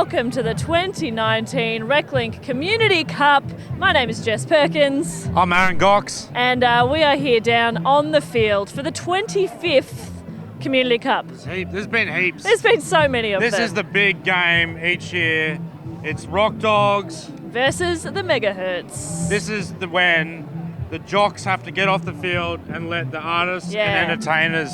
welcome to the 2019 Reclink Community Cup. My name is Jess Perkins. I'm Aaron Gocs. And we are here down on the field for the 25th Community Cup. There's been heaps. There's been so many of them. This is the big game each year. It's Rockdogs versus the Megahertz. This is when the jocks have to get off the field and let the artists and entertainers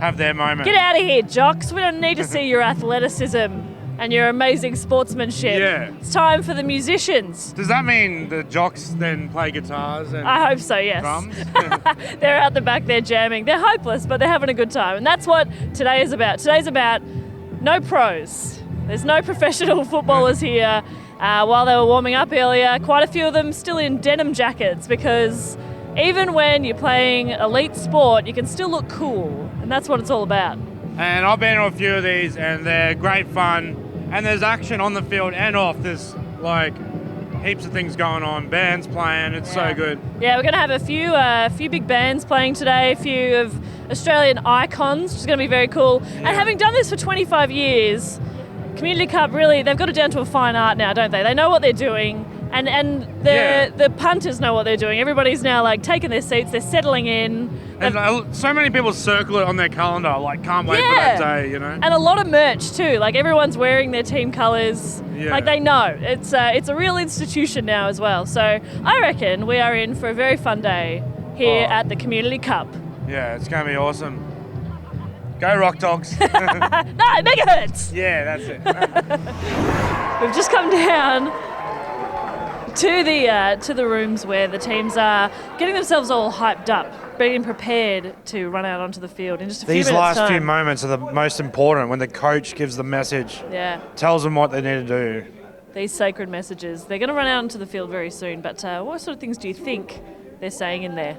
have their moment. Get out of here, jocks. We don't need to see your athleticism and your amazing sportsmanship. Yeah. It's time for the musicians. Does that mean the jocks then play guitars and I hope so, yes. drums? They're out the back there jamming. They're hopeless, but they're having a good time. And that's what today is about. Today's about no pros. There's no professional footballers here. While they were warming up earlier, quite a few of them still in denim jackets because even when you're playing elite sport, you can still look cool. And that's what it's all about. And I've been to a few of these and they're great fun. And there's action on the field and off. There's like heaps of things going on. Bands playing. It's so good. Yeah, we're going to have a few big bands playing today, a few of Australian icons, which is going to be very cool. Yeah. And having done this for 25 years, Community Cup really, they've got it down to a fine art now, don't they? They know what they're doing. And the punters know what they're doing. Everybody's now like taking their seats, they're settling in. And so many people circle it on their calendar, like can't wait for that day, you know? And a lot of merch too, like everyone's wearing their team colours. Yeah. Like they know. It's a real institution now as well. So I reckon we are in for a very fun day here at the Community Cup. Yeah, it's going to be awesome. Go Rockdogs. No, Megahertz. Yeah, that's it. We've just come down to the rooms where the teams are getting themselves all hyped up, being prepared to run out onto the field in just a few minutes. These last few moments are the most important when the coach gives the message, tells them what they need to do. These sacred messages. They're going to run out onto the field very soon, but what sort of things do you think they're saying in there?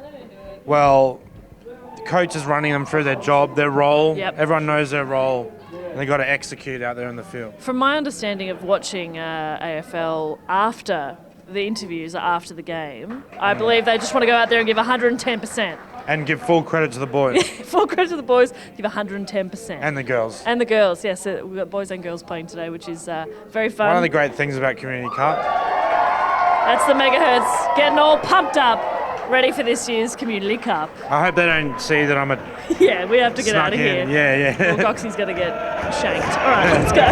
Well, the coach is running them through their job, their role. Yep. Everyone knows their role. And they've got to execute out there in the field. From my understanding of watching AFL after the interviews after the game, I believe they just want to go out there and give 110%. And give full credit to the boys. Full credit to the boys, give 110%. And the girls. And the girls, yes. We've got boys and girls playing today, which is very fun. One of the great things about Community Cup. That's the Megahertz getting all pumped up, ready for this year's Community Cup. I hope they don't see that I'm a... Yeah, we have to get out of here. Yeah. Well, Goxie's going to get shanked. All right, let's go.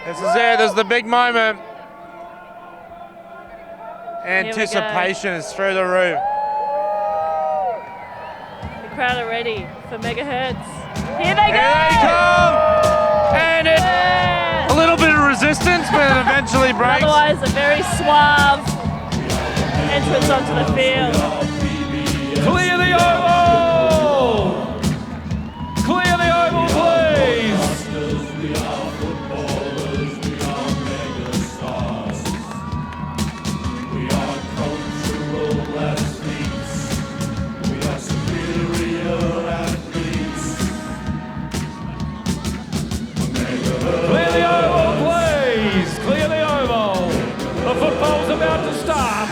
This is it. This is the big moment. Anticipation is through the roof. The crowd are ready for Megahertz. Here they go! Here they come! And a little bit of resistance, but it eventually breaks. Otherwise, a very suave entrance onto the field. Clear the oval! Clear the oval, please! We are footballers, we are mega stars. We are cultural athletes. We are superior athletes. Clear the oval, please! Clear the oval! The football's about to start.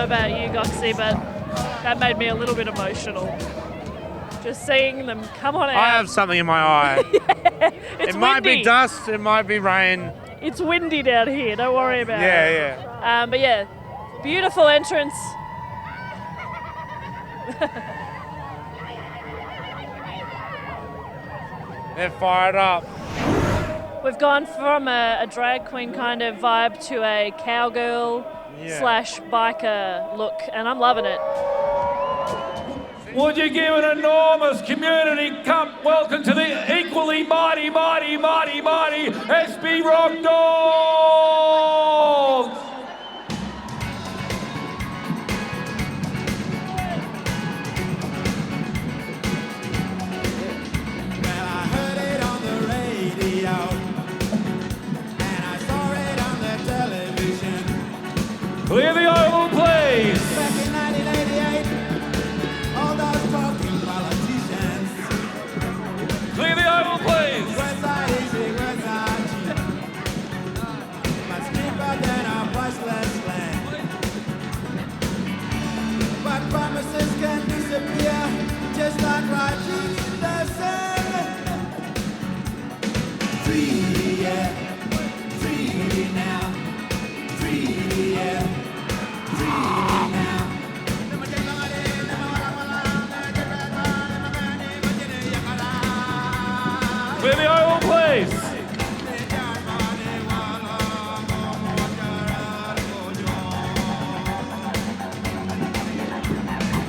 know about you, Goxie, but that made me a little bit emotional. Just seeing them come on out. I have something in my eye. It's it might be windy. dust, it might be rain. It's windy down here, don't worry about it. Yeah. But yeah, beautiful entrance. They're fired up. We've gone from a drag queen kind of vibe to a cowgirl slash biker look, and I'm loving it. Would you give an enormous community cup welcome to the equally mighty Espy Rockdogs? Clear the oval, please. Back in 1988, all those talking politicians. Clear the oval, please. Westside easy, Westside cheap. Much cheaper than our priceless land. But promises can disappear, just like writing in the sand. Treaty, yeah. Treaty now. Treaty, yeah. Clear the oval, please.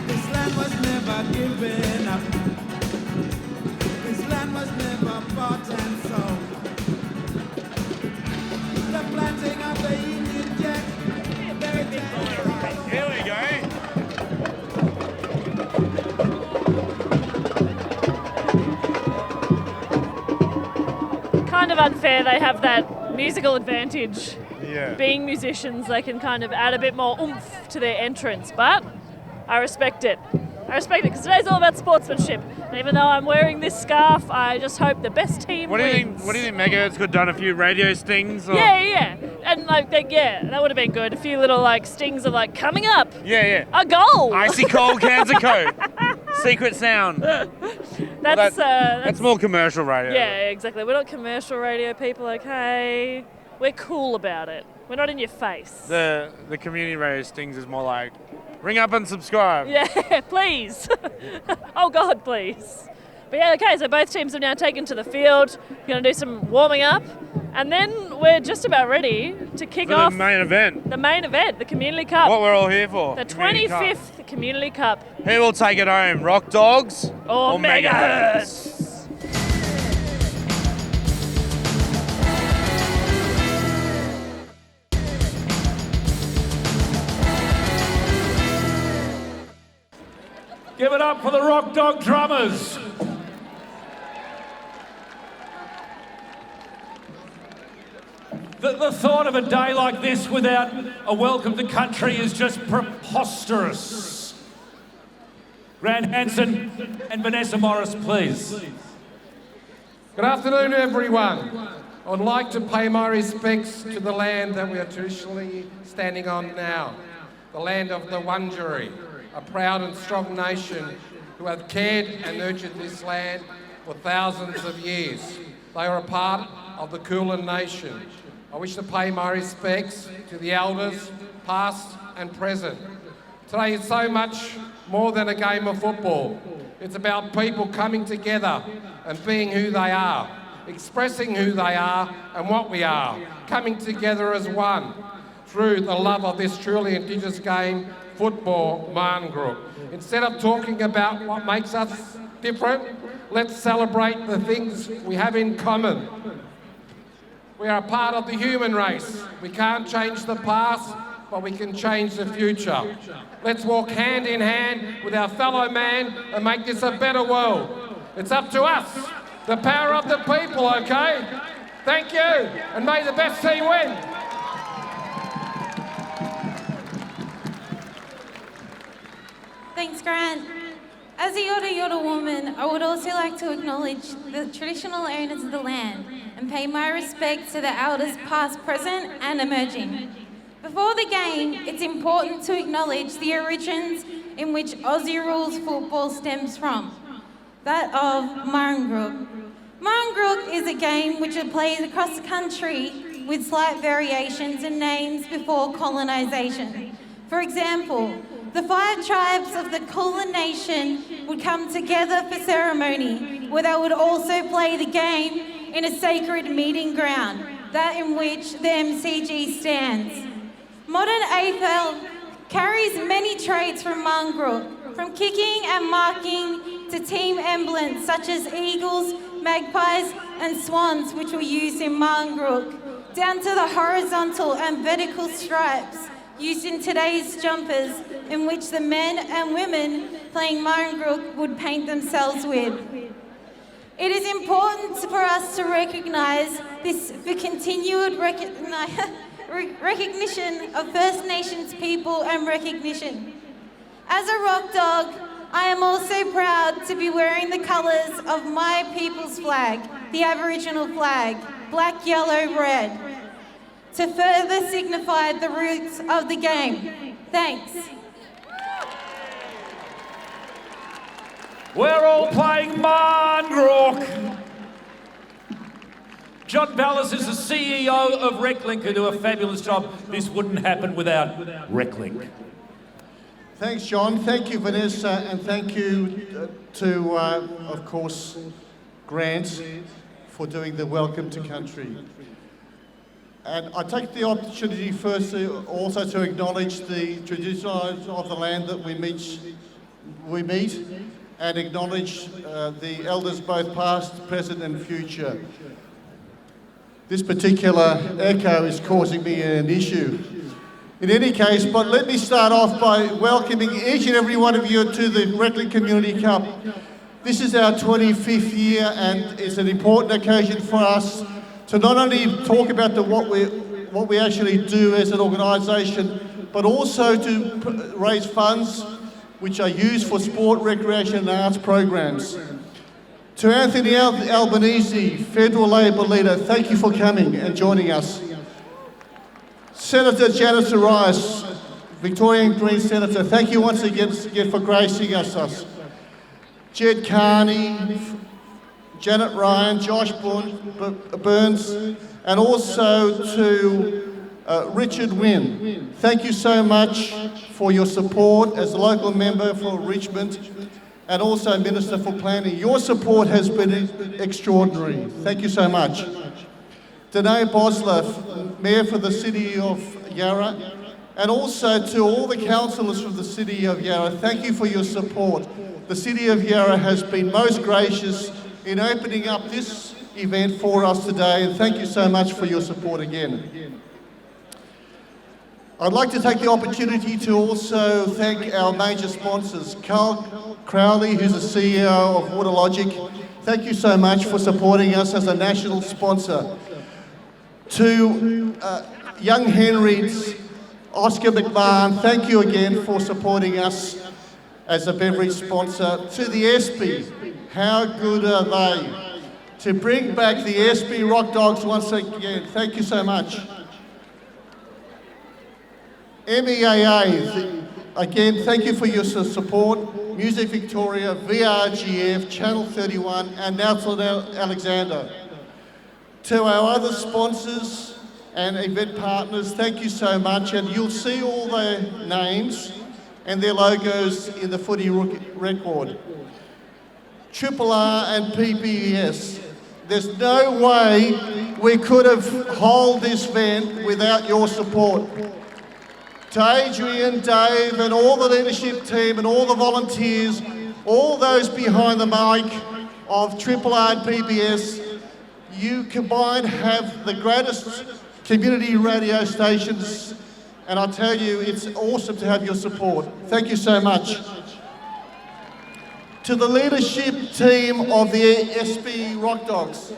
This land was never given up. This land was never bought and sold. The planting of the Union Jack. Here we go. Kind of unfair, they have that musical advantage. Yeah. Being musicians, they can kind of add a bit more oomph to their entrance, but I respect it. I respect it because today's all about sportsmanship. And even though I'm wearing this scarf, I just hope the best team What do you wins. think? What do you think? Megahertz could have done a few radio stings? Or? Yeah, and that would have been good. A few little like stings of like coming up, Yeah. a goal. Icy cold cans of Coke. Secret sound. That's more commercial radio. yeah, exactly. We're not commercial radio people, okay? We're cool about it. We're not in your face. The community radio stings is more like, ring up and subscribe. Yeah, please. Oh God, please. But yeah, okay. So both teams have now taken to the field. We're going to do some warming up, and then we're just about ready to kick For off the main event. the main event, the Community Cup. What we're all here for. The Community Cup. 25th Community Cup. Who will take it home? Rock Dogs Or Megahertz? Give it up for the Rock Dog drummers. The thought of a day like this without a welcome to country is just preposterous. Grant Hansen and Vanessa Morris, please. Good afternoon, everyone. I would like to pay my respects to the land that we are traditionally standing on now, the land of the Wurundjeri, a proud and strong nation who have cared and nurtured this land for thousands of years. They are a part of the Kulin Nation. I wish to pay my respects to the elders, past and present. Today is so much more than a game of football. It's about people coming together and being who they are, expressing who they are and what we are, coming together as one through the love of this truly Indigenous game, football, Marn Group. Instead of talking about what makes us different, let's celebrate the things we have in common. We are a part of the human race. We can't change the past, but we can change the future. Let's walk hand in hand with our fellow man and make this a better world. It's up to us, the power of the people, okay? Thank you, and may the best team win. Thanks, Grant. As a Yorta Yorta woman, I would also like to acknowledge the traditional owners of the land and pay my respects to the elders past, present and emerging. Before the game, it's important to acknowledge the origins in which Aussie rules football stems from, that of Marngrook. Marngrook is a game which is played across the country with slight variations in names before colonisation. For example, the 5 tribes of the Kulin Nation would come together for ceremony, where they would also play the game in a sacred meeting ground, that in which the MCG stands. Modern AFL carries many traits from Marngrook, from kicking and marking to team emblems such as eagles, magpies and swans, which were used in Marngrook, down to the horizontal and vertical stripes used in today's jumpers, in which the men and women playing Marngrook would paint themselves with. It is important for us to recognise this for continued recognition of First Nations people and recognition. As a rock dog, I am also proud to be wearing the colours of my people's flag, the Aboriginal flag, black, yellow, red, to further signify the roots of the game. Thanks. We're all playing Marngrook. John Ballas is the CEO of Reclink, who do a fabulous job. This wouldn't happen without Reclink. Thanks, John. Thank you, Vanessa, and thank you to, of course, Grant for doing the welcome to country. And I take the opportunity first also to acknowledge the tradition of the land that we meet and acknowledge the elders both past, present and future. This particular echo is causing me an issue. In any case, but let me start off by welcoming each and every one of you to the Reclink Community Cup. This is our 25th year and it's an important occasion for us to not only talk about what we actually do as an organisation, but also to raise funds which are used for sport, recreation and arts programs. To Anthony Albanese, Federal Labor Leader, thank you for coming and joining us. Senator Janet Rice, Victorian Green Senator, thank you once again for gracing us. Jed Carney, Janet Ryan, Josh Burns, and also to Richard Wynne. Thank you so much for your support as a local member for Richmond and also Minister for Planning. Your support has been extraordinary. Thank you so much. Danae Bosler, Mayor for the City of Yarra, and also to all the councillors from the City of Yarra, thank you for your support. The City of Yarra has been most gracious in opening up this event for us today, and thank you so much for your support again. I'd like to take the opportunity to also thank our major sponsors. Carl Crowley, who's the CEO of WaterLogic, thank you so much for supporting us as a national sponsor. To Young Henry's Oscar McMahon, thank you again for supporting us as a beverage sponsor. To the Espy, how good are they? To bring back the Espy Rockdogs once again, thank you so much. MEAA, again, thank you for your support. Music Victoria, VRGF, Channel 31, and Nelson Alexander. To our other sponsors and event partners, thank you so much. And you'll see all their names and their logos in the footy record. Triple R and PBS. There's no way we could have held this event without your support. To Adrian, Dave, and all the leadership team and all the volunteers, all those behind the mic of Triple R and PBS, you combined have the greatest community radio stations, and I tell you, it's awesome to have your support. Thank you so much. To the leadership team of the Espy Rockdogs,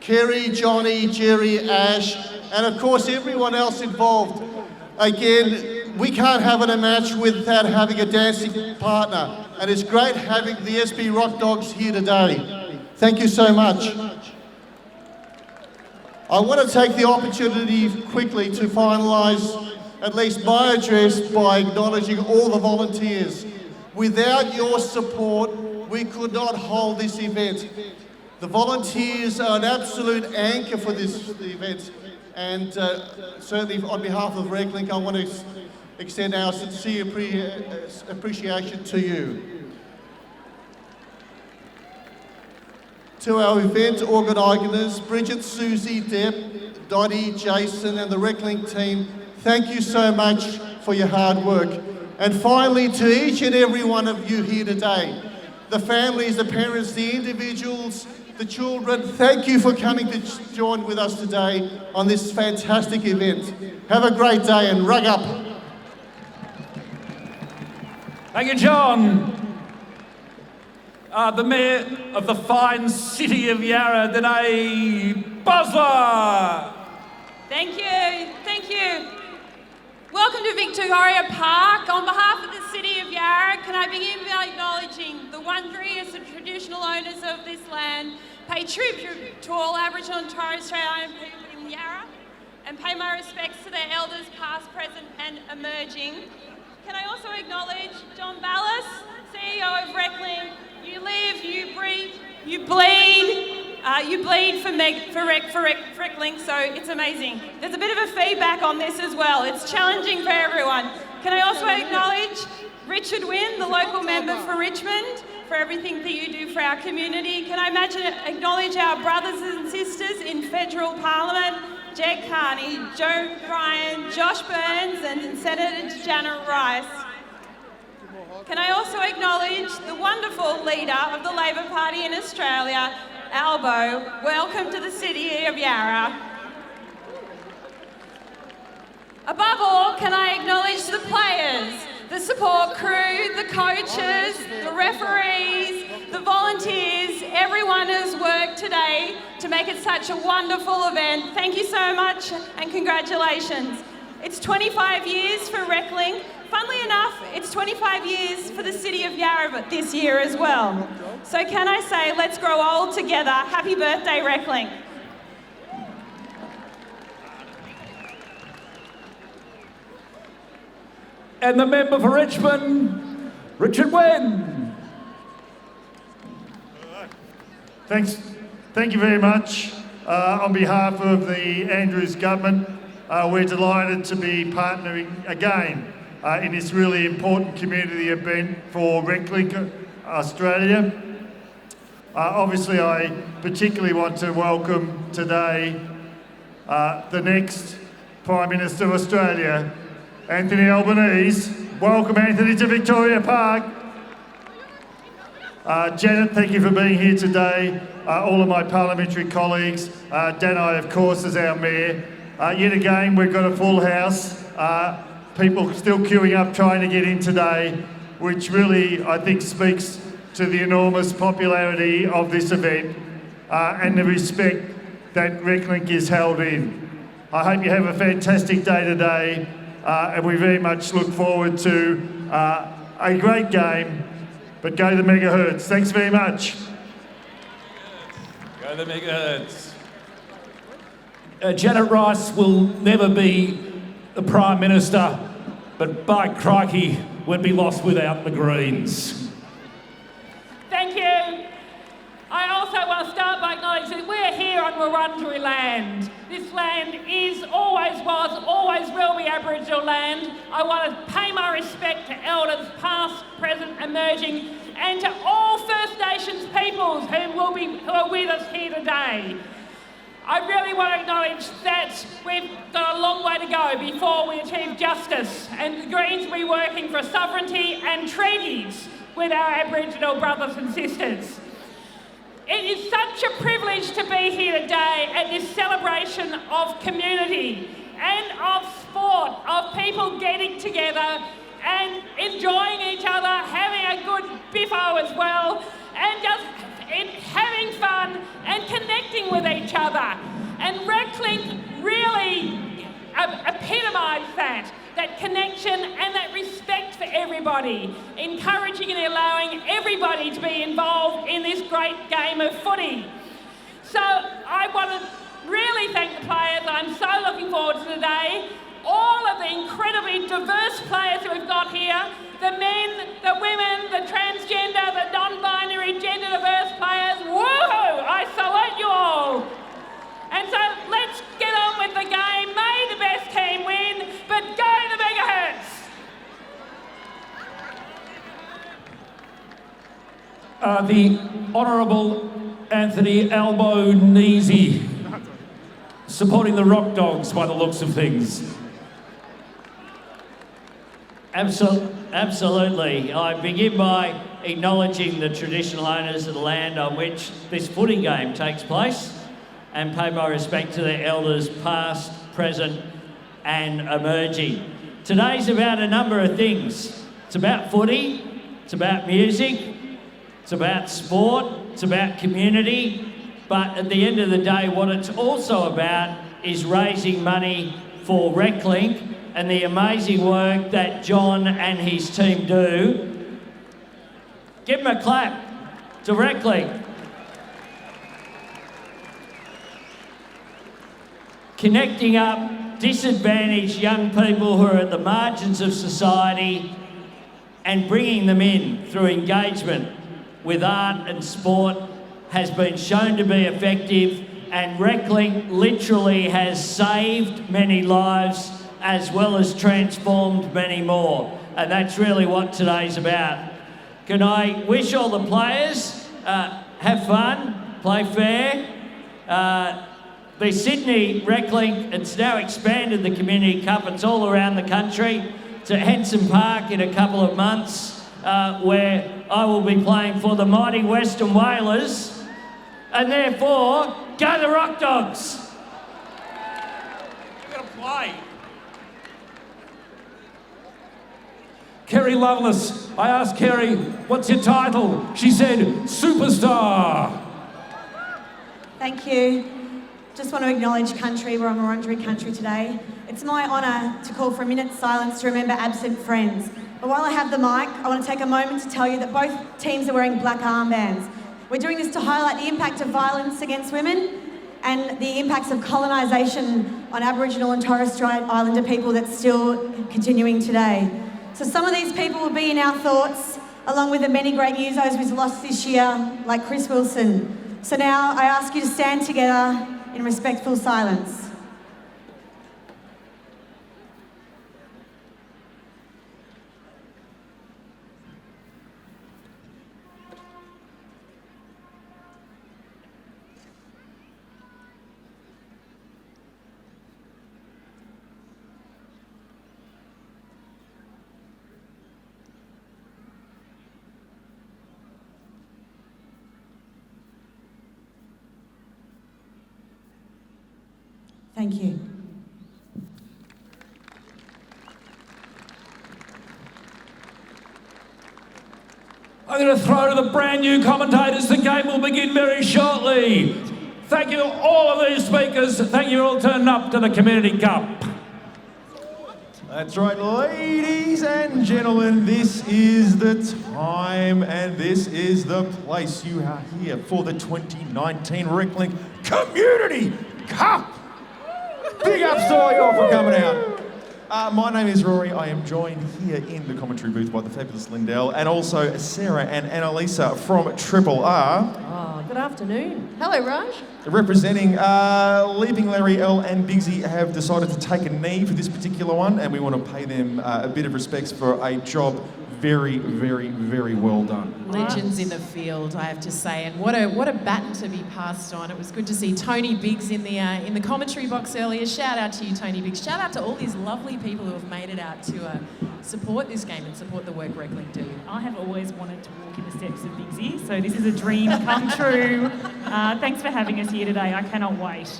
Kerry, Johnny, Jerry, Ash, and of course everyone else involved. Again, we can't have a match without having a dancing partner, and it's great having the Espy Rockdogs here today. Thank you so much. I want to take the opportunity quickly to finalise at least my address by acknowledging all the volunteers. Without your support, we could not hold this event. The volunteers are an absolute anchor for this event, and certainly on behalf of Reclink, I want to extend our sincere appreciation to you. To our event organisers, Bridget, Susie, Deb, Dottie, Jason and the Reclink team, thank you so much for your hard work. And finally, to each and every one of you here today, the families, the parents, the individuals, the children, thank you for coming to join with us today on this fantastic event. Have a great day and rug up. Thank you, John. The Mayor of the fine city of Yarra, Danae Bosler. Thank you, thank you. Welcome to Victoria Park. On behalf of the City of Yarra, can I begin by acknowledging the Wurundjeri as the traditional owners of this land, pay tribute to all Aboriginal and Torres Strait Islander people in Yarra, and pay my respects to their elders past, present and emerging. Can I also acknowledge John Ballas, CEO of Reclink. You live, you breathe, you bleed. You bleed for Reclink, so it's amazing. There's a bit of a feedback on this as well. It's challenging for everyone. Can I also acknowledge Richard Wynne, the local member for Richmond, for everything that you do for our community. Can I acknowledge our brothers and sisters in federal parliament, Jed Carney, Joe Ryan, Josh Burns and Senator Janet Rice. Can I also acknowledge the wonderful leader of the Labor Party in Australia, Albo. Welcome to the City of Yarra. Above all, can I acknowledge the players, the support crew, the coaches, the referees, the volunteers, everyone who's worked today to make it such a wonderful event. Thank you so much and congratulations. It's 25 years for Reclink. Funnily enough, it's 25 years for the City of Yarra this year as well. So can I say, let's grow old together. Happy birthday, Reclink. And the member for Richmond, Richard Wynne. Thank you very much. On behalf of the Andrews government, we're delighted to be partnering again in this really important community event for Reclink Australia. Obviously, I particularly want to welcome today the next Prime Minister of Australia, Anthony Albanese. Welcome, Anthony, to Victoria Park. Janet, thank you for being here today. All of my parliamentary colleagues. Danae, of course, is our Mayor. Yet again, we've got a full house. People still queuing up trying to get in today, which really, I think, speaks to the enormous popularity of this event and the respect that Reclink is held in. I hope you have a fantastic day today, and we very much look forward to a great game, but go the Megahertz. Thanks very much. Go the Megahertz. Janet Rice will never be the Prime Minister, but by crikey, won't be lost without the Greens. Thank you. I also want to start by acknowledging that we're here on Wurundjeri land. This land is, always was, always will be Aboriginal land. I want to pay my respect to elders past, present, emerging, and to all First Nations peoples who are with us here today. I really want to acknowledge that we've got a long way to go before we achieve justice, and the Greens will be working for sovereignty and treaties with our Aboriginal brothers and sisters. It is such a privilege to be here today at this celebration of community and of sport, of people getting together and enjoying each other, having a good biffo as well, and just having fun and connecting with each other. And Reclink really epitomised that connection and that respect for everybody, encouraging and allowing everybody to be involved in this great game of footy. So I want to really thank the players. I'm so looking forward to today. All of the incredible diverse players who we've got here. The men, the women, the transgender, the non-binary, gender diverse players. Woohoo! I salute you all. And so let's get on with the game. May the best team win, but go the Megahertz! The Honourable Anthony Albanese, supporting the Rockdogs by the looks of things. Absolutely. I begin by acknowledging the traditional owners of the land on which this footy game takes place and pay my respect to their elders past, present and emerging. Today's about a number of things. It's about footy, it's about music, it's about sport, it's about community, but at the end of the day what it's also about is raising money for Reclink and the amazing work that John and his team do. Give them a clap to Reclink. Connecting up disadvantaged young people who are at the margins of society and bringing them in through engagement with art and sport has been shown to be effective, and Reclink literally has saved many lives as well as transformed many more, and that's really what today's about. Can I wish all the players have fun, play fair. The Sydney Reclink, it's now expanded the Community Cup. It's all around the country. To Henson Park in a couple of months, where I will be playing for the mighty Western Whalers, and therefore, go the Rockdogs! We're going to play. Kerry Lovelace. I asked Kerry, what's your title? She said, Superstar. Thank you. Just want to acknowledge country. We're on Wurundjeri country today. It's my honour to call for a minute's silence to remember absent friends. But while I have the mic, I want to take a moment to tell you that both teams are wearing black armbands. We're doing this to highlight the impact of violence against women and the impacts of colonisation on Aboriginal and Torres Strait Islander people that's still continuing today. So some of these people will be in our thoughts, along with the many great musos we've lost this year, like Chris Wilson. So now I ask you to stand together in respectful silence. Thank you. I'm going to throw to the brand new commentators. The game will begin very shortly. Thank you, all of these speakers. Thank you all turning up to the Community Cup. That's right, ladies and gentlemen, this is the time and this is the place. You are here for the 2019 Reclink Community Cup. Big ups to all y'all for coming out. My name is Ruari. I am joined here in the commentary booth by the fabulous Lyndelle and also Sarah and Annalisa from Triple R. Oh, good afternoon. Hello, Raj. Representing Leaping Larry L and Bigsy have decided to take a knee for this particular one, and we want to pay them a bit of respects for a job very, very, very well done. Legends in the field, I have to say, and what a baton to be passed on. It was good to see Tony Biggs in the commentary box earlier. Shout out to you, Tony Biggs. Shout out to all these lovely people who have made it out to support this game and support the work Reclink do. I have always wanted to walk in the steps of Biggsy, so this is a dream come true. Thanks for having us here today. I cannot wait.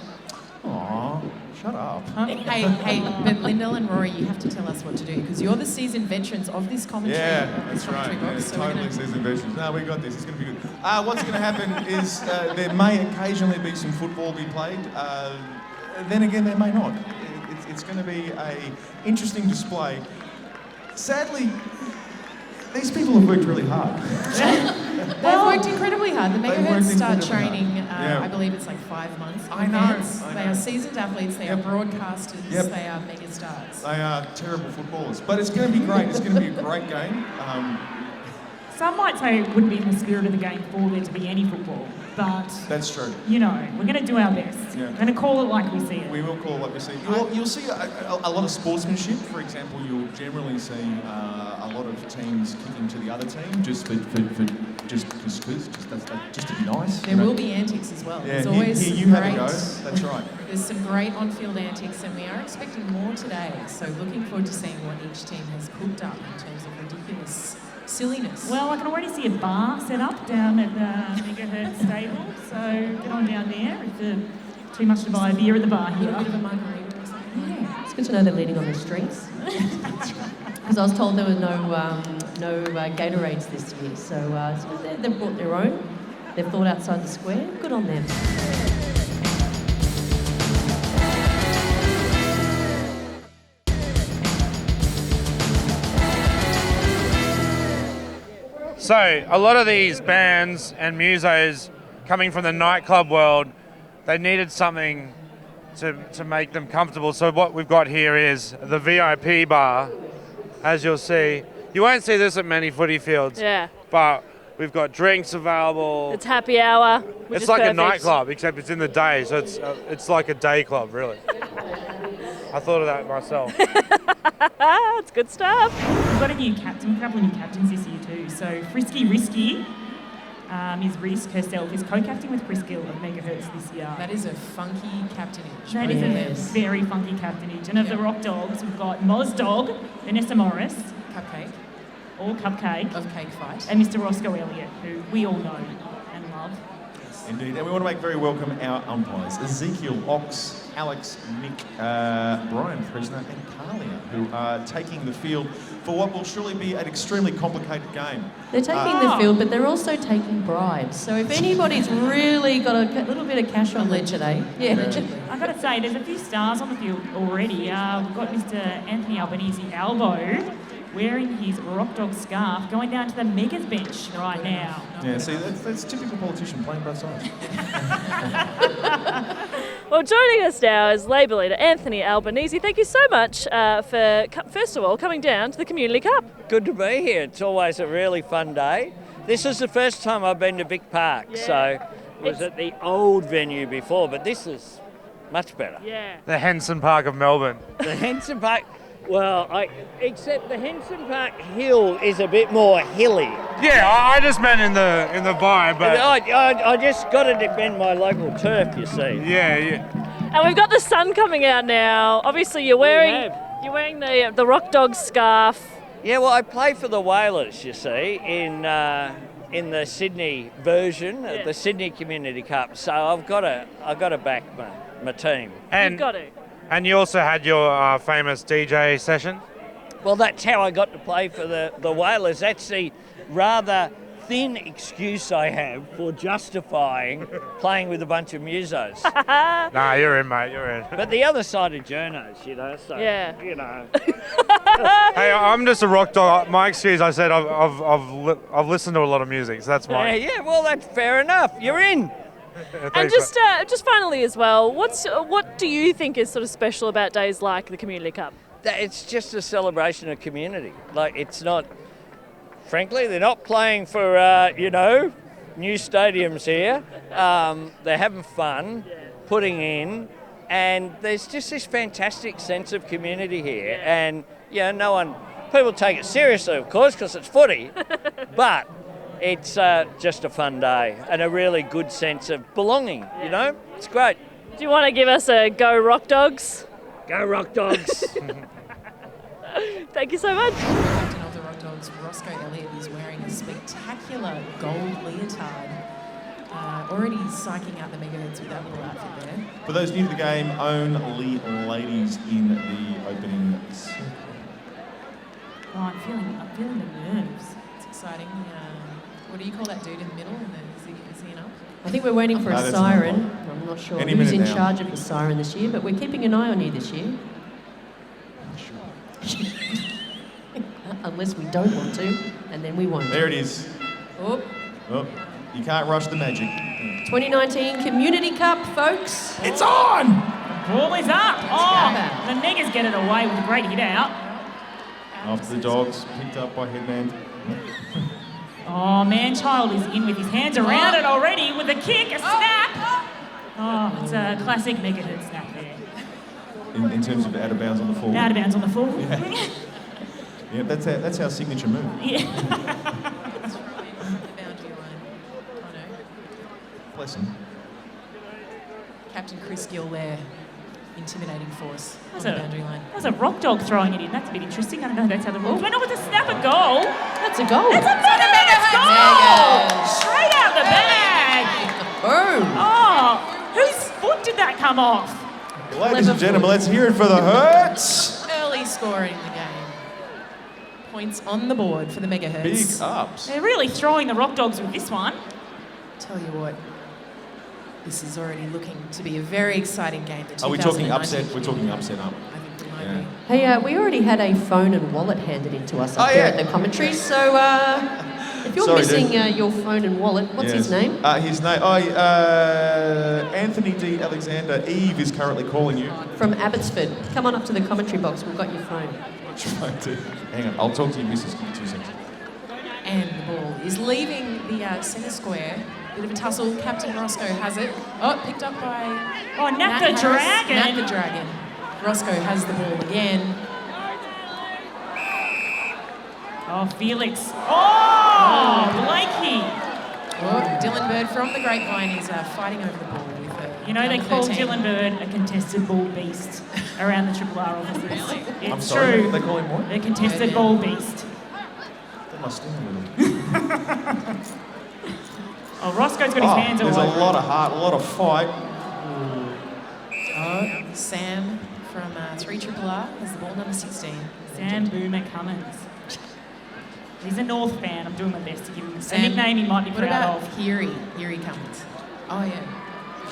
Aw, shut up. Hey, but Lyndelle and Rory, you have to tell us what to do because you're the seasoned veterans of this commentary. Yeah, that's right. Box, Yeah, so totally seasoned veterans. No, we got this. It's going to be good. What's going to happen is there may occasionally be some football be played. Then again, there may not. It's going to be an interesting display. Sadly, these people have worked really hard. They've worked incredibly hard. The They've Megahertz worked start incredibly training, hard. I believe it's like 5 months in I know, advance. I They know. are seasoned athletes, they are broadcasters, Yep. they are mega stars. They are terrible footballers, but it's going to be great. It's going to be a great game. Some might say it wouldn't be in the spirit of the game for there to be any football, but That's true. you know, we're going to do our best. Yeah. We're going to call it like we see it. We will call it like we see. You'll see a lot of sportsmanship. For example, you'll generally see a lot of teams kicking to the other team just to be nice. There will be antics as well. Yeah, There's here- always here some you have a great, go. That's right. There's some great on-field antics, and we are expecting more today. So looking forward to seeing what each team has cooked up in terms of ridiculous silliness. Well, I can already see a bar set up down at the Megahertz stable, so get on down there if it's too much to buy a beer at the bar here. A bit of a margarita or something. Yeah. It's good to know they're leading on the streets. Because I was told there were no Gatorades this year, so they've brought their own. They've thought outside the square. Good on them. So, a lot of these bands and musos coming from the nightclub world, they needed something to make them comfortable. So what we've got here is the VIP bar, as you'll see. You won't see this at many footy fields. Yeah. But we've got drinks available. It's happy hour, which It's is like perfect. a nightclub, except it's in the day, so it's like a day club, really. I thought of that myself. It's good stuff. We've got a couple of new captains this year too. So Frisky Risky is Risk herself, is co-captain with Chris Gill of Megahertz this year. That is a funky captainage. That is a very funky captainage. And of the Rock Dogs, we've got Moz Dog, Vanessa Morris, Cupcake, or Cupcake, of Cake Fight, and Mr. Roscoe Elliott, who we all know and love. Indeed, and we want to make very welcome our umpires, Ezekiel, Ox, Alex, Nick, Brian, Prisner and Talia, who are taking the field for what will surely be an extremely complicated game. They're taking the field, but they're also taking bribes. So if anybody's really got a little bit of cash on them today, I've got to say, there's a few stars on the field already. We've got Mr. Anthony Albanese Albo wearing his Rock Dog scarf, going down to the Megas bench right now. Yeah, see, that's typical politician playing both sides. Well, joining us now is Labour leader Anthony Albanese. Thank you so much for, first of all, coming down to the Community Cup. Good to be here. It's always a really fun day. This is the first time I've been to Vic Park, so it was at the old venue before, but this is much better. Yeah. The Henson Park of Melbourne. The Henson Park, well, except the Henson Park Hill is a bit more hilly. Yeah, I just meant in the vibe, but I just got to defend my local turf, you see. Yeah. And we've got the sun coming out now. Obviously, you're wearing the Rock Dog scarf. Yeah, well, I play for the Whalers, you see, in the Sydney version of the Sydney Community Cup. So I've got to back my team. And You've got to. And you also had your famous DJ session? Well, that's how I got to play for the Whalers. That's the rather thin excuse I have for justifying playing with a bunch of musos. Nah, you're in, mate, you're in. But the other side of journos, you know, so, Yeah. you know. Hey, I'm just a rock dog. My excuse, I said I've listened to a lot of music, so that's mine. Yeah, well, that's fair enough. You're in. And just finally as well, what do you think is sort of special about days like the Community Cup? It's just a celebration of community. Like, it's not, frankly, they're not playing for, new stadiums here. They're having fun, putting in, and there's just this fantastic sense of community here. And, people take it seriously, of course, because it's footy, but it's just a fun day and a really good sense of belonging, you know? It's great. Do you want to give us a Go Rock Dogs? Go Rock Dogs. Thank you so much. Captain of the Rock Dogs, Roscoe Elliott, is wearing a spectacular gold leotard. Already psyching out the Megahertz with that little outfit there. For those new to the game, only ladies in the opening circle. Oh, I'm feeling the nerves. It's exciting. What do you call that dude in the middle? Is he up? I think we're waiting for a that's siren. not I'm not sure Any who's minute in now. charge of the siren this year, but we're keeping an eye on you this year. Unless we don't want to, and then we won't. There it is. Oh, Well, you can't rush the magic. 2019 Community Cup, folks. It's on! Ball is up. Oh, the Neggers get it away with a great hit out. Off the Dogs, picked up by Headland. Oh, Manchild is in with his hands around it already with a kick, a snap. Oh, it's a classic Megahertz snap there. In terms of out of bounds on the full. Out of bounds on the full. Yeah, that's our signature move. Yeah. Bless him. Captain Chris Gill there, intimidating force on That's the boundary line. That was a rock dog throwing it in. That's a bit interesting. I don't know if that's how the rules went. Oh, it's a snap a goal. That's a goal. That's a Megahertz goal! Straight out the bag! Boom! Oh, whose foot did that come off? Ladies and gentlemen, let's hear it for the Hertz. Early scoring in the game. Points on the board for the Megahertz. Big ups. They're really throwing the rock dogs with this one. Tell you what, this is already looking to be a very exciting game. Are we talking upset? We're talking upset, aren't we? I think we might be. Hey, we already had a phone and wallet handed in to us up here at the commentary, so if you're missing your phone and wallet, what's his name? His name, Anthony D. Alexander. Eve is currently calling you. From Abbotsford. Come on up to the commentary box, we've got your phone. Hang on, I'll talk to you, missus. Give me 2 seconds. And the ball is leaving the centre square. Bit of a tussle. Captain Roscoe has it. Oh, picked up by... Oh, Nat the Dragon. Nat the Dragon. Roscoe has the ball again. Oh, Felix. Oh, Blakey. Oh, Dylan Bird from the Grapevine is fighting over the ball with You know, they number call 13. Dylan Bird a contested ball beast around the Triple R offices. Really? It's I'm sorry, true. they call him what? A contested ball beast. That must stand with him. Oh, Roscoe's got his hands all There's over a lot of heart, a lot of fight. Oh, Sam from 3RRR has the ball, number 16. Sam Boomer Cummins. He's a North fan. I'm doing my best to give him a nickname he might be What proud about of. Heary Cummins? Oh, yeah.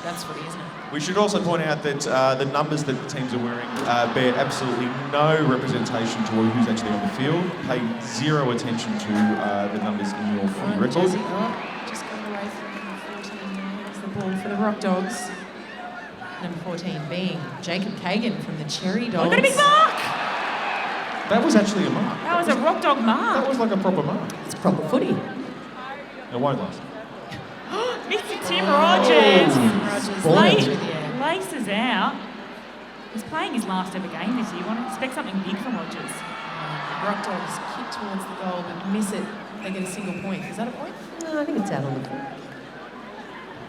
That's footy, isn't it? We should also point out that the numbers that the teams are wearing bear absolutely no representation to who's actually on the field. Pay zero attention to the numbers in your footy record. Jesse, just got away from number 14 there. There's the ball for the Rock Dogs. Number 14 being Jacob Kagan from the Cherry Dogs. Look at a big mark! That was actually a mark. That was a Rock Dog mark. That was like a proper mark. It's proper footy. It won't last. Mr. Tim Rogers. Rogers. Laces out. He's playing his last ever game this year. You want to expect something big from Rogers. Rock Dogs kick towards the goal but miss it. They get a single point. Is that a point? No, I think it's out on the court.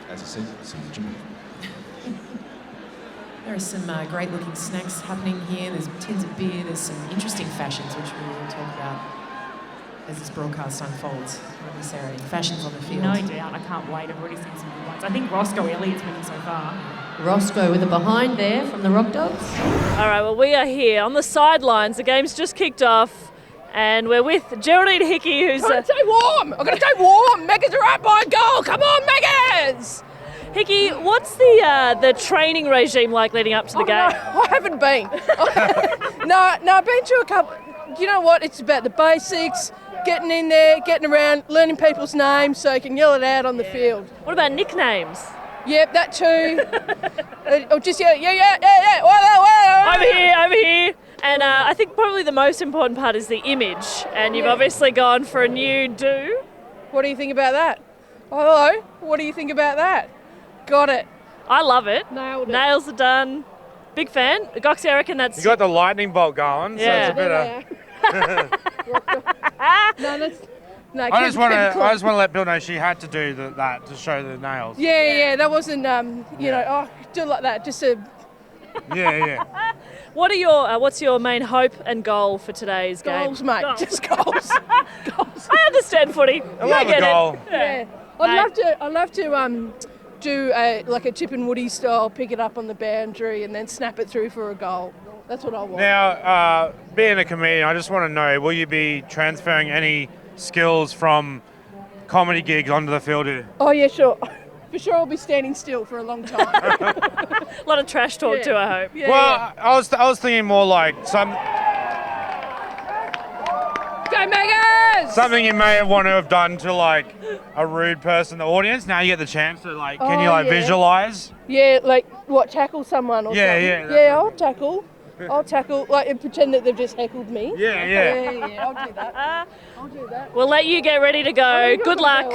As I said, signature move. There are some great looking snacks happening here. There's tins of beer. There's some interesting fashions which we will talk about as this broadcast unfolds. What do we say? Fashions on the field. No doubt. I can't wait. I've already seen some good ones. I think Roscoe Elliott's winning so far. Roscoe with a behind there from the Rock Dogs. All right, well, we are here on the sidelines. The game's just kicked off, and we're with Geraldine Hickey, who's... I've got to stay warm! I've got to stay warm! Megas are up by a goal! Come on, Megas! Hickey, what's the training regime like leading up to the game? No, I haven't been. No, I've been to a couple... You know what? It's about the basics, getting in there, getting around, learning people's names so you can yell it out on the field. What about nicknames? Yep, that too. Or just yell, yeah. Over here. And I think probably the most important part is the image. And you've obviously gone for a new do. What do you think about that? Oh, hello. What do you think about that? Got it. I love it. Nailed it. Nails are done. Big fan. Gocs, I reckon that's... You got the lightning bolt going, Yeah. so it's a bit of... No, I just want to let Bill know she had to do that to show the nails. Yeah, that wasn't, do it like that, just to... Yeah. What are your what's your main hope and goal for today's game? Goals, mate. Just goals. I understand footy. I love get a goal. it. Yeah. I'd love to do a Chip and Woody style, pick it up on the boundary and then snap it through for a goal. That's what I want. Now, being a comedian, I just want to know, will you be transferring any skills from comedy gigs onto the field here? Oh, yeah, sure. For sure I'll be standing still for a long time. A lot of trash talk too, I hope. Yeah, well, I was thinking more like some... Go Megas! something you may want to have done to like a rude person in the audience. Now you get the chance to like, can you like visualize? Yeah, like what, tackle someone or Yeah, something? yeah, Yeah, I'll tackle. I'll tackle, like, and pretend that they've just heckled me. Yeah. Yeah, I'll do that. I'll do that. We'll let you get ready to go. Good luck.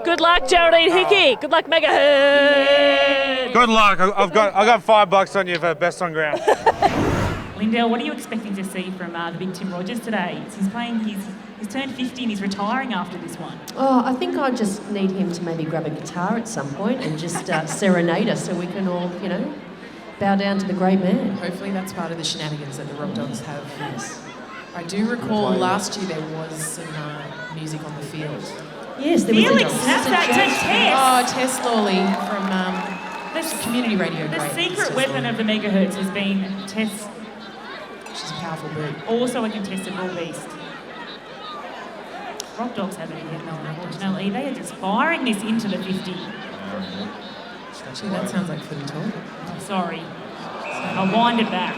Good luck, Geraldine Hickey. Good luck, Megahertz. Good luck. I've got $5 on you for best on ground. Lyndelle, what are you expecting to see from the big Tim Rogers today? He's playing, he's turned 50 and he's retiring after this one. Oh, I think I just need him to maybe grab a guitar at some point and just serenade us so we can all, you know, bow down to the great man. Hopefully that's part of the shenanigans that the Rockdogs have. Yes. I do recall last year there was some music on the field. Yes, there was Felix snapped that to Tess. Oh, Tess Lawley from the community radio. The great. secret weapon of the Megahertz has been Tess. She's a powerful bird. Also a contested ball beast. Rockdogs haven't yet, unfortunately. They are just firing this into the 50. Actually, that sounds like footy talk. Oh, sorry. I'll wind it back.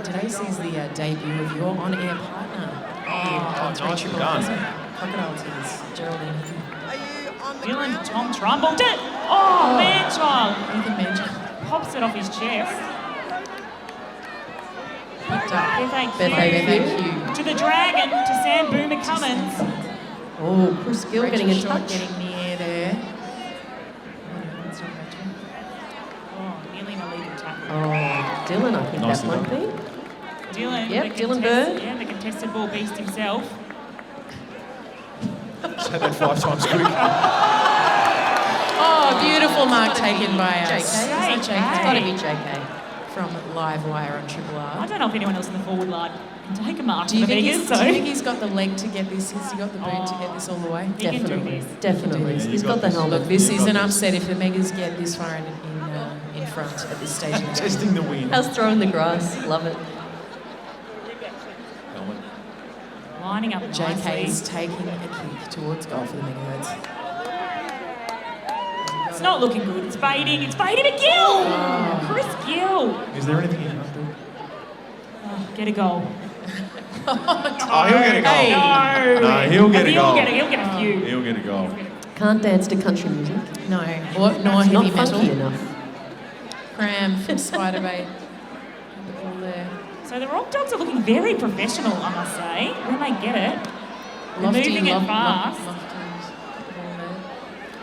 Today sees the debut of your on-air partner. Oh, nicely done. Crocodile Tears, Geraldine. Dylan Tom Trumbull. Oh, man-child. Ethan man-child. Pops it off his chest. Picked up. Thank you. To the Dragon, to Sam Boomer Cummins. Oh, Chris Gill getting a shot, touch. getting the air there. Oh, nearly an illegal tackle. Oh, Dylan, I think that might be. Dylan. Yep, Dylan Bird. Yeah, the contested ball beast himself. Say that 5 times quick. Oh, beautiful mark taken by us. JK. It's got to be JK. From Live Wire on Triple R. I don't know if anyone else in the forward line can take a mark Do you for the think Megas, so... do you think he's got the leg to get this? Has he got the boot to get this all the way? He can do this. Definitely. He's got the helmet. Look, this is an upset if the Megas get this far in front at this stage of the game. Testing the wind. How's throwing the grass? Love it. Lining up JK nicely. is taking a kick towards goal for the Megahertz. It's not looking good. It's fading. It's fading to Gill. Chris Gill. Is there anything you can't do? Oh, get a goal. Oh, he'll get a goal. No. No, he'll get a goal. He'll get a few. He'll get a goal. Can't dance to country music. No, nor It's heavy not metal. funky enough. Cram from Spiderbait. The ball there. So the Rockdogs are looking very professional, I must say, when they get it. They're moving it fast.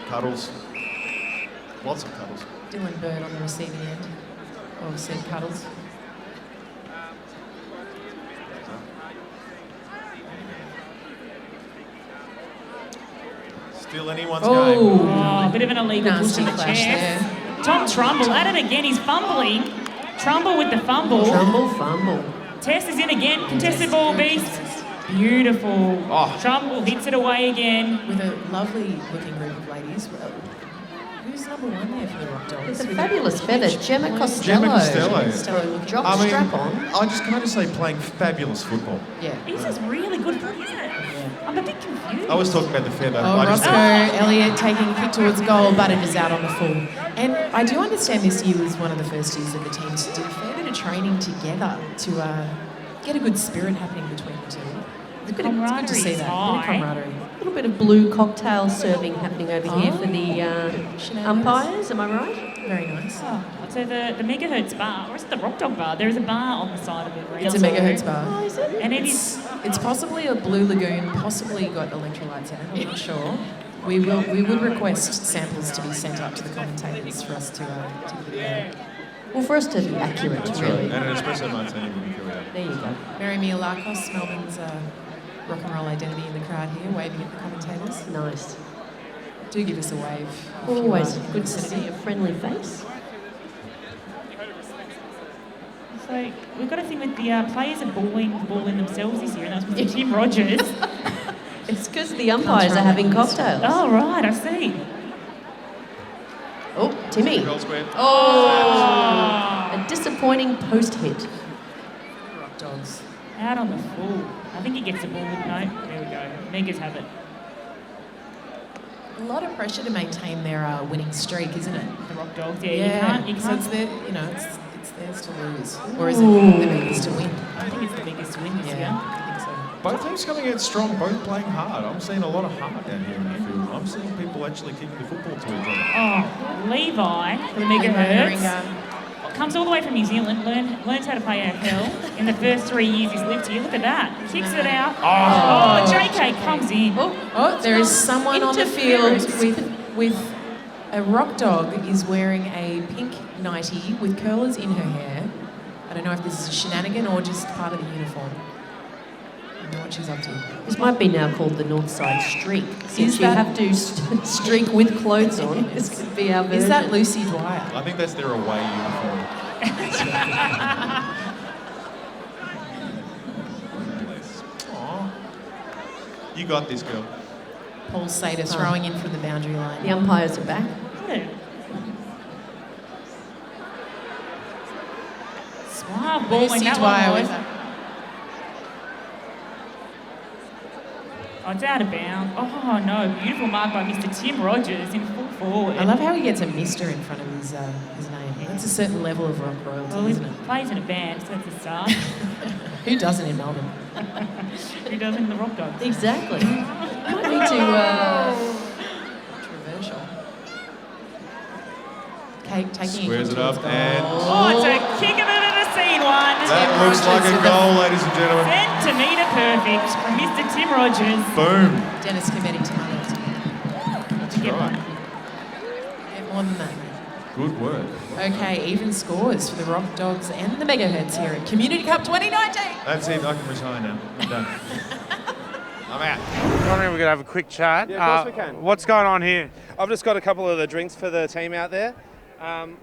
Cuddles. Lots of cuddles. Dylan Bird on the receiving end of said cuddles. Still anyone's Oh, game. Oh, a bit of an illegal push nasty in the clash chest. there. Tom Trumbull at it again. He's fumbling. Trumbull with the fumble. Trumbull, fumble. Tess is in again. Contested ball beast. Beautiful. Oh. Trumbull hits it away again. With a lovely looking group of ladies. Who's number one there for the Rockdogs? It's a fabulous feather. Gemma Costello. Gemma Costello. Costello looking. Jock I mean, strap on. can I just say playing fabulous football. Yeah. This is really good footy, isn't it? I'm a bit confused. I was talking about the feather. Oh, I just Roscoe Elliott taking a kick towards goal, but it is out on the full. And I do understand this year was one of the first years that the teams did a fair bit of training together to get a good spirit happening between the two. It's good to see that. A bit of camaraderie. A little bit of blue cocktail serving happening over here for the umpires, am I right? Very nice. Oh, so the Megahertz bar, or is it the Rockdog bar? There is a bar on the side of it. It's a Megahertz bar. Oh, is it? And It's possibly a Blue Lagoon, possibly got electrolytes in it, I'm not sure. We would request samples to be sent up to the commentators for us to Well, for us to be accurate, That's really. right. And an espresso martini would be cool. There you go. Mary Mia Larkos, Melbourne's rock and roll identity in the crowd here, waving at the commentators. Nice. Do give us a wave. if you Always are good to listening. see a friendly face. So we've got a thing with the players are balling the ball in themselves this year, and that was with Tim Rogers. It's because the umpires are having cocktails. Oh, right, I see. Oh, Timmy. Goal square. Oh! A disappointing post hit. Dogs. Out on the full. I think he gets the ball. No, there we go. Megas have it. A lot of pressure to maintain their winning streak, isn't it? The Rockdogs, yeah. You can't. So it's the Theirs to lose. Or is it the biggest to win? I think it's the biggest to win this year. I think so. Both teams coming out strong, both playing hard. I'm seeing a lot of heart down here in the field. I'm seeing people actually kicking the football to each other. Oh, Levi for the Megahertz. Comes all the way from New Zealand, learns how to play out hell in the first 3 years he's lived here. Look at that. Kicks it out. Oh, JK comes in. Oh, there is someone on the field with a rock dog is wearing a pink nightie with curlers in her hair. I don't know if this is a shenanigan or just part of the uniform. I don't know what she's up to. This might be now called the Northside Streak. Since Is you that- have to streak with clothes on. This could be our version. Is that Lucy Dwyer? I think that's their away uniform. Aw. You got this, girl. Paul Sater throwing in from the boundary line. The umpires are back. Suave ball Lucy that Dwyer one, with boys. Oh, it's out of bounds. Oh, no. Beautiful mark by Mr. Tim Rogers in full forward. I love how he gets a mister in front of his name. That's a certain level of rock royalty, Well, he isn't it? plays in a band, so that's a start. Who doesn't in Melbourne? Who doesn't in the Rockdogs? Exactly. Might need to... Controversial. Kate taking Squares it up and... Oh, it's a kick of it in the scene one. That looks like a goal, ladies and gentlemen. Centimetre perfect from Mr. Tim Rogers. Boom. Dennis Cometti tonight. That's right. Get more than that. Good work. Okay, even scores for the Rock Dogs and the Megahertz here at Community Cup 2019. That's it. I can resign now. I'm done. I'm out. I wondering if we could have a quick chat. Yeah, of course we can. What's going on here? I've just got a couple of the drinks for the team out there.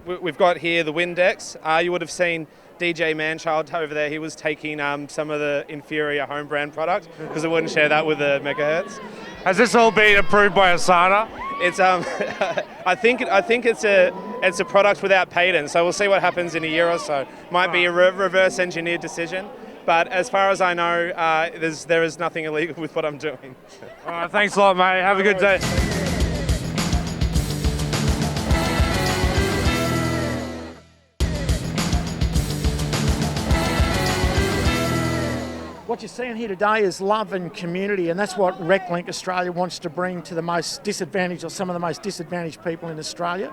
We've got here the Windex. You would have seen DJ Manchild over there. He was taking some of the inferior home brand product because I wouldn't share that with the Megahertz. Has this all been approved by Asada? It's I think it's a product without patent, so we'll see what happens in a year or so. Might be a reverse engineered decision, but as far as I know, there is nothing illegal with what I'm doing. All right, thanks a lot, mate. Have a good day. What you're seeing here today is love and community, and that's what Reclink Australia wants to bring to the most disadvantaged or some of the most disadvantaged people in Australia.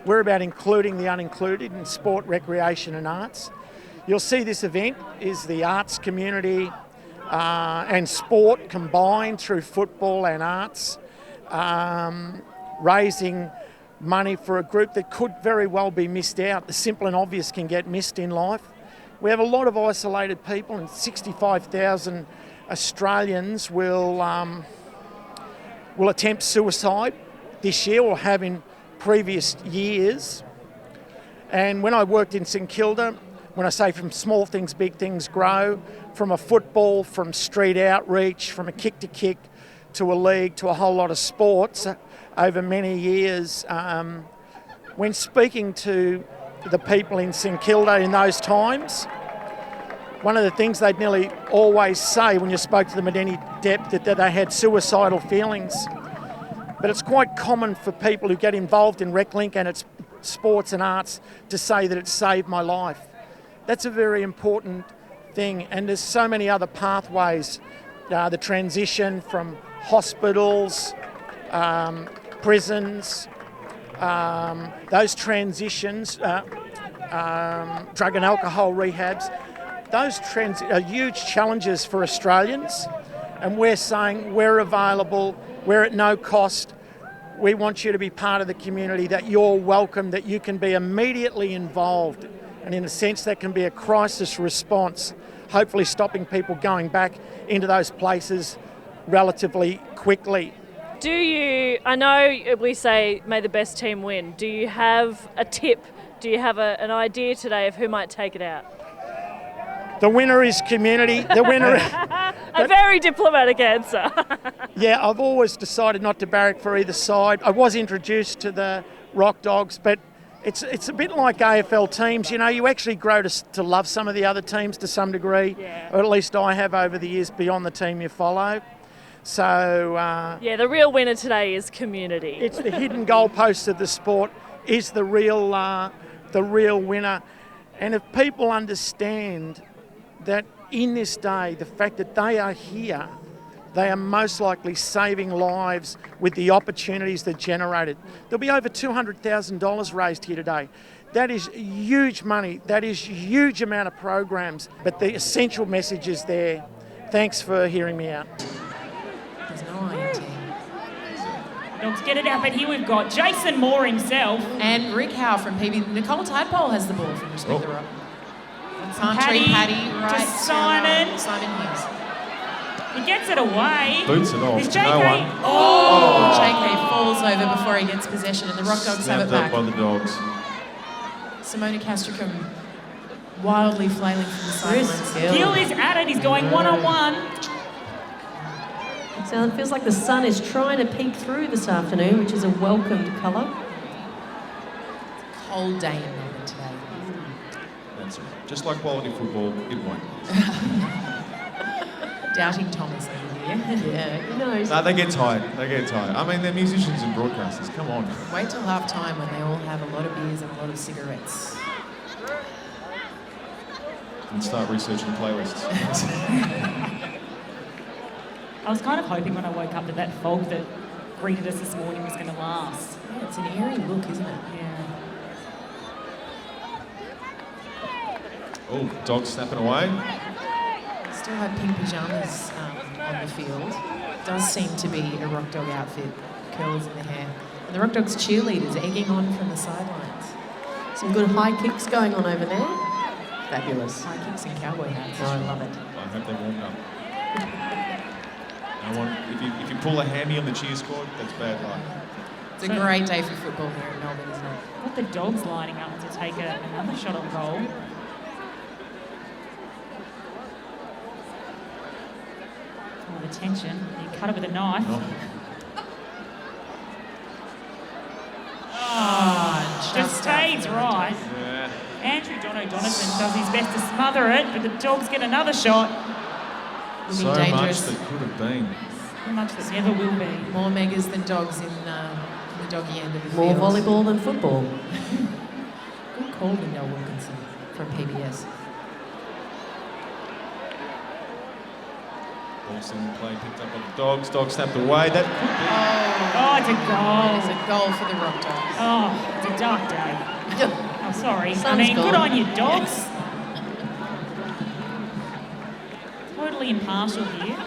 We're about including the unincluded in sport, recreation and arts. You'll see this event is the arts community and sport combined through football and arts, raising money for a group that could very well be missed out. The simple and obvious can get missed in life. We have a lot of isolated people, and 65,000 Australians will attempt suicide this year or have in previous years. And when I worked in St Kilda, when I say from small things, big things grow, from a football, from street outreach, from a kick to kick to a league to a whole lot of sports over many years. When speaking to the people in St Kilda in those times, one of the things they'd nearly always say when you spoke to them at any depth that they had suicidal feelings. But it's quite common for people who get involved in Reclink and its sports and arts to say that it saved my life. That's a very important thing, and there's so many other pathways. The transition from hospitals, prisons, those transitions, drug and alcohol rehabs, those are huge challenges for Australians, and we're saying we're available, we're at no cost. We want you to be part of the community, that you're welcome, that you can be immediately involved, and in a sense that can be a crisis response, hopefully stopping people going back into those places relatively quickly. Do you, I know we say may the best team win, do you have a tip? Do you have an idea today of who might take it out? The winner is community. The winner. A very diplomatic answer. Yeah, I've always decided not to barrack for either side. I was introduced to the Rock Dogs, but it's a bit like AFL teams. You know, you actually grow to love some of the other teams to some degree, or at least I have over the years beyond the team you follow. So yeah, the real winner today is community. It's the hidden goalpost of the sport is the real winner. And if people understand that in this day, the fact that they are here, they are most likely saving lives with the opportunities they're generated. There'll be over $200,000 raised here today. That is huge money. That is a huge amount of programs, but the essential message is there. Thanks for hearing me out. There's no INT. Dogs get it out, but here we've got Jason Moore himself. And Rick Howe from PB. Nicole Tadpole has the ball from Respect the Rock. Country Paddy right to Simon. Simon Hughes. He gets it away. Boots it off. Is to JK? no one. Oh, JK falls over before he gets possession, and the Rock Dogs have it Snapped back. up by the Dogs. Simona Castricum wildly flailing from the sidelines. Gill is at it. He's going one-on-one. So it feels like the sun is trying to peek through this afternoon, which is a welcomed colour. Cold day in Melbourne today. That's it. Just like quality football, it won't. Doubting Thomas over here. Yeah, who knows? No, they get tired. They get tired. I mean, they're musicians and broadcasters. Come on. Wait till half time when they all have a lot of beers and a lot of cigarettes. And start researching playlists. I was kind of hoping when I woke up that fog that greeted us this morning was going to last. Yeah, it's an eerie look, isn't it? Yeah. Oh, Dogs snapping away. Still have pink pyjamas on the field. Does seem to be a Rock Dog outfit. Curlers in the hair. And the Rock Dogs cheerleaders egging on from the sidelines. Some good high kicks going on over there. Fabulous. High kicks and cowboy hats. Oh, I love it. I hope they warmed up. No one, if you pull a hammy on the cheer squad, that's bad luck. It's a great day for football here in Melbourne, isn't it? Got the Dogs lining up to take another shot on goal. Oh, the tension. He cut it with a knife. Oh, just stays right. Yeah. Andrew Donovan does his best to smother it, but the Dogs get another shot. So much that could have been. So much that never will be. More megas than dogs in the doggy end of the More field. volleyball than football. Good call, Lyndelle Wilkinson from PBS. Ball's in play, picked up by the Dogs. Dogs snapped away. That could be. Oh, it's a goal. It's a goal for the Rock Dogs. Oh, it's a dark day. I'm sorry. Sun's Good gone. on you, Dogs. Totally impartial here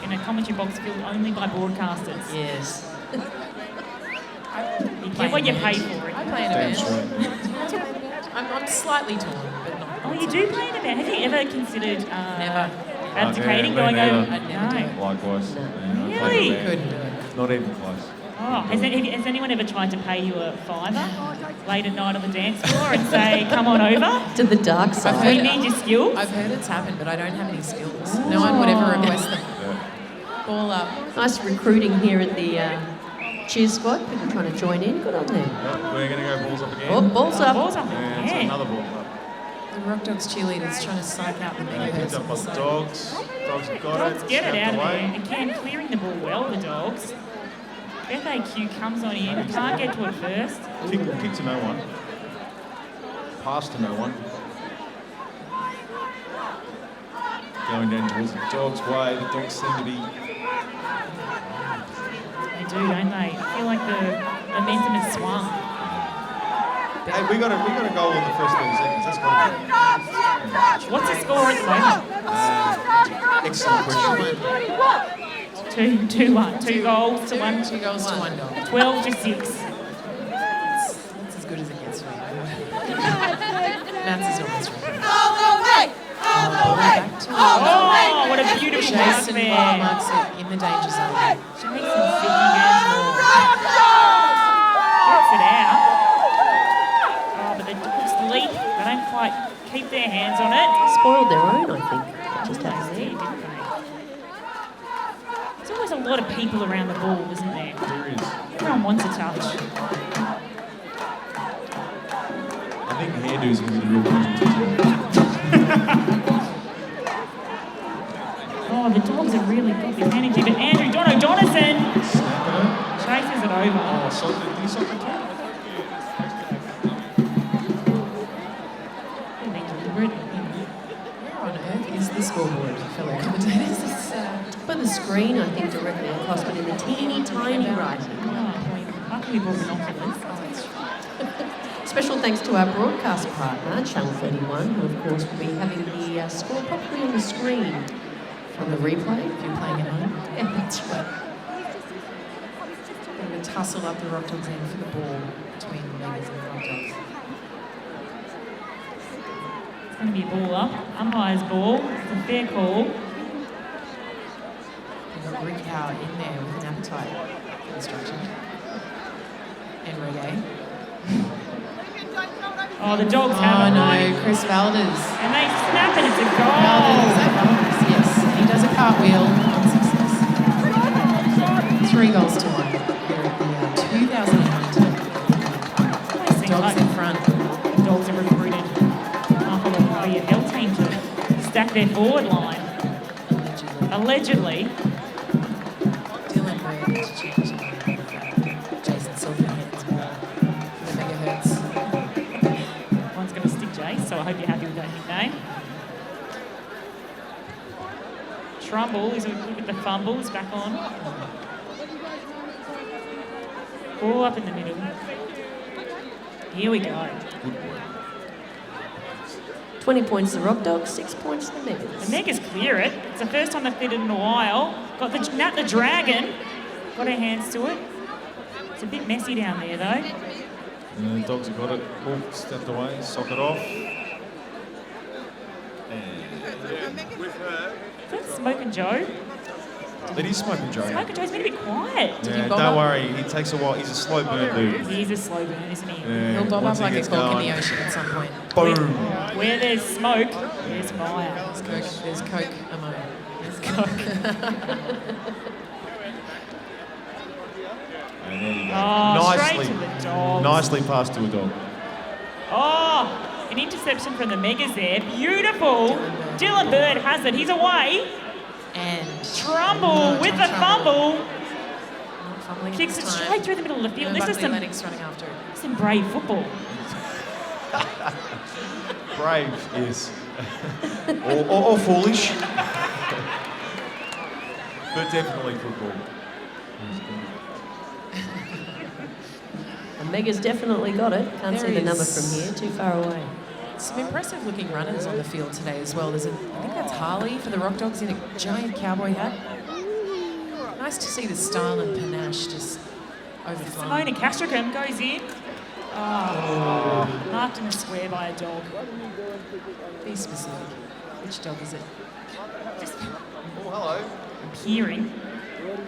in a commentary box filled only by broadcasters. Yes. You get what you pay for it. I play in a band. I'm slightly torn, but not. Oh, you do play in a band. Have you ever considered Never. abdicating, going over? No. Likewise. Really? Couldn't do it. Not even close. Oh, has anyone ever tried to pay you a $5 late at night on the dance floor and say, come on over? To the dark side. We need your skills. I've heard it's happened, but I don't have any skills. No one would ever request them. Ball up. Nice recruiting here at the cheer squad. People trying to join in. Good on them. Yep, we're going to go balls up again. Oh, balls up. Balls up And it's again. another ball up. The Rock Dogs cheerleaders trying to psych out the Picked Megahertz. up by the Dogs. Dogs have got Dogs it. get it out Snapped of away. there. Again, clearing the ball well, the Dogs. FAQ comes on in, can't get to it first. Kick to no one. Pass to no one. Going down towards the Dogs' way. The Dogs seem to be. They do, don't they? I feel like the momentum has swung. Hey, we got a goal in the first 30 seconds. That's good. What's the score at the moment? Excellent question. 2-1. 2 goals to 1. 2 goals to 1 goal. 12 to 6. That's as good as it gets for you. Matt's is almost right. Oh, what a beautiful mark Jason there. marks it in the danger zone. Jason gets it out. Oh, but the Dogs leap. They don't quite keep their hands on it. Spoiled their own, I think. Just happened Did, there. didn't they? There's always a lot of people around the ball, isn't there? There is. Everyone wants a touch. I think hairdo's going to be the real question. Oh, the Dogs are really got the advantage here, but Andrew Donison chases it over. Oh, Sultan, do you Sultan talk? The Where on earth is the scoreboard, fellow commentators? It's Top of the screen, I think, directly across, but in the teeny tiny writing. How can we brought binoculars? Special thanks to our broadcast partner, Channel 31, who of course will be having the score properly on the screen from the replay if you're playing at home. Yeah, that's right. We're going to tussle up the Rockdogs end for the ball between the Megas and the Rockdogs. It's going to be a ball up. Umpire's ball. It's a fair call. We've got Rick Howard in there with an appetite for instruction. And reggae. Oh, the Dogs have it. Oh no, Chris Valdez. And they snap it, it's a goal. Valdez, yes. He does a cartwheel on success. 3 goals to 1 here at the 2019. Dogs in front. The Dogs have recruited half of the VFL team to stack their forward line. Allegedly. Dylan Bird to change Jason Sultan hands for the Megahertz. One's going to stick Jace, so I hope you're happy with that nickname. Trumbull is look at the fumbles back on. Ball up in the middle. Here we go. 20 points to the Rockdogs, 6 points to the Megas. The Megas clear it. It's the first time they've cleared it in a while. Got the Nat the Dragon. Got her hands to it. It's a bit messy down there though. And the Dogs have got it. Oh, stepped away, sock it off. Is that Smoke and Joe? It is Smoke and Joe. Smoke and Joe's been a bit quiet. Yeah, don't worry, he takes a while. He's a slow burn dude. He is a slow burn, isn't he? Yeah, He'll bob once up he like a gets cork in going. the ocean at some point. Boom. Where there's smoke, there's fire. There's Coke ammo. There's Coke. And there you go. Oh, straight to the Dogs. Nicely passed to a dog. Oh, an interception from the Megas there. Beautiful. Dylan Bird has it. He's away. And Trumbull with the fumble. Not fumbling Kicks it this time. straight through the middle of the field. This is some, Lennox running after it. some brave football. Brave, yes. or foolish. But definitely football. The Megas definitely got it. Can't There see the number is- from here, too far away. Some impressive looking runners on the field today as well. There's I think that's Harley for the Rockdogs in a giant cowboy hat. Nice to see the style and panache just overflowing. Simona Castricum goes in. Oh, marked in the square by a dog. Be specific. Which dog is it? Just Oh, hello. peering.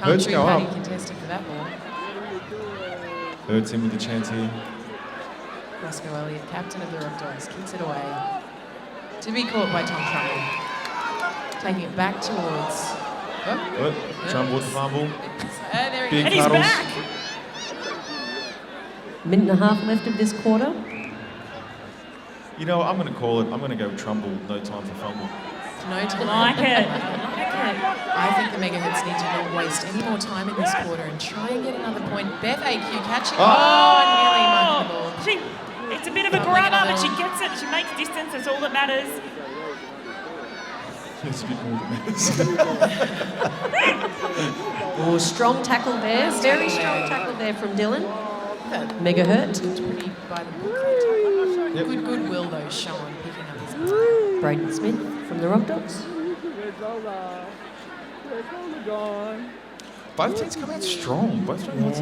Birds Palm go Paddy up. contested for that ball. Birds in with the chance here. Roscoe Elliott, captain of the Rockdogs, kicks it away. To be caught by Tom Trumbull. Taking it back towards... Trumbull with the fumble. There he Big is. And he's puddles. back. Minute and a half left of this quarter. You know, I'm going to call it. I'm going to go with Trumbull. No time for fumble. No time. Like it. I think the Megahertz need to not waste any more time in this quarter and try and get another point. Beth AQ catching nearly marking the ball. It's a bit of a Doubling it grubber, a but she little. gets it. She makes distance. That's all that matters. It's a bit more than Oh, strong tackle there. Very strong tackle there from Dylan. Megahertz. Pretty by the book. Good goodwill though shown picking up his Braden Smith from the Rockdogs. Both teams come out strong. Both teams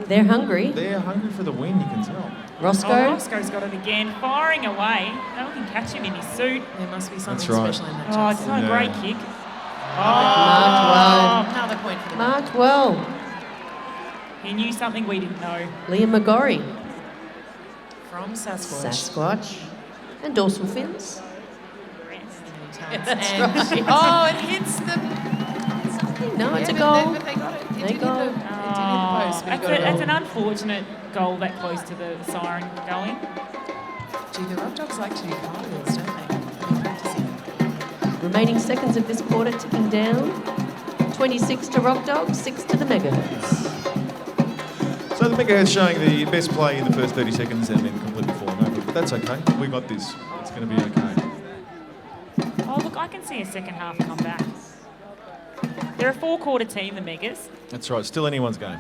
They're hungry. They're hungry for the win, you can tell. Roscoe. Oh, Roscoe's got it again, firing away. No one can catch him in his suit. There must be something That's right. special in that. Oh, it's not a great kick. Marked well. Another point for the Marked well. He knew something we didn't know. Liam McGorry. From Sasquatch. Sasquatch. And dorsal fins. That's right. Oh, it hits the... No, it's a but goal. But they got it. It They did hit got the- it. it did hit the post, but he got it That's wrong. an unfortunate goal that close to the siren going. Gee, the Rockdogs like to do cartwheels, don't they? They've been practicing. Remaining seconds of this quarter ticking down. 26 to Rockdogs, 6 to the Megahertz. So the Megahertz showing the best play in the first 30 seconds and then completely falling over. But that's okay. We got this. Let's go. going to be okay. Oh, look, I can see a second half comeback. They're a 4-quarter team, the Megas. That's right, still anyone's game.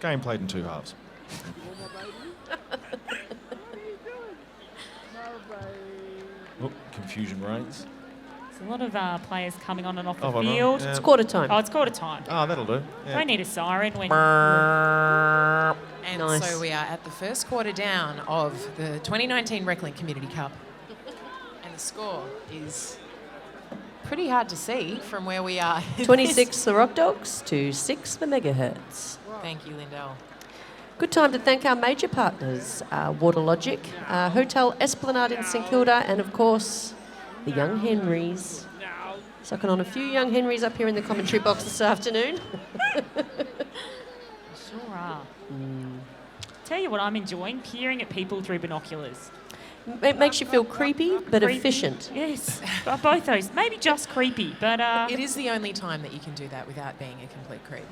Game played in 2 halves. Oh, confusion reigns. There's a lot of players coming on and off the Oh, field. yeah. It's quarter time. Oh, it's quarter time. Oh, that'll do. Yeah. Don't need a siren when... And Nice. so we are at the first quarter down of the 2019 Reclink Community Cup. And the score is pretty hard to see from where we are. 26 the Rockdogs to 6 the Megahertz. Thank you, Lyndelle. Good time to thank our major partners, Water Logic, Hotel Esplanade in St Kilda, and of course, the Young Henrys. Sucking on a few Young Henrys up here in the commentary box this afternoon. Sure are. Tell you what I'm enjoying, peering at people through binoculars. It makes you feel creepy, but Creepy. efficient. Yes, both those. Maybe just creepy, but... It is the only time that you can do that without being a complete creep.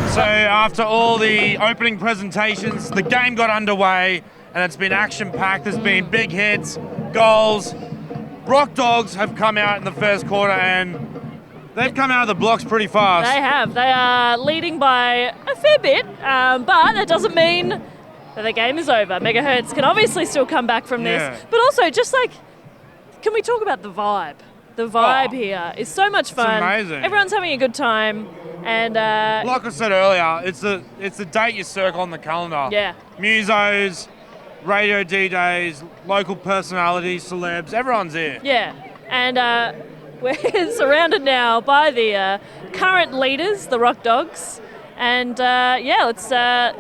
So after all the opening presentations, the game got underway and it's been action-packed. There's been big hits, goals. Rockdogs have come out in the first quarter and they've come out of the blocks pretty fast. They have. They are leading by a fair bit, but that doesn't mean that the game is over. Megahertz can obviously still come back from this, Yeah. but also just like, can we talk about the vibe? The vibe here is so much fun. amazing. Everyone's having a good time, and Like I said earlier, it's the date you circle on the calendar. Yeah. Musos, radio DJs, local personalities, celebs, everyone's here. yeah, and we're surrounded now by the current leaders, the Rockdogs, and let's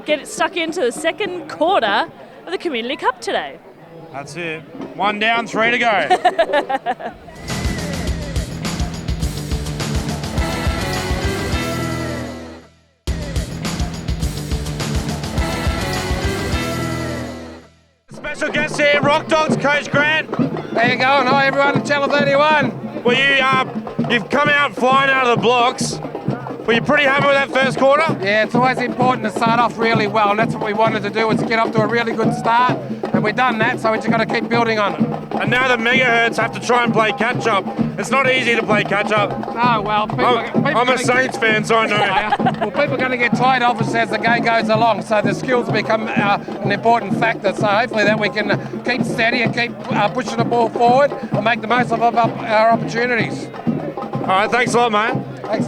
get it stuck into the second quarter of the Community Cup today. That's it. 1 down, 3 to go. Special guest here, Rockdogs coach Grant. How you going? Hi everyone, Channel 31. Well, you've come out flying out of the blocks. Were you pretty happy with that first quarter? Yeah, it's always important to start off really well, and that's what we wanted to do, was get off to a really good start, and we've done that, so we just got to keep building on it. And now the Megahertz have to try and play catch up. It's not easy to play catch up. Oh, well, I'm a Saints fan, so I know. Well, people are going to get tired, obviously, as the game goes along, so the skills become an important factor, so hopefully that we can keep steady and keep pushing the ball forward and make the most of our opportunities. All right, thanks a lot, mate. Thanks.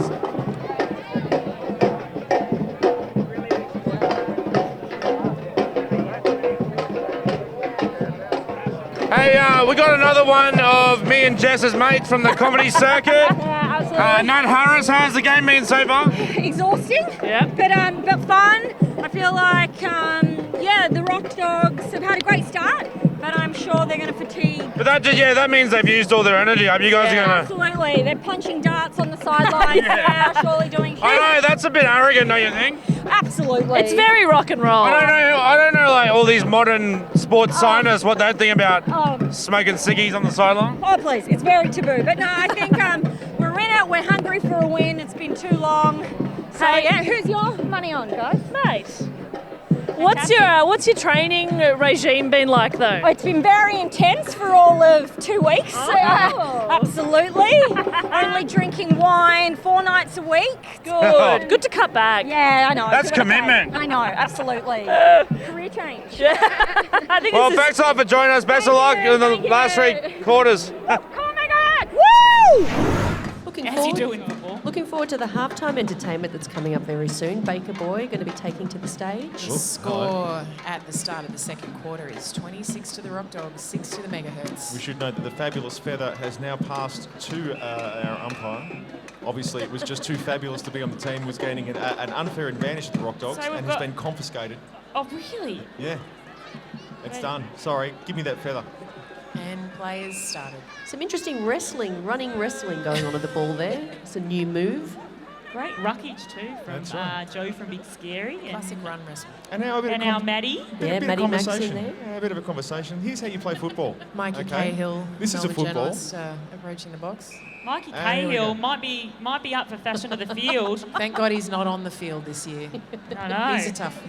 Hey, we got another one of me and Jess's mates from the comedy circuit. Yeah, absolutely. Nat Harris, how's the game been so far? Exhausting, but fun. I feel like, the Rockdogs have had a great start, but I'm sure they're going to fatigue. But that means they've used all their energy up. You guys are going to... Absolutely. They're punching darts on the sidelines. Yeah, surely doing I know, that's a bit arrogant, don't you think? Absolutely. It's very rock and roll. I don't know, like all these modern sports scientists, what they think about smoking ciggies on the sideline. Oh, please. It's very taboo. But no, I think we're in it. We're hungry for a win. It's been too long. So, who's your money on, guys? Mate. What's your training regime been like though? Oh, it's been very intense for all of 2 weeks. Absolutely. Only drinking wine 4 nights a week. Good. Good to cut back. Yeah, I know. That's commitment. I know, absolutely. Career change. I think Well, thanks a lot for joining us. Best of luck in the last 3 quarters. Woo! Looking forward to the halftime entertainment that's coming up very soon. Baker Boy going to be taking to the stage. The score at the start of the second quarter is 26 to the Rockdogs, 6 to the Megahertz. We should note that the fabulous feather has now passed to our umpire. Obviously, it was just too fabulous to be on the team, was gaining an unfair advantage to the Rockdogs, So we've and has got- been confiscated. Oh, really? Yeah, it's done. Sorry, give me that feather. And players started. Some interesting running wrestling going on at the ball there. It's a new move. Great ruckage too from That's right. Joe from Big Scary. Classic run wrestle. And now a bit And of our Maddie. Yeah, bit of Maddie Max in conversation. there. Yeah, a bit of a conversation. Here's how you play football. Mikey okay? Cahill, This is a Melbourne football. journalist, approaching the box. Mikey Here we Cahill go. might be up for fashion of the field. Thank God he's not on the field this year. I know. He's a tough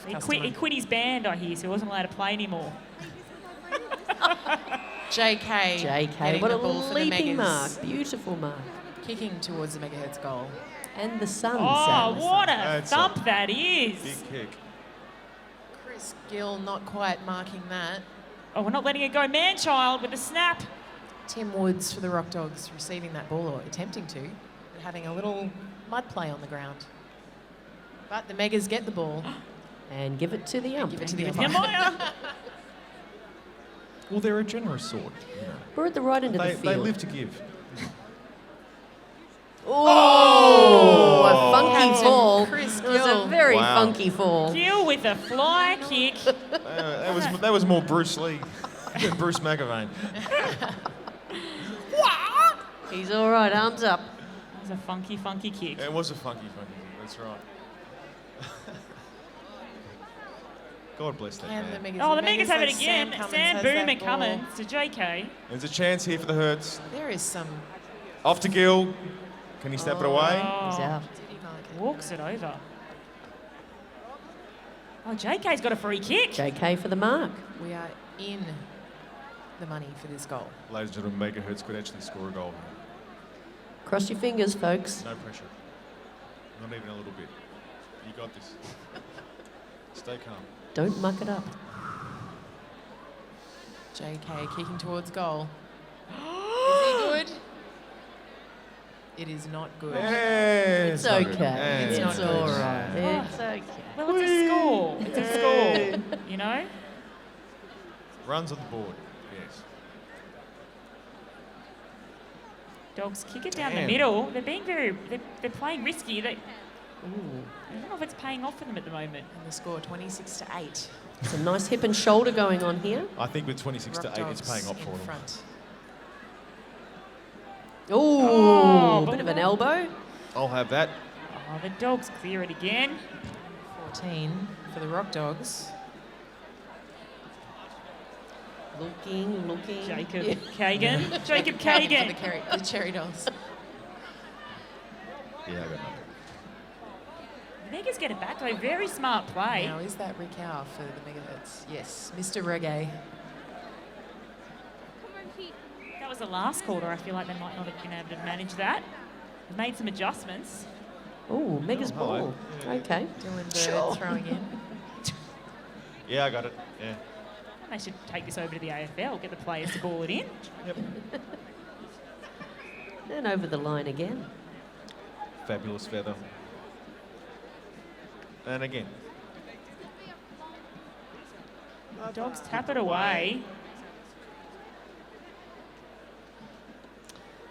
He customer. quit his band, I hear, so he wasn't allowed to play anymore. JK. JK, what a ball for the leaping Megas. mark. Beautiful mark. Kicking towards the Megahertz goal. And the Suns. Oh, what a That's thump that is. Big kick. Chris Gill not quite marking that. Oh, we're not letting it go. Man-child with a snap. Tim Woods for the Rock Dogs receiving that ball, or attempting to, but having a little mud play on the ground. But the Megas get the ball. And give it to the ump. Give it to the umpire. Well, they're a generous sort. You know. We're at the right end of the field. They live to give. Oh, a funky Captain fall. Chris It was Gill. a very Wow. funky fall. Gill with a fly kick. That was more Bruce Lee than Bruce McAvane. He's all right, arms up. That was a funky, funky kick. It was a funky kick. That's right. God bless that And man. the Megas, Oh, the Megas have it like again. Cummins Sam has Boom that and ball. Cummins to JK. There's a chance here for the Hertz. There is some. Off to Gill. Can he step it away? He's out. Walks it over. Oh, JK's got a free kick. JK for the mark. We are in the money for this goal. Ladies and gentlemen, Megahertz could actually score a goal. Cross your fingers, folks. No pressure. Not even a little bit. You got this. Stay calm. Don't muck it up. JK kicking towards goal. Is he good? It is not good. It's okay. It's It's not all good. right. It's okay. Well, it's a score. It's a score. You know? Runs on the board. Yes. Dogs kick it down Damn. the middle. They're being they're playing risky. I don't know if it's paying off for them at the moment. And the score 26-8. Some nice hip and shoulder going on here. I think with 26 to 8, it's paying off for in them. front. Ooh, bit of an elbow. I'll have that. Oh, the Dogs clear it again. 14 for the Rock Dogs. Looking. Jacob Yeah. Kagan. Jacob Kagan Kagan. for the Cherry Dogs. Yeah, I got nothing. Megas get it back though. Very smart play. Now, is that Rick Howe for the Megahertz? Yes, Mr. Reggae. That was the last quarter. I feel like they might not have been able to manage that. They've made some adjustments. Ooh, Mega's hello. ball. Okay. Dylan Bird Sure. throwing in. Yeah, I got it. Yeah. They should take this over to the AFL, get the players to ball it in. Yep. And over the line again. Fabulous feather. And again. Dogs tap it away.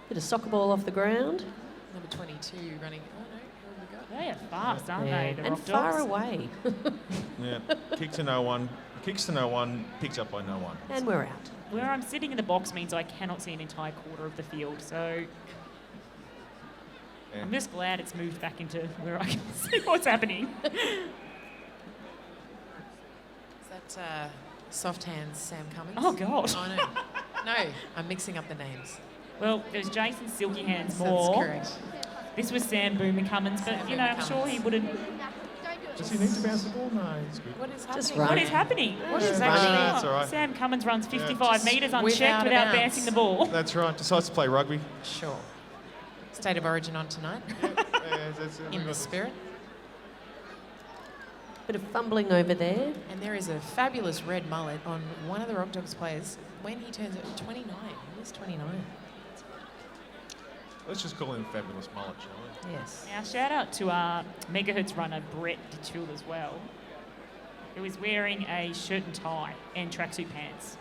Bit of soccer ball off the ground. Number 22 running. Oh no, where have we got? They are fast, aren't Yeah, they? The and Rock far Dogs? away. Yeah. Kick to no one. Kicks to no one. Picked up by no one. And we're out. Where I'm sitting in the box means I cannot see an entire quarter of the field, so Yeah. I'm just glad it's moved back into where I can see what's happening. Is that soft hands Sam Cummins? Oh, God. Oh no. No, I'm mixing up the names. Well, there's Jason Silky Hands That's more. correct. This was Sam Boomer Cummins, but Sam you know, Boomer I'm sure he Cummins. wouldn't. Does he need to bounce the ball? No, he's good. What is Just happening? What is happening? What Yeah, is no, actually that's all right. Sam Cummins runs 55 Just metres without unchecked a without bounce. bouncing the ball. That's right. Decides to play rugby. Sure. State of Origin on tonight. That's it. In the spirit. Bit of fumbling over there. And there is a fabulous red mullet on one of the Rock Dogs players when he turns 29. He is 29. Let's just call him Fabulous Mullet, shall we? Yes. Now, shout out to Megahertz runner Brett DeTulle as well, who is wearing a shirt and tie and tracksuit pants.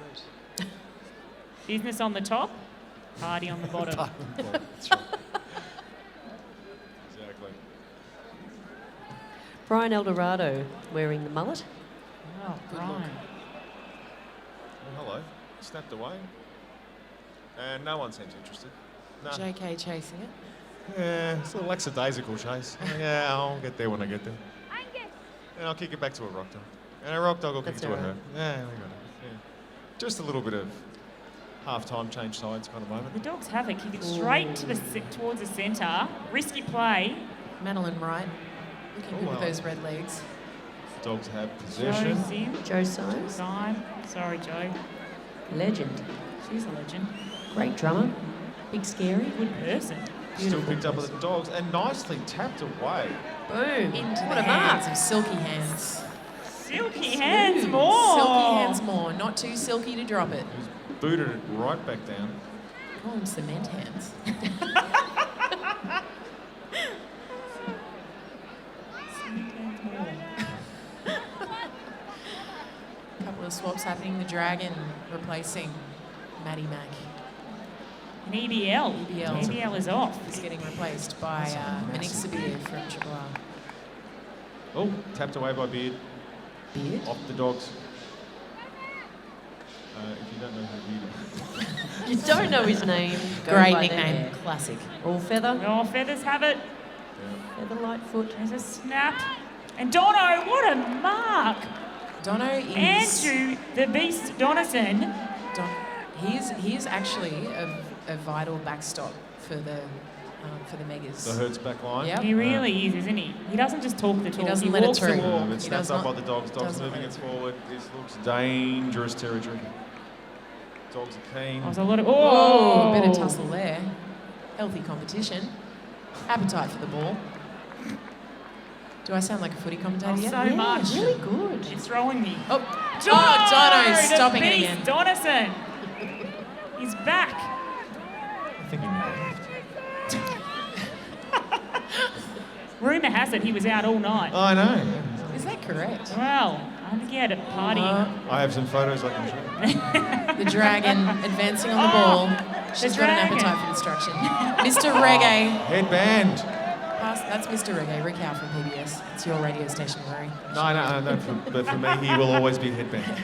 Business on the top, party on the bottom. That's right. Exactly. Brian Eldorado wearing the mullet. Oh, Brian. Well, hello. Snapped away. And no one seems interested. No. JK chasing it. Yeah, it's a little lackadaisical chase. Yeah, I'll get there when I get there. And I'll kick it back to a rock dog. And a rock dog will kick it That's to a all her. Yeah, we got it. Yeah. Just a little bit of half-time change sides kind of moment. The Dogs have it, kick it straight to the towards the centre. Risky play. Madeline Wright looking good well. with those red legs. Dogs have possession. Joe's in. Joe Symes. Syme. Sorry, Joe. Legend. She's a legend. Great drummer. Big scary. Good person. Still picked up with the dogs and nicely tapped away. Boom. Into the hands of Silky Hands. Silky Hands more. Silky Hands more. Not too silky to drop it. Booted it right back down. Call them cement hands. Couple of swaps happening. The Dragon replacing Maddie Mack. An EBL. EBL is off. He's getting replaced by Minik Sabir from Chibouar. Oh, tapped away by Beard. Beard? Off the dogs. If you don't know who Beard is. You don't know his name. Go Great by nickname. there. Classic. All feather. All feathers have it. Feather Lightfoot. There's a snap. And Dono, what a mark. Dono is... Andrew, the Beast Donison. He is actually a vital backstop for the Megas. The Hertz back line. Yep. He really is, isn't he? He doesn't just talk the talk. He doesn't let it walks through. the walk. It's snapped up by the dogs. Dogs moving it forward. This looks dangerous territory. Dogs are keen. There's a lot of... Oh, a bit of tussle there. Healthy competition. Appetite for the ball. Do I sound like a footy commentator yet? So much. Really good. It's throwing me. Oh, Dono, Dono's stopping it again. Donison. He's back. I think he moved. Rumour has it he was out all night. I know. Is that correct? Well, I think he had a party. I have some photos I can show. The Dragon advancing on the ball. She's got an appetite for destruction. Mr. Reggae. Headband. That's Mr. Reggae, Rick Howe from PBS. It's your radio station, Rory. No, but for me, he will always be headband.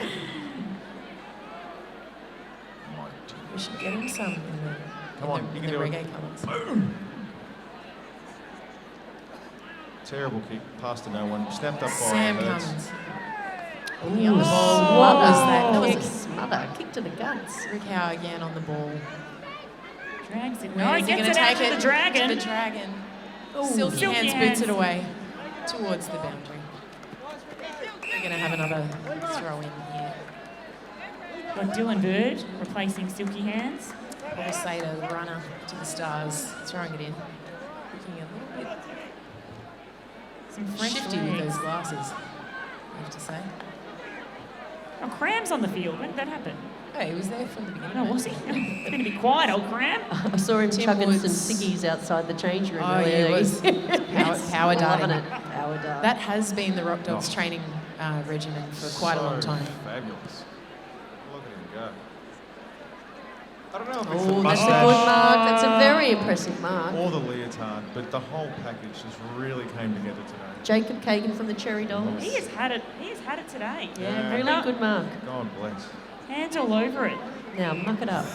We should get him some in the reggae colours. Boom. Terrible kick, past to no one. Snapped up by Sam Hertz. Cummins. On the ball. What was that? That was kick? a smother. Kick to the guts. Rick Howe again on the ball. Drags it. Where No, is he he gets going it to out take to the Dragon. To the Dragon. Ooh. Silky Hands boots it away towards the boundary. We're going to have another throw in here. Got Dylan Bird replacing Silky Hands. Paul Sater, the runner to the Stars, throwing it in. Looking a little bit Some French shifty with legs. those glasses, I have to say. Oh, Cram's on the field. When did that happen? Oh, he was there from the beginning. No, was he? He's going to be quiet, old Cram. I saw him Tim chugging Woods. some ciggies outside the change room Oh, earlier. yeah, he was power darting. Loving it. Power dart. That has been the Rockdogs training regimen for quite a long time. Fabulous. Look at him go. I don't know if it's Oh, the that's a mustache good mark. That's a very impressive mark. or the leotard, but the whole package just really came together today. Jacob Kagan from the Cherry Dolls. He has had it. He has had it today. Yeah, really good mark. God bless. Hands all over it. Now, muck it up.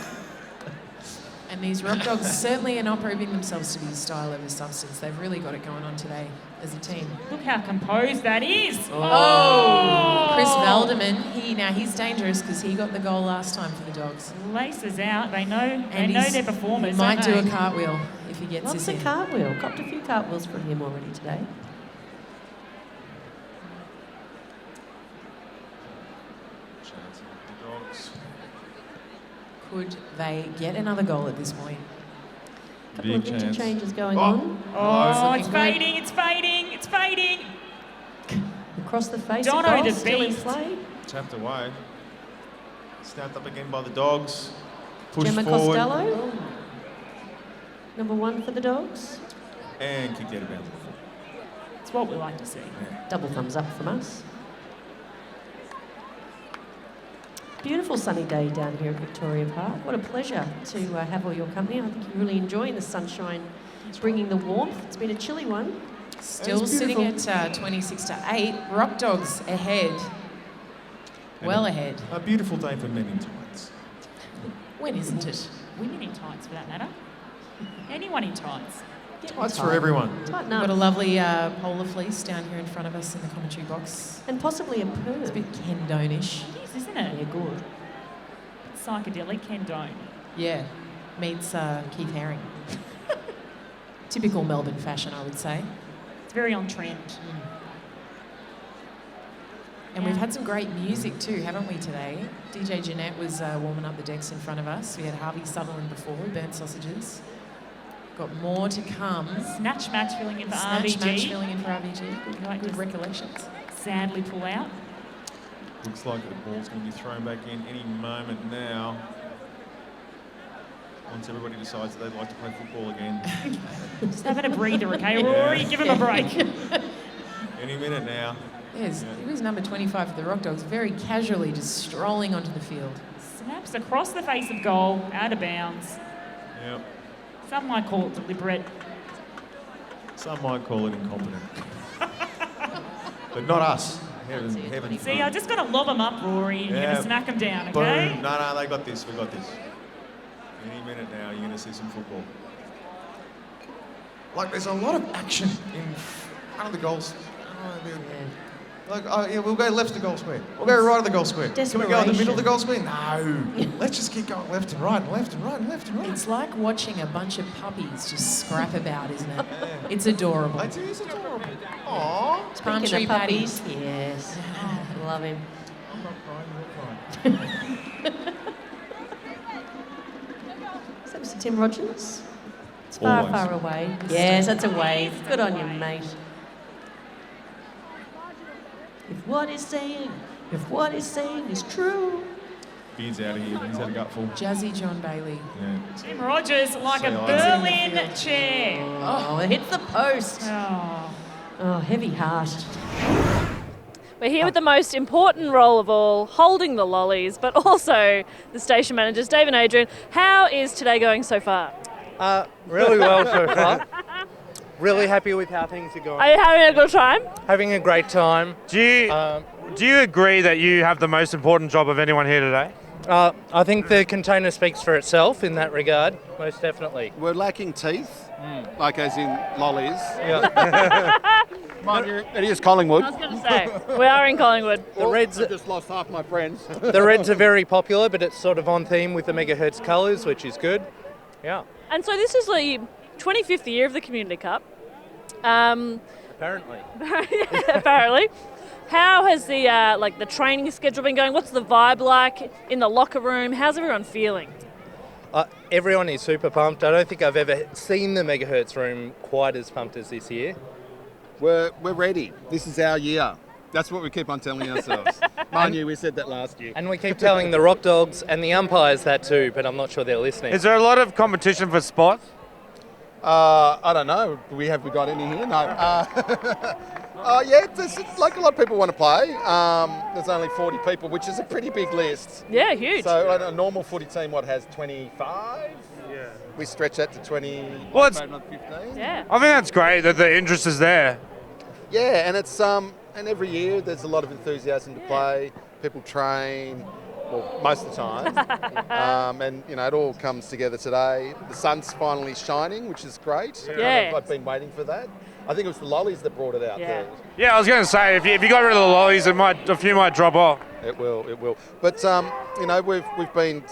And these Rockdogs certainly are not proving themselves to be style over substance. They've really got it going on today as a team. Look how composed that is. Oh! Chris Velderman, he's dangerous because he got the goal last time for the Dogs. Laces out. They know And their performers. He might don't do they? a cartwheel if he gets Loves this a in. cartwheel. Copped a few cartwheels from him already today. Chance of the Dogs. Could they get another goal at this point? Couple Big of chance. interchanges going on. Oh, Looking it's good. fading. It's fading. It's fading. Across the face. Dono of goal, the still in beast. play. Tapped away. Snapped up again by the Dogs. Pushed Gemma forward. Costello. Number 1 for the Dogs. And kicked out of bounds. It's what we like to see. Double thumbs up from us. Beautiful sunny day down here at Victoria Park. What a pleasure to have all your company. I think you're really enjoying the sunshine, bringing the warmth. It's been a chilly one. Still It's sitting beautiful. at 26-8. Rockdogs ahead. Well ahead. A beautiful day for men in tights. When isn't it? Women in tights, for that matter. Anyone in tights. Tights for everyone. Tighten Got a up. lovely polar fleece down here in front of us in the commentary box. And possibly a It's a perm. bit Ken Done-ish. It is, isn't it? Yeah, good. Psychedelic Ken Doan. Yeah, meets Keith Haring. Typical Melbourne fashion, I would say. It's very on trend. And we've had some great music too, haven't we, today? DJ Jeanette was warming up the decks in front of us. We had Harvey Sutherland before, burnt sausages. Got more to come. Snatch match filling in for Snatch RBG. match filling in for RBG. Good recollections. Sadly pull out. Looks like the ball's going to be thrown back in any moment now. Once everybody decides that they'd like to play football again. Just having a breather, okay, Rory? Give him a break. Any minute now. Yes, he was number 25 for the Rockdogs, very casually just strolling onto the field. Snaps across the face of goal, out of bounds. Yep. Some might call it deliberate. Some might call it incompetent. But not us. Heaven. See, I just got to lob them up, Rory, and you're going to smack them down, okay? Boom. No, they got this. We got this. Any minute now, you're going to see some football. Like, there's a lot of action in front of the goals. We'll go left to goal square. We'll go right of the goal square. Can we go in the middle of the goal square? No. Let's just keep going left and right and left and right and left and right. It's like watching a bunch of puppies just scrap about, isn't it? It's adorable. It is adorable. Aww. Palm tree puppies. Yes. Love him. I'm not crying, you're crying. Is that Mr. Tim Rogers? It's far, Always. far away. Yes, that's a wave. Good on you, mate. If what he's saying is true. Beard's out of here. He's had a gutful. Jazzy John Bailey. Yeah. Tim Rogers like Say a aye. Berlin chair. Oh, it hits the post. Oh, heavy heart. We're here with the most important role of all, holding the lollies, but also the station managers, Dave and Adrian. How is today going so far? Really well so far. Really happy with how things are going. Are you having a good time? Having a great time. Do you agree that you have the most important job of anyone here today? I think the container speaks for itself in that regard, most definitely. We're lacking teeth, like as in lollies. Yeah. Mind you, it is Collingwood. I was going to say, we are in Collingwood. The Reds I just lost half my friends. The Reds are very popular, but it's sort of on theme with the Megahertz colours, which is good. Yeah. And so this is the 25th year of the Community Cup. Apparently. Yeah, apparently. How has the training schedule been going? What's the vibe like in the locker room? How's everyone feeling? Everyone is super pumped. I don't think I've ever seen the Megahertz room quite as pumped as this year. We're ready. This is our year. That's what we keep on telling ourselves. Mind you, we said that last year. And we keep telling the Rockdogs and the umpires that too, but I'm not sure they're listening. Is there a lot of competition for spots? I don't know. Have we got any here? No. Yeah, it's like a lot of people want to play. There's only 40 people, which is a pretty big list. Yeah, huge. So a normal footy team, has 25? Yeah. We stretch that to 20, Well, maybe not 15. Yeah. I think that's great that the interest is there. Yeah, and it's and every year there's a lot of enthusiasm to play. People train, well, most of the time, and it all comes together today. The sun's finally shining, which is great. Yeah. I've been waiting for that. I think it was the lollies that brought it out. Yeah. Yeah, I was going to say, if you got rid of the lollies, a few might drop off. It will. But we've been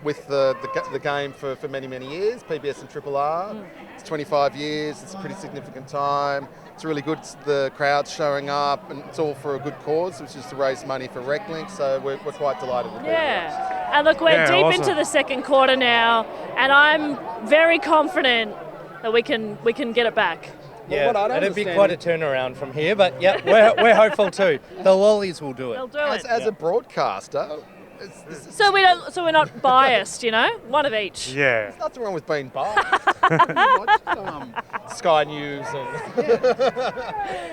with the game for many years. PBS and Triple R. It's 25 years. It's a pretty significant time. It's really good. The crowd's showing up, and it's all for a good cause, which is to raise money for Reclink. So we're quite delighted to be here. Yeah. And look, we're deep awesome. into the second quarter now, and I'm very confident that we can get it back. Yeah, what I don't it'd be understand quite a turnaround from here, but yeah, we're hopeful too. The lollies will do it. They'll do it. As a broadcaster, So we're not biased, one of each. Yeah. there's nothing wrong with being biased. Sky News and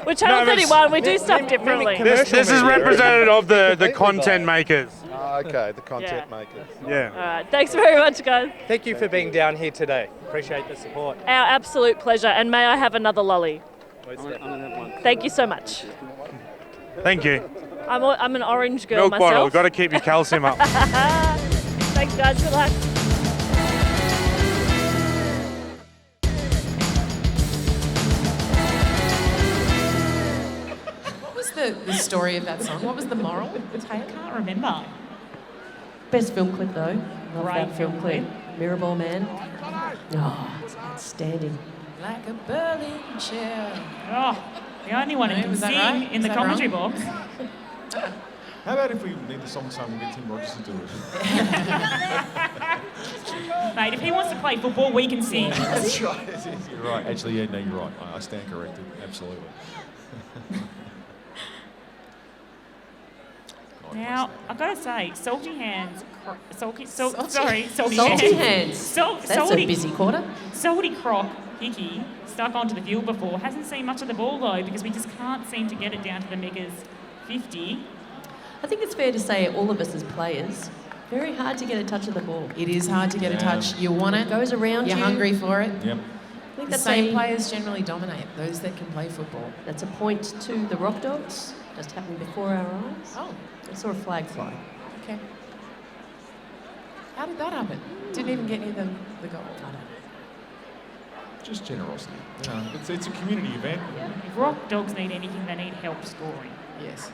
We're Channel 31. We do stuff differently. This is representative of the content makers. Okay, the content makers. Yeah. All right. Thanks very much, guys. Thank you for being down here today. Appreciate the support. Our absolute pleasure. And may I have another lolly? I'm gonna have one. Thank you so much. Thank you. I'm an orange girl Milk myself. bottle, got to keep your calcium up. Thanks, guys. Good luck. What was the story of that song? What was the moral? I can't remember. Best film clip though. Love Great that film film clip. Mirrorball Man. Oh, it's outstanding. Like a Berlin chair. Oh, the only one who No, can was that sing right? in Was the that commentary wrong? box. How about if we need the song sung, we'll get Tim Rogers to do it? Mate, if he wants to play football, we can sing. That's right. You're right. Actually, yeah, no, you're right. I stand corrected. Absolutely. Now, I've got to say, salty hands. Salty Salty hands. That's a busy quarter. Salty Croc, Hickey, stuck onto the field before. Hasn't seen much of the ball, though, because we just can't seem to get it down to the Megas 50. I think it's fair to say all of us as players, very hard to get a touch of the ball. It is hard to get a touch. You want it. It goes around You're you. hungry for it. Yep. I think The that's same players generally dominate, those that can play football. That's a point to the Rockdogs. Just happened before our eyes. Oh. I saw a flag fly. Okay. How did that happen? Didn't even get near the goal. I don't know. Just generosity. You know, it's a community event. If Rock Dogs need anything, they need help scoring. Yes.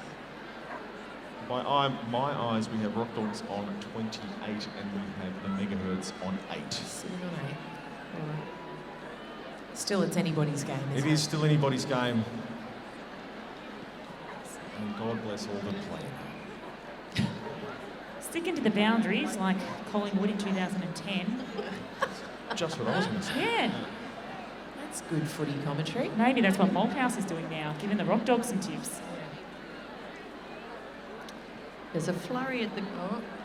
By my eyes, we have Rockdogs on 28 and we have the Megahertz on 8. Sitting on 8. All right. Still, it's anybody's game, It is still anybody's game. And God bless all that play. Sticking to the boundaries like Collingwood in 2010. Just what I was going to say. Yeah. That's good footy commentary. Maybe that's what Malthouse is doing now, giving the Rock Dogs some tips. There's a flurry at the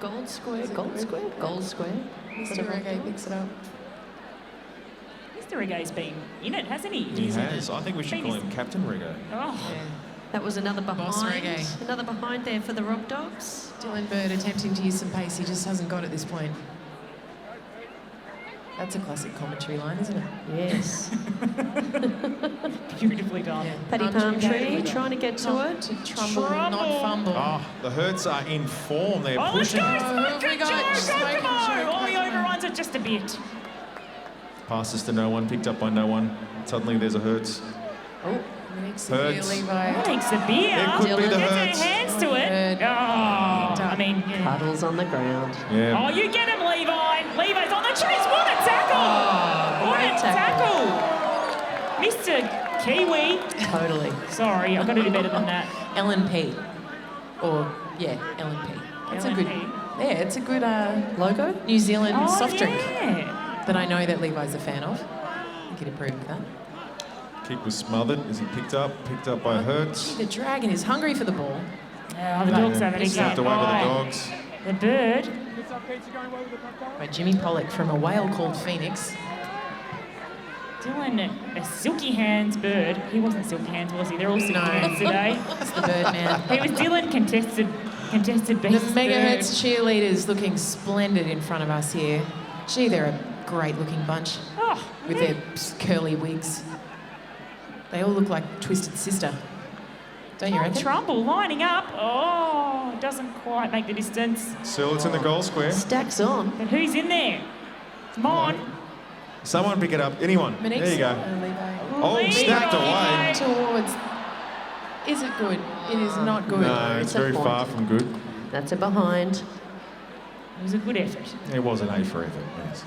goal square. Mr. Reggae picks it up. Mr. Reggae's been in it, hasn't he? He has. I think we should call him Captain Reggae. Oh. Yeah. That was another Boss behind. Reggae. Another behind there for the Rockdogs. Dylan Bird attempting to use some pace. He just hasn't got at this point. That's a classic commentary line, isn't it? Yes. Beautifully done. Yeah. Paddy Palmtree trying to get to it. To trumble, not fumble. Oh, the Hertz are in form. They're pushing. Come on. The overruns it just a bit. Passes to no one, picked up by no one. Suddenly there's a Hertz. Oh, Hertz. Levi. Takes a beer. It could be the Gets Hertz. her hands to it. Oh, I mean, yeah. Puddles on the ground. Yeah. Oh, you get him, Levi. Levi's on the chase. What a tackle. What a tackle. Mr. Kiwi. Totally. Sorry, I've got to do better than that. LNP. Or, yeah, LNP. It's a good, yeah, it's a good logo. New Zealand soft drink Yeah. that I know that Levi's a fan of. I could approve of that. Kick was smothered as he picked up by Hertz. The Dragon is hungry for the ball. Oh, the Dogs have it Snapped again. away by the Dogs. The Bird. By Jimmy Pollock from a whale called Phoenix. Dylan, a silky hands Bird. He wasn't silky hands, was he? They're all silky hands today. It's the Bird man. He was Dylan contested The beast. Megahertz cheerleaders looking splendid in front of us here. Gee, they're a great looking bunch with their curly wigs. They all look like Twisted Sister. Don't you reckon? Trumbull lining up. Oh, doesn't quite make the distance. Still, it's in the goal square. Stacks on. But who's in there? Come on. Someone pick it up. Anyone. Minix. There you go. Oh, Levi. snapped away. Towards. Is it good? It is not good. No, it's very far from good. That's a behind. It was a good effort. It was an A for effort, yes.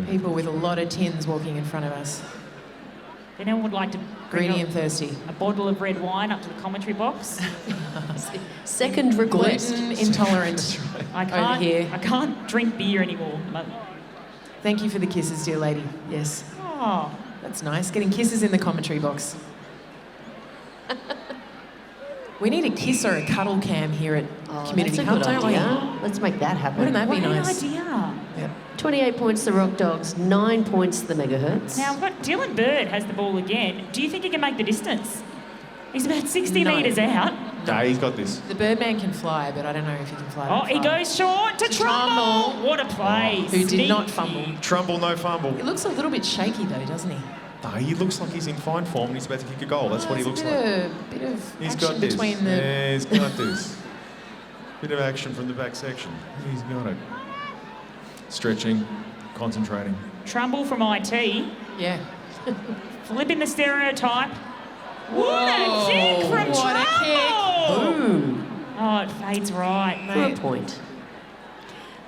People with a lot of tins walking in front of us. If anyone would like to bring Greedy and thirsty. a bottle of red wine up to the commentary box. Second request. Gluten intolerant I over can't, here. I can't drink beer anymore. Thank you for the kisses, dear lady. Yes. Oh, That's nice. Getting kisses in the commentary box. We need a kiss or a cuddle cam here at Community That's a Hub, good don't we? idea. Let's make that happen. Wouldn't that be what nice? an idea. Yep. 28 points the Rockdogs, 9 points the Megahertz. Now, but Dylan Bird has the ball again. Do you think he can make the distance? He's about 60 No. metres out. No, he's got this. The Birdman can fly, but I don't know if he can fly. Oh, that he far. goes short to Trumbull. What a play. Who did not Sneaky. fumble. Trumbull, no fumble. He looks a little bit shaky though, doesn't he? No, he looks like he's in fine form and he's about to kick a goal. That's what he looks like. A bit of He's action got this. between the... Yeah, he's got this. Bit of action from the back section. He's got it. Stretching, concentrating. Trumbull from IT. Yeah. Flipping the stereotype. What a kick from What a Trumbull! Boom. Oh, it fades right, For a mate. point.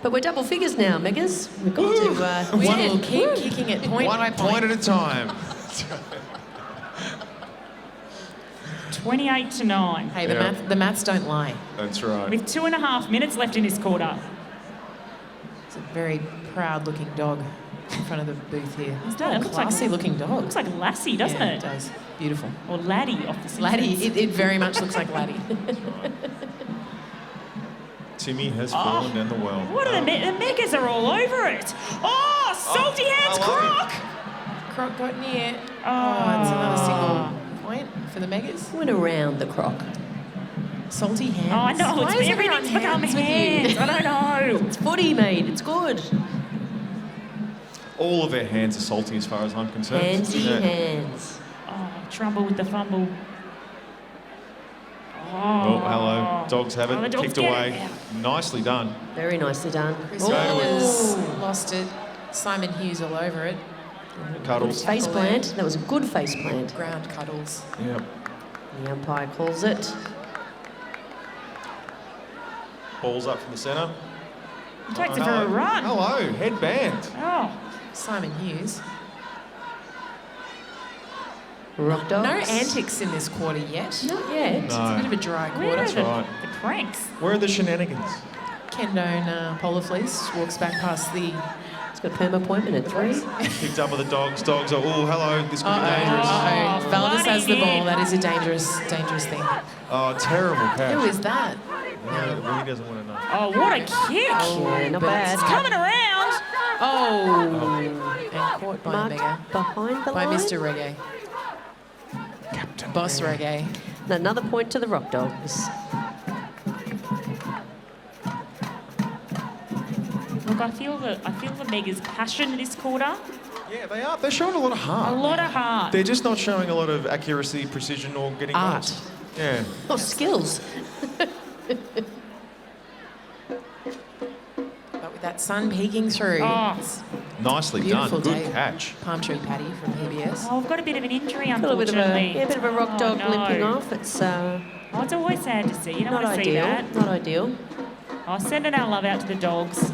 But we're double figures now, Megas. We've got to... We will keep kicking it point by One point at a time. 28-9. Hey, the maths don't lie. That's right. With 2.5 minutes left in this quarter. It's a very proud-looking dog in front of the booth here. It looks like classy-looking dog. Looks like Lassie, doesn't Yeah, it? it does. Beautiful. Or Laddie off the Simpsons. Laddie. It very much looks like Laddie. Timmy has fallen down the well. What are the Megas are all over it. Oh, salty hands, Croc. Croc got near. Oh, it's another single point for the Megas. Went around the Croc. Salty hands. Oh, I know. Why is Everything's everyone become hands with hands. you? I don't know. It's footy, mate. It's good. All of their hands are salty as far as I'm concerned. Handsy hands. Oh, Trumbull with the fumble. Oh, hello. Dogs have it. the dogs Kicked get away. it. Nicely done. Very nicely done. Chris Rogers lost it. Simon Hughes all over it. Cuddles. Face plant. That was a good face plant. Ground cuddles. Yep. The umpire calls it. Balls up from the centre. He takes it for a run. Hello. Headband. Oh. Simon Hughes. Rock No Dogs. antics in this quarter yet. Not yet. It's a bit of a dry quarter. Where are the right. pranks? Where are the shenanigans? Kendo Polar Fleece walks back past the... It's got a perm appointment at 3. Picked up with the dogs. Dogs are, oh, hello. This could be dangerous. Valdez has the ball. That is a dangerous thing. Oh, terrible catch. Who is that? Yeah, he doesn't want to know. Oh, what a kick. Yeah, not bad. It's coming around. Oh. And caught by Marked Mega. behind the By line. Mr. Reggae. Boss Reggae. Another point to the Rock Dogs. Look, I feel the Megas' passion this quarter. Yeah, they are. They're showing a lot of heart. A lot of heart. They're just not showing a lot of accuracy, precision, or getting Art. goals. Yeah. Oh, skills. But with that sun peeking through. Oh. Nicely Beautiful done. Good day. catch. Palm Tree Paddy from PBS. Oh, I've got a bit of an injury, A little bit of unfortunately. a bit of a Rock Dog no. limping off. It's Oh, it's always sad to see. You don't not want to see ideal. that. Not ideal. Oh, sending our love out to the dogs.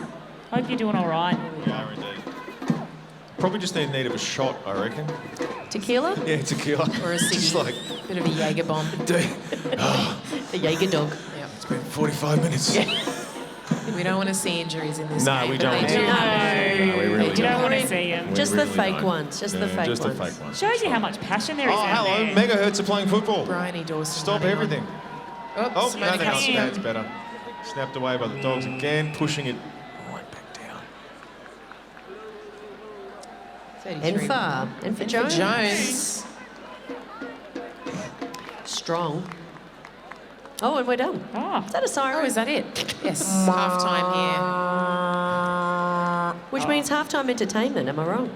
Hope you're doing all right. We are indeed. Probably just in need of a shot, I reckon. Tequila? Yeah, tequila. Or a Just ciggy. like, Bit of a Jaeger bomb. The Jaeger dog. it's been 45 minutes. We don't want to see injuries in this No, game. we but don't they want do to. happen. No, we really You don't don't. want to see them. Just We the really fake don't. ones. Just the fake just ones. the fake ones. Shows you how much passion there is Oh, out hello. there. Megahertz are playing football. Bryony Dawson. Stop running on. everything. Oh, Oh, no, Simone they're not. comes in. That's better. Snapped away by the dogs again, pushing it right back down. 33. And for Jones. Jones. Strong. Oh, and we're done. Oh. Is that a siren? Oh, is that it? Yes. Half time here. Which means halftime entertainment, am I wrong?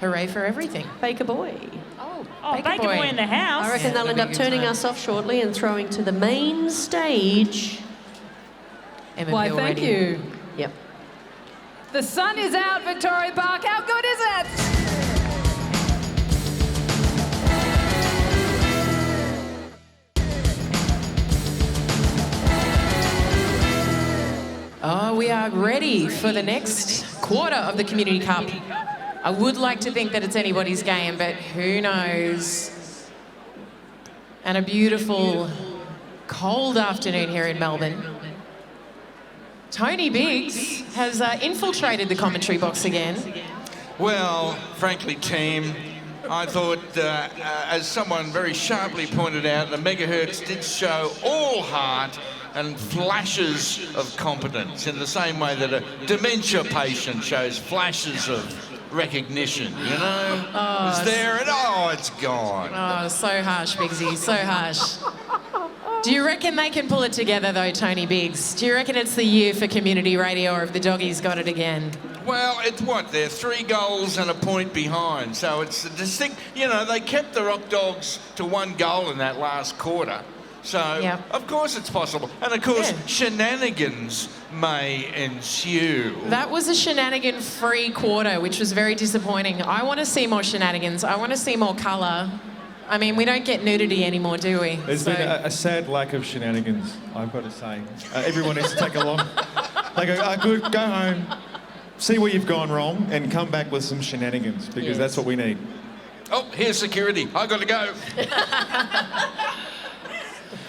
Hooray for everything. Baker Boy. Oh, Baker Boy in the house. I reckon Yeah, they'll end that'll up be a good turning time. us off shortly and throwing to the main stage. Emma Why, Peel thank ready. you. Yep. The sun is out, Victoria Park. How good is it? Oh, we are ready for the next quarter of the Community Cup. I would like to think that it's anybody's game, but who knows? And a beautiful, cold afternoon here in Melbourne. Tony Biggs has infiltrated the commentary box again. Well, frankly, team, I thought, as someone very sharply pointed out, the Megahertz did show all heart and flashes of competence in the same way that a dementia patient shows flashes of recognition, you know? Oh, it's there and it's gone. Oh, so harsh, Biggsy, so harsh. Do you reckon they can pull it together, though, Tony Biggs? Do you reckon it's the year for community radio, or if the doggies got it again? Well, it's what? They're 3 goals and a point behind. So it's a distinct, you know, they kept the Rock Dogs to 1 goal in that last quarter. So, of course it's possible. And of course, shenanigans may ensue. That was a shenanigan-free quarter, which was very disappointing. I want to see more shenanigans. I want to see more colour. I mean, we don't get nudity anymore, do we? There's been a sad lack of shenanigans, I've got to say. Everyone needs to take a long... Like, good, go home, see where you've gone wrong, and come back with some shenanigans, because that's what we need. Oh, here's security. I got to go.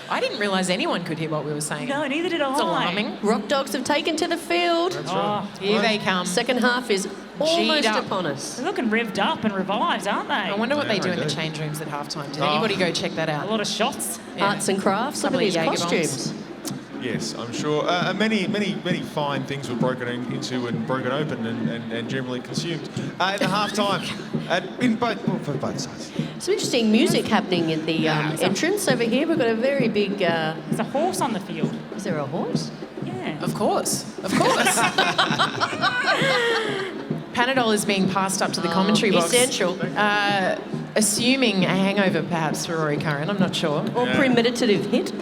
I didn't realise anyone could hear what we were saying. No, neither did I. It's alarming. Rock Dogs have taken to the field. That's right. Here they come. Second half is almost up. upon us. They're looking revved up and revived, aren't they? I wonder what they do in the change rooms at halftime. Did anybody go check that out? A lot of shots. Arts and crafts. Look at these costumes. Yes, I'm sure. Many fine things were broken into and broken open and generally consumed at the halftime for both sides. Some interesting music happening in the entrance over here. We've got a very big... There's a horse on the field. Is there a horse? Yeah. Of course. Panadol is being passed up to the commentary box. Essential. Assuming a hangover, perhaps, for Ruari Currin. I'm not sure. Or premeditative hit.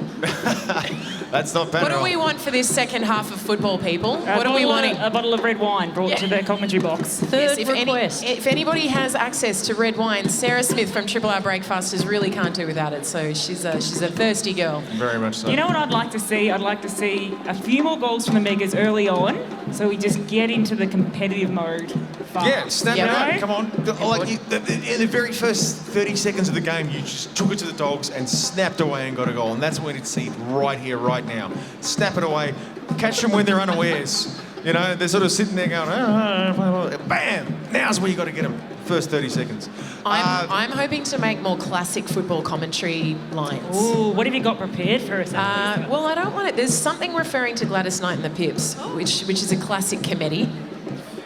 That's not Panadol. What do we want for this second half of football, people? What are we wanting? A bottle of red wine brought to the commentary box. Third request. If anybody has access to red wine, Sarah Smith from Triple R Breakfasters really can't do without it. So she's a thirsty girl. Very much so. You know what I'd like to see? I'd like to see a few more goals from the Megas early on, so we just get into the competitive mode fast. Yeah, snap it out. Come on. In the very first 30 seconds of the game, you just took it to the Dogs and snapped away and got a goal. And that's what we need to see right here, right now. Snap it away. Catch them when they're unawares. You know, they're sort of sitting there going, bam! Now's where you got to get them. First 30 seconds. I'm hoping to make more classic football commentary lines. Ooh, what have you got prepared for us? Well, I don't want it. There's something referring to Gladys Knight and the Pips, which is a classic committee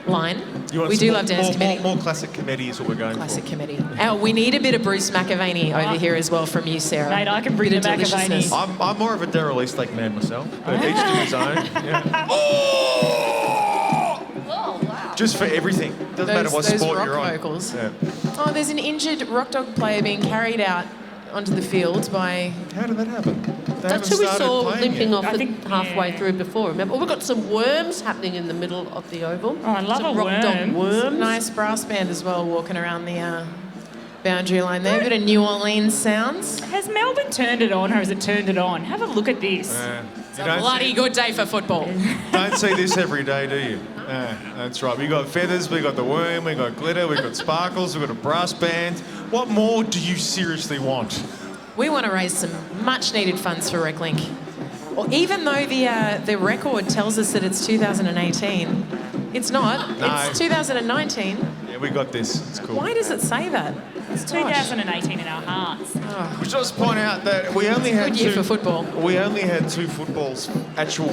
line. We do love Dennis Committee. More classic committee is what we're going Classic committee. We need a bit of Bruce McAvaney over here as well from you, Sarah. Mate, I can bring the McAvaney. I'm more of a Daryl Eastlake man myself, but each to his own. Yeah. Just for everything. Doesn't matter what sport rock you're on. vocals. Yeah. Oh, there's an injured Rock Dog player being carried out onto the field by... How did that happen? That's who we saw limping off I halfway through before. Remember? We've got some worms happening in the middle of the oval. Oh, I love some a Rock worm. Dog worms. Nice brass band as well walking around the boundary line there. A bit of New Orleans sounds. Has Melbourne turned it on or has it turned it on? Have a look at this. It's a bloody good day for football. Don't see this every day, do you? That's right. We got feathers, we got the worm, we got glitter, we got sparkles, we got a brass band. What more do you seriously want? We want to raise some much-needed funds for Reclink. Well, even though the record tells us that it's 2018, it's not. No. It's 2019. Yeah, we got this. It's cool. Why does it say that? It's 2018 in our hearts. We should just point out that we only had Good year for football. We only had 2 footballs, actual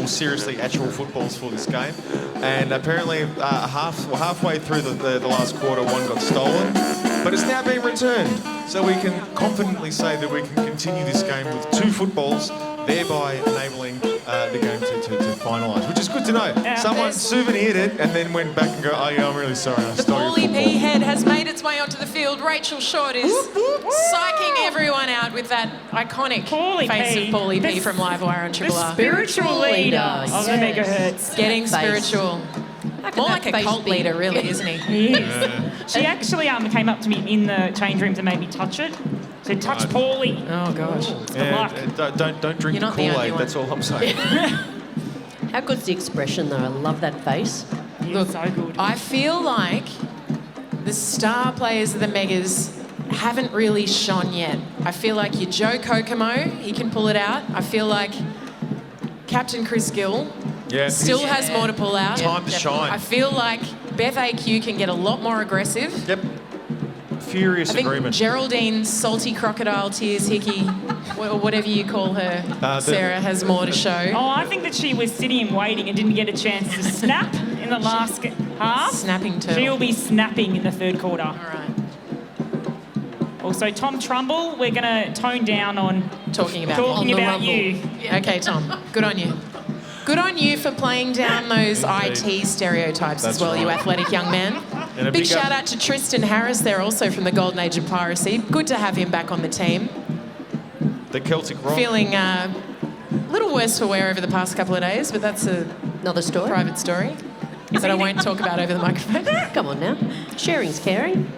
footballs for this game, and apparently halfway through the last quarter, one got stolen, but it's now being returned. So we can confidently say that we can continue this game with 2 footballs, thereby enabling the game to finalise, which is good to know. Someone souvenired it and then went back and go, oh yeah, I'm really sorry, I stole your Paulie football. P head has made its way onto the field. Rachel Short is psyching everyone out with that iconic face of Paulie P from Livewire on Triple R. Spiritual leader of the Megahertz. Getting spiritual. More like a cult leader, really, isn't he? He is. She actually came up to me in the change rooms and made me touch it. Said, touch Paulie. Oh, gosh. Good luck. Don't drink the Kool-Aid, that's all I'm saying. How good's the expression, though? I love that face. Look, so good. I feel like the star players of the Megas haven't really shone yet. I feel like your Joe Kokomo, he can pull it out. I feel like Captain Chris Gill still has more to pull out. Time to shine. I feel like Beth AQ can get a lot more aggressive. Yep. Furious I think agreement. Geraldine Salty Crocodile Tears Hickey, or whatever you call her, Sarah, has more to show. Oh, I think that she was sitting and waiting and didn't get a chance to snap in the last half. Snapping turtle. She'll be snapping in the third quarter. All right. Also, Tom Trumbull, we're going to tone down on talking about you. Okay, Tom. Good on you. Good on you for playing down those IT stereotypes as well, you athletic young man. And a Big shout out to Tristan Harris there, also from the Golden Age of Piracy. Good to have him back on the team. The Celtic Rock. Feeling a little worse for wear over the past couple of days, but that's another story. Private story that I won't talk about over the microphone. Come on now. Sharing's caring.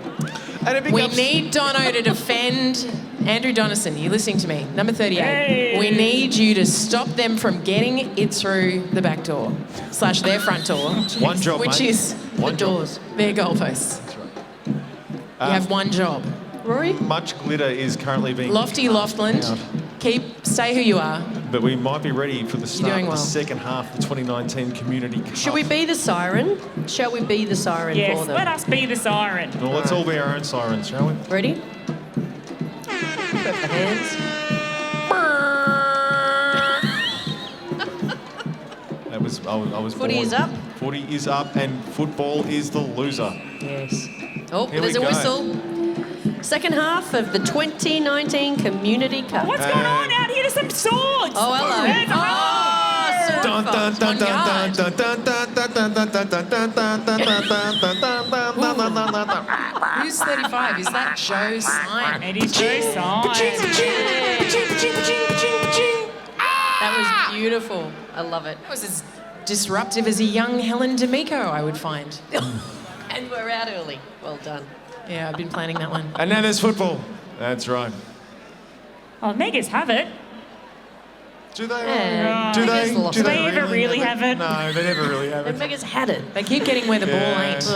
We need Dono to defend Andrew Donison. Are you listening to me? Number 38. Hey. We need you to stop them from getting it through the back door / their front door. One job, which mate. is One the job. doors, their goalposts. That's right. You have one job. Rory? Much glitter is currently being... Lofty Loftland. out. Stay who you are. But we might be ready for the start doing of the well. second half of the 2019 Community Cup. Should we be the siren? Shall we be the siren Yes, for them? let us be the siren. Well, let's all be our own sirens, shall we? Ready? Put the hands. That was I was Footy born. is up. Footy is up, and football is the loser. Yes. Oh, Here there's we a go. whistle. Second half of the 2019 Community Cup. What's going on out here? There's some swords. Oh, hello. There's a sword Dun, dun, fight. dun, On dun, guard. dun, dun, dun, dun, dun, dun, dun, dun, dun, dun, dun, dun, dun, dun, dun. Who's 35? Is that Joe Sign? It is Joe Sign. That was beautiful. I love it. That was as disruptive as a young Helen D'Amico, I would find. And we're out early. Well done. Yeah, I've been planning that one. And now there's football. That's right. Oh, Megas have it. Do they? Yeah. Do Megas they? lost Do it. they Do they ever really have it? No, they never really have And it. Megas had it. They keep getting where the ball ain't.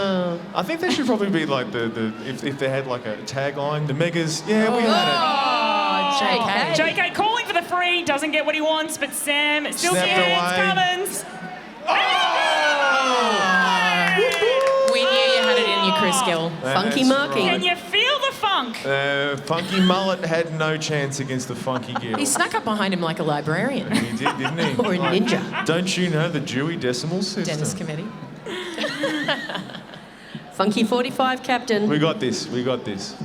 I think they should probably be like if they had like a tagline, the Megas. Yeah, we had Oh, JK. JK calling for the free, doesn't get what he wants, but Sam still Snapped hands away. Cummins. We knew you had it in you, Chris Gill. Funky That's marking. Can you feel the funk? Funky Mullet had no chance against the Funky Gill. He snuck up behind him like a librarian. He did, didn't he? Or a ninja. Don't you know the Dewey Decimal System? Dennis Committee. Funky 45 captain. We got this. We got this.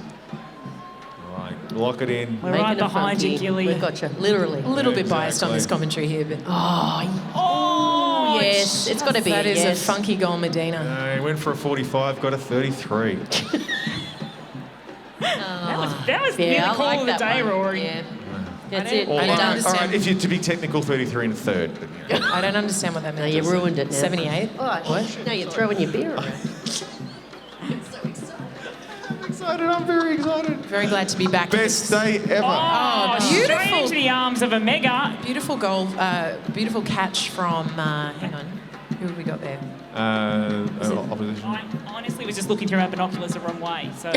Right, lock it in. We're right Making it behind you, funky. Gilly. We've got you. Literally. A little bit biased on Exactly. this commentary here, but Oh, yes. It's got to be. that is yes. a funky goal, Medina. He went for a 45, got a 33. That was near the I call like of the that day, one. Rory. Yeah. That's I it. don't You're done. understand. All right, if you're to be technical, 33 and a third. But, you know. I don't understand what that No, meant. you ruined it now. 78? Oh, What? now you're throwing your beer around. I'm excited. I'm very excited. Very glad to be back. Best day ever. Oh, beautiful. straight into the arms of a mega. Beautiful goal, beautiful catch from, hang on, who have we got there? Opposition. I honestly was just looking through our binoculars the wrong way. So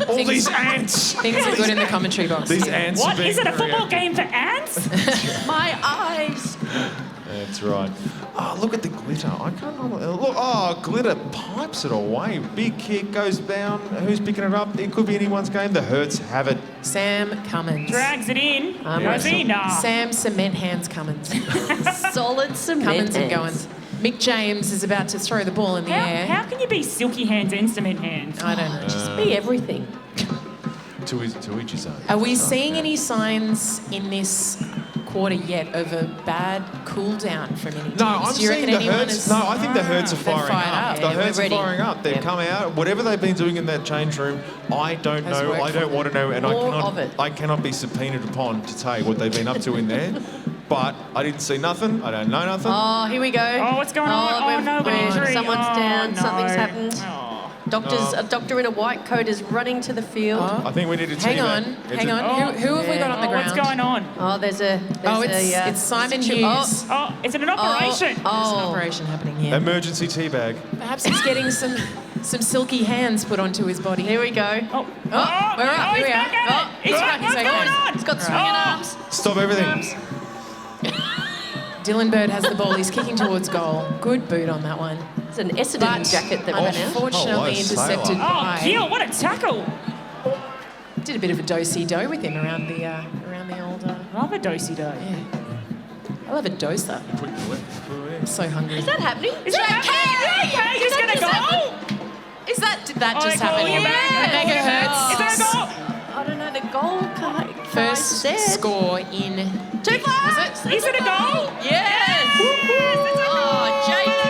All these ants. Things are good in the commentary box. These ants. what are being is it? A very football active. game for ants? My eyes. That's right. Oh, look at the glitter. I can't remember. Look, oh, glitter pipes it away. Big kick goes down. Who's picking it up? It could be anyone's game. The Hertz have it. Sam Cummins. Drags it in. I'm Goes in. Sam Cement Hands Cummins. Solid cement. Cummins and hands. Goins. Mick James is about to throw the ball in the air. How can you be silky hands and cement hands? I don't know. Just be everything. To each his own. Are we seeing any signs in this quarter yet of a bad cool down from any teams? No, I'm Do you reckon seeing the anyone Hertz. is- No, I think the Hertz are They're firing fired up. up. The Yeah, we're Hertz are ready. firing up. They've Yep. come out. Whatever they've been doing in that change room, I don't Has know. worked I for don't want to know, and More of it. I cannot be subpoenaed upon to tell you what they've been up to in there. But I didn't see nothing. I don't know nothing. Oh, here we go. Oh, what's going on? Oh, no, injury. Someone's Oh, down. no. Something's happened. A doctor in a white coat is running to the field. I think we need to Hang on, hang on. Who have we got on the ground? What's going on? Oh, there's it's Simon Hughes. Oh, it's an operation. There's an operation happening here. Emergency teabag. Perhaps he's getting some silky hands put onto his body. Here we go. We're up. Here we are. He's back. What's going on? He's got swinging arms. Stop everything. Dylan Bird has the ball. He's kicking towards goal. Good boot on that one. It's an Essendon jacket that ran out. Unfortunately intercepted Oh, by. Gil, what a tackle. Did a bit of a do-si-do with him around the old. Love a do-si-do. Yeah. I love a doser. I'm so hungry. Is that happening? Is that happening? He's going to go. Did that Oh, just they call happen? you back. Megahertz. Is that a goal? I don't know. The goal guy First said. score in. Two flags. Is it a goal? Yes. Oh, JK.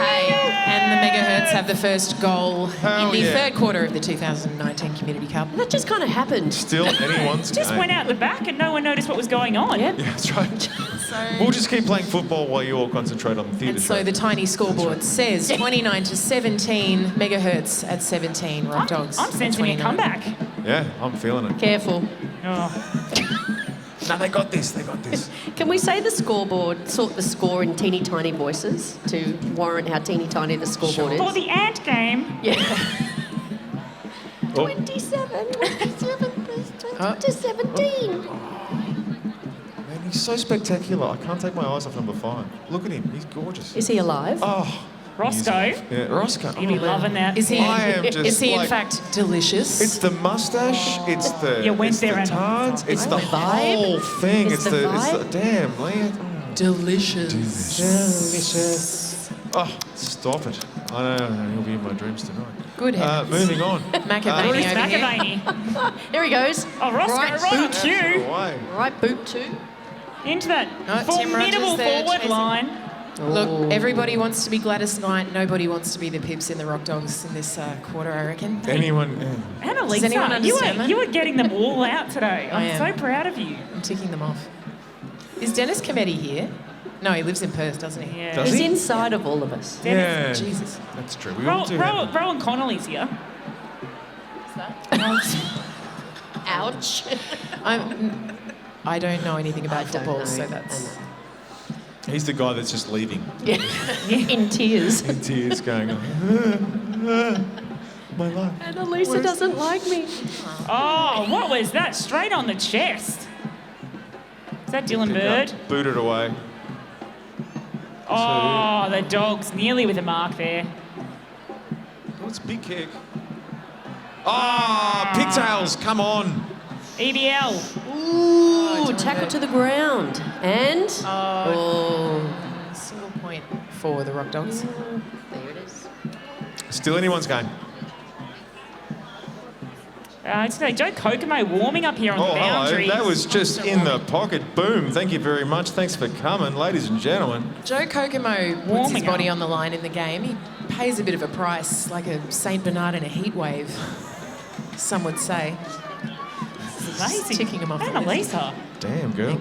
And the Megahertz have the first goal Hell in the yeah. third quarter of the 2019 Community Cup. That just kind of happened. Still anyone's Just game. went out the back and no one noticed what was going on. Yep. Yeah, that's right. We'll just keep playing football while you all concentrate on the theatre And so show. the tiny scoreboard says 29-17, Megahertz at 17, Rockdogs. I'm sensing a 29. comeback. Yeah, I'm feeling it. Careful. Oh. No, they got this. They got this. Can we say the scoreboard, sort the score in teeny tiny voices to warrant how teeny tiny the scoreboard For is? the ant game. Yeah. Oh. 27 to 17. He's so spectacular. I can't take my eyes off number 5. Look at him. He's gorgeous. Is he alive? Oh. Roscoe. Yeah, Roscoe. You'd be loving that. Is he? I am just Is he in like- fact delicious? It's the mustache. It's the. You went it's there the and- tards. It's the vibe. whole thing. It's the It's the vibe. damn Leah. Delicious. Delicious. Oh, stop it! I know he'll be in my dreams tonight. Good heavens. Moving on. McAvaney Bruce over here. McAvaney. Here he goes. Oh, Roscoe, right on cue. Away. Right boot 2. Into that Tim formidable Rogers there forward chasing. line. Look, everybody wants to be Gladys Knight. Nobody wants to be the Pips in the Rockdogs in this quarter, I reckon. Anyone? Does anyone Annalisa, understand that? you were getting them all out today. I I'm am. so proud of you. I'm ticking them off. Is Dennis Cometti here? No, he lives in Perth, doesn't he? Yeah. Does He's he? inside of all of us. Yeah. Jesus. That's true. We all do. have- Rowan Connolly's here. Ouch. I don't know anything about football, so that's... He's the guy that's just leaving. Yeah. In tears. In tears, going on. My life. Annalisa doesn't like me. Oh, what was that? Straight on the chest. Is that Dylan Bird? Boot it away. Oh, the Dogs nearly with a mark there. Oh, it's a big kick. Oh, pigtails, come on. EBL. Ooh, tackle to the ground. And? Single point for the Rockdogs. There it is. Still anyone's game. Today, Joe Kokomo warming up here on the Hello. boundaries. That was just in the pocket. Boom. Thank you very much. Thanks for coming, ladies and gentlemen. Joe Kokomo puts his Warming body up. on the line in the game. He pays a bit of a price, like a St. Bernard in a heat wave, some would say. Amazing. Ticking him off the list. Annalisa. Damn, girl.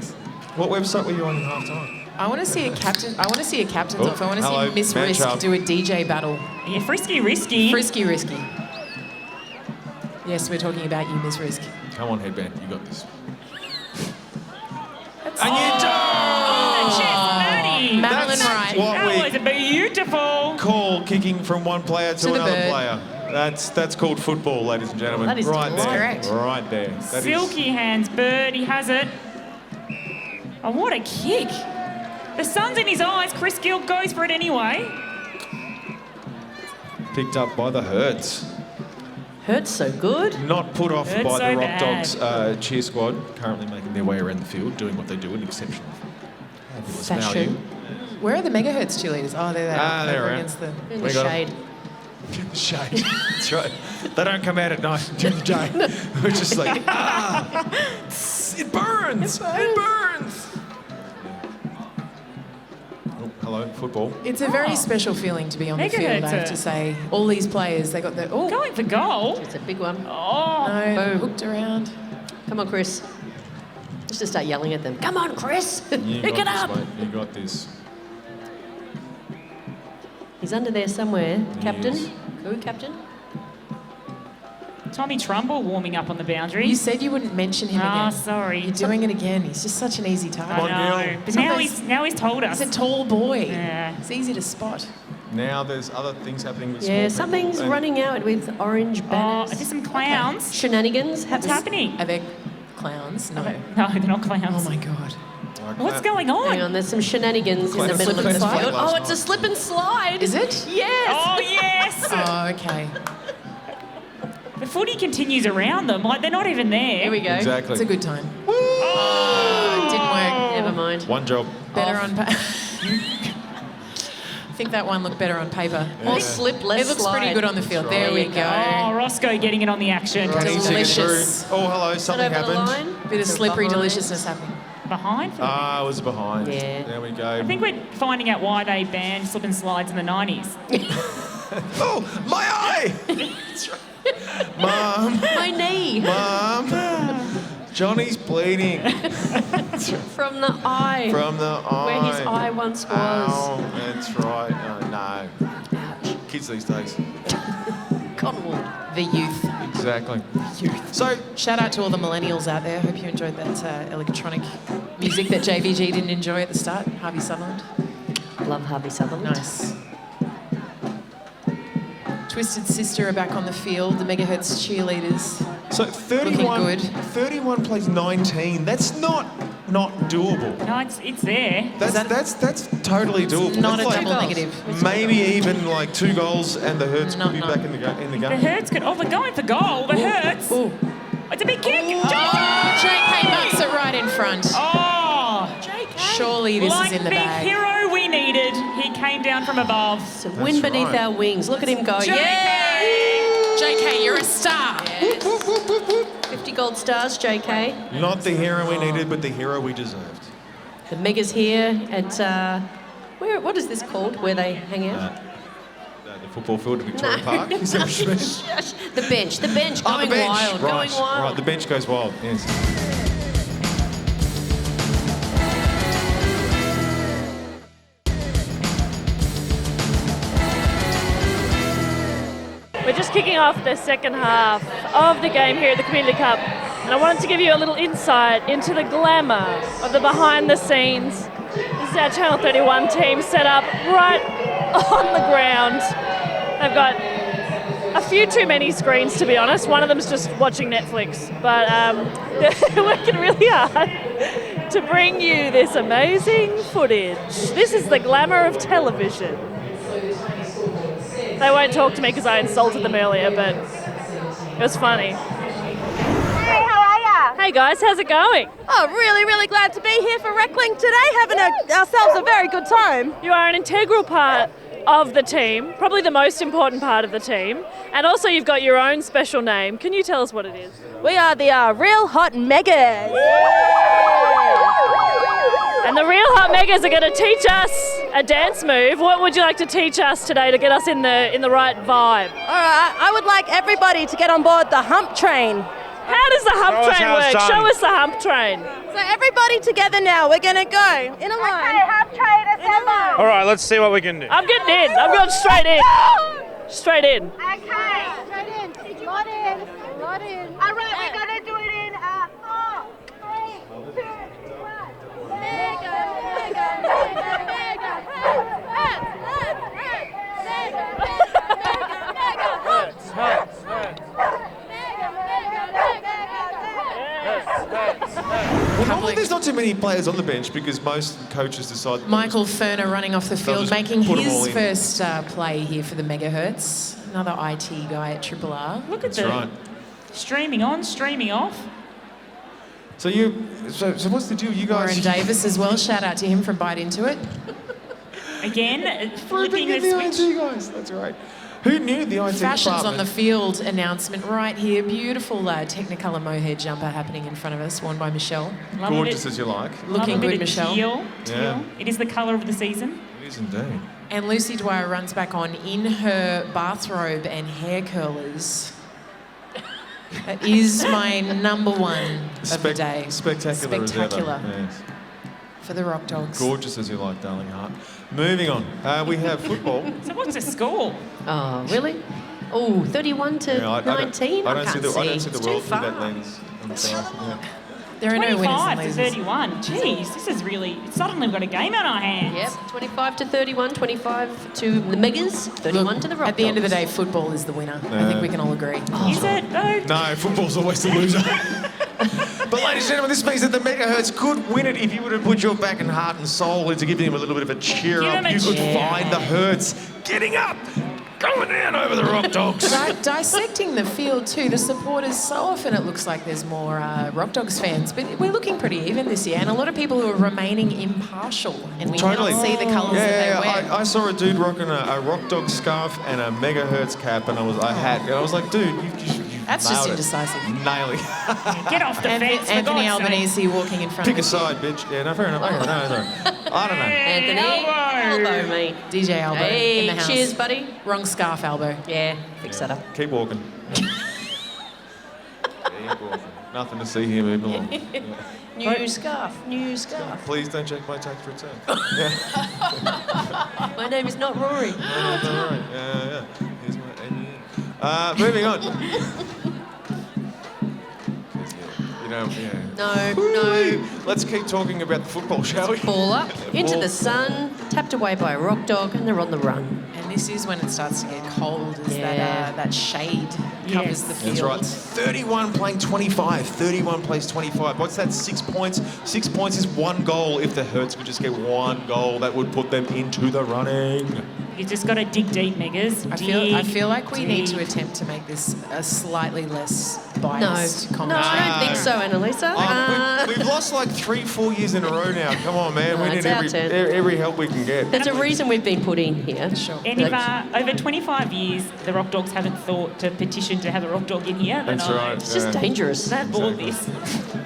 What website were you on in half time? I want to see a captain. I want to see a captain's Oh, off. I want to hello, see Miss match Risk up. do a DJ battle. Yeah, frisky risky. Frisky Risky. Yes, we're talking about you, Miss Risk. Come on, headband. You got this. Oh, Jess Maddie. Madeline Wright. what That we- was beautiful. Call kicking from one player to the another bird. player. That's called football, ladies and gentlemen. That is right there. correct. Right there. That is Silky hands, Bird, he has it. Oh, what a kick. The sun's in his eyes. Chris Gill goes for it anyway. picked up by the Hertz. Hurts so good. Not put off Hurts by so the bad. Rockdogs cheer squad, currently making their way around the field, doing what they do in exceptional fabulous value. Fashion. Where are the Megahertz cheerleaders? Oh, they're there. Ah, they're over around. against the... In We the got 'em. shade. In the shade. That's right. They don't come out at night during the day. We're just like, it burns. It burns. Oh, hello, football. It's a very special feeling to be on the field, I have to say. All these players, they got the... Oh, Going for goal. It's a big one. Oh. no, Boom. hooked around. Come on, Chris. Let's just start yelling at them. Come on, Chris. You Pick got it up. this, mate. You got this. He's under there somewhere. Captain. is. Co-captain. Tommy Trumbull warming up on the boundary. You said you wouldn't mention him Ah, again. sorry. You're doing it again. He's just such an easy target. I know. But now he's told us. He's a tall boy. Yeah. It's easy to spot. Now there's other things happening with Yeah, small something's people, and running out with orange banners. Are there some clowns? Shenanigans. What's happening? Are they clowns? No. No, they're not clowns. Oh my God. What's going on? Hang on, there's some shenanigans in the Clowns. middle of the Slip and field. slide. Oh, it's a slip and slide. Is it? Yes. Oh, yes. Oh, okay. The footy continues around them. Like, they're not even there. Here we go. Exactly. It's a good time. Oh, it didn't work. Never mind. One job. Better on paper. I think that one looked better on paper. More slip, less It looks slide. pretty good on the field. That's There we right. Oh, go. Roscoe getting it on the action. Right, he's singing Delicious. through. Oh, hello, something over the happened. line. Bit of So slippery behind. deliciousness happening. Behind? Ah, I was behind. Yeah. There we go. I think we're finding out why they banned slip and slides in the 90s. Oh, my eye! Mum, My knee. Mum. Johnny's bleeding From the eye. from the eye. Where his eye once was. Ow, that's right. Oh, no. Kids these days. Cottonwood. The youth. Exactly. So, Shout out to all the millennials out there. Hope you enjoyed that electronic music that JVG didn't enjoy at the start. Harvey Sutherland. Love Harvey Sutherland. Nice. Twisted Sister are back on the field. The Megahertz cheerleaders. so 31, Looking good. 31 plays 19. That's not not doable. No, it's there. That's totally doable. Not That's a double negative. Maybe even like 2 goals and the Hertz could be back in the game. The Hertz could. Oh, they're going for goal. The Hertz. It's a big kick. JK marks it right in front. Oh, surely this is in the bag. The hero we needed. He came down from above. So wind beneath our wings. Look at him go. JK, you're a star. 50 gold stars, JK. Not the hero we needed, but the hero we deserved. The Megas here at, what is this called, where they hang out? The football field at Victoria Park. Is that what you mean? The bench going wild, going wild. Right, the bench goes wild, yes. We're just kicking off the second half of the game here at the Community Cup, and I wanted to give you a little insight into the glamour of the behind the scenes. This is our Channel 31 team set up right on the ground. They've got a few too many screens, to be honest. One of them's just watching Netflix, but they're working really hard to bring you this amazing footage. This is the glamour of television. They won't talk to me because I insulted them earlier, but it was funny. Hey, how are ya? Hey guys, how's it going? Oh, really glad to be here for Reclink today, having ourselves a very good time. You are an integral part of the team, probably the most important part of the team, and also you've got your own special name. Can you tell us what it is? We are the Real Hot Megas. And the Real Hot Megas are going to teach us a dance move. What would you like to teach us today to get us in the right vibe? All right, I would like everybody to get on board the hump train. How does the hump train work? Show us the hump train. So everybody together now. We're going to go in a line. Okay, hump train assemble. All right, let's see what we can do. I'm getting in. I'm going straight in. Straight in. Okay. Straight in. Lot in. All right, we're going to do it in 4, 3, 2, 1. Well, there's not too many players on the bench because most coaches decide... Michael Ferner running off the field, just making put 'em all his in. first play here for the Megahertz. Another IT guy at Triple R. Look at That's the right. streaming on, streaming off. So what's the deal? You guys... Warren Davis as well. Shout out to him from Bite Into It. Again, flipping the the switch. IT guys, that's right. Who knew the IT Fashions on department? the field announcement right here. Beautiful Technicolor mohair jumper happening in front of us, worn by Michelle. Gorgeous as you like. Looking good, Michelle. Teal. Yeah. It is the colour of the season. It is indeed. And Lucy Dwyer runs back on in her bathrobe and hair curlers. That is my number one of the day. Spectacular as ever. Spectacular. Yes. For the Rockdogs. Gorgeous as you like, darling heart. Moving on. We have football. So what's the score? Oh, really? Oh, 31 to 19? I don't see the It's world too through far. that lens. I'm sorry. Yeah. There are no winners 25 and to losers. 31. Jeez, this is really... Suddenly we've got a game on our hands. Yep, 25 to 31, 25 to the Megas, 31 to the Rockdogs. At the end of the day, football is the winner. I think we can all agree. Is it though? No, football's always the loser. But ladies and gentlemen, this means that the Megahertz could win it if you were to put your back and heart and soul into giving them a little bit of a cheer Give up. them a You could cheer. find the Hertz getting up, going down over the Rock Dogs. Dissecting the field too, the supporters, so often it looks like there's more Rock Dogs fans, but we're looking pretty even this year, and a lot of people who are remaining impartial, and we Totally. cannot see the colours that they wear. I saw a dude rocking a Rock Dog scarf and a Megahertz cap, and a hat, and I was like, dude, you That's nailed just it. indecisive. Nailing. Get off the fence, for Anthony God's sake. Albanese walking in front Pick a of us. side, bitch. Yeah, no, fair enough. Okay, no. I don't know. Anthony, elbow, mate. DJ Albo Hey, in the house. cheers, buddy. Wrong scarf, Albo. Yeah, fix that up. Keep walking. Keep walking. Nothing to see here, move along. Yeah. New scarf. Please don't check my tax return. My name is not Rory. Yeah. Here's my moving on. No. Let's keep talking about the football, shall we? Ball up, into Ball. the sun, tapped away by a rock dog, and they're on the run. And this is when it starts to get cold, is that shade covers the field. That's right. 31 playing 25. 31 plays 25. What's that? 6 points. 6 points is 1 goal. If the Hertz could just get 1 goal, that would put them into the running. You just got to dig deep, Megas. I feel like we need to attempt to make this a slightly less biased No, I don't think so, Annalisa. We've lost like 3-4 years in a row now. Come on, man. We it's need our turn. every help we can get. There's a reason we've been put in here. Sure. And if over 25 years the Rock Dogs haven't thought to petition to have a Rock Dog in here, then That's right. It's just dangerous. They've bought this.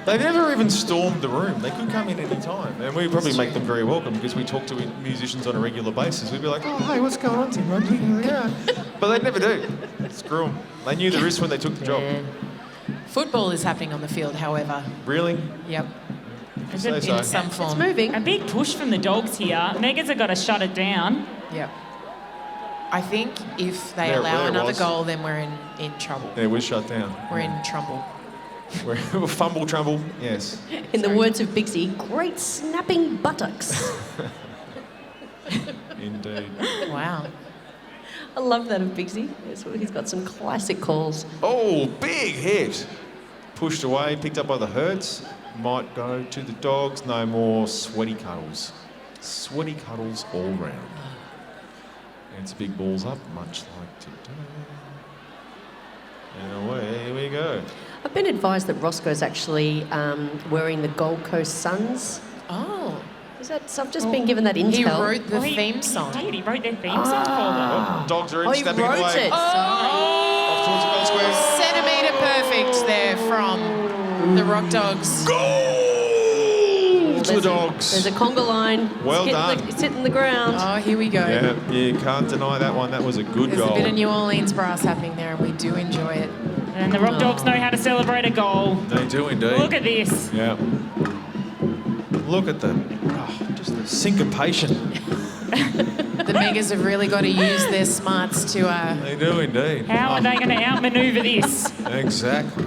They never even stormed the room. They could come in any time. And we probably make them very welcome because we talk to musicians on a regular basis. We'd be like, oh, hey, what's going on, Tim Rugby? Yeah. But they never do. Screw them. They knew the risk when they took the job. Football is happening on the field, however. Really? Yep. In some form. It's moving. A big push from the Dogs here. Megas have got to shut it down. Yep. I think if they allow another goal, then we're in trouble. Yeah, we're shut down. We're in trouble. We're fumble trouble, yes. In the words of Bigsy, great snapping buttocks. Indeed. Wow. I love that of Bigsy. He's got some classic calls. Oh, big hit. Pushed away, picked up by the Hertz. Might go to the Dogs. No more sweaty cuddles. Sweaty cuddles all round. And it's big balls up, much like today. And away we go. I've been advised that Roscoe's actually wearing the Gold Coast Suns. Oh. Is that? So I've just been given that intel. He wrote the theme song. He wrote their theme song for them. Dogs are in, he stepping wrote away. it. Off towards the goal square. Centimetre perfect there from the Rock Dogs. Goal to the Dogs. There's a conga line. Well done. It's hitting the ground. Oh, here we go. Yeah, you can't deny that one. That was a good There's goal. a bit of New Orleans brass happening there, and we do enjoy it. And the Rock Dogs know how to celebrate a goal. They do indeed. Look at this. Yeah. Look at just the syncopation. The Megas have really got to use their smarts to... They do indeed. How are they going to outmaneuver this? Exactly.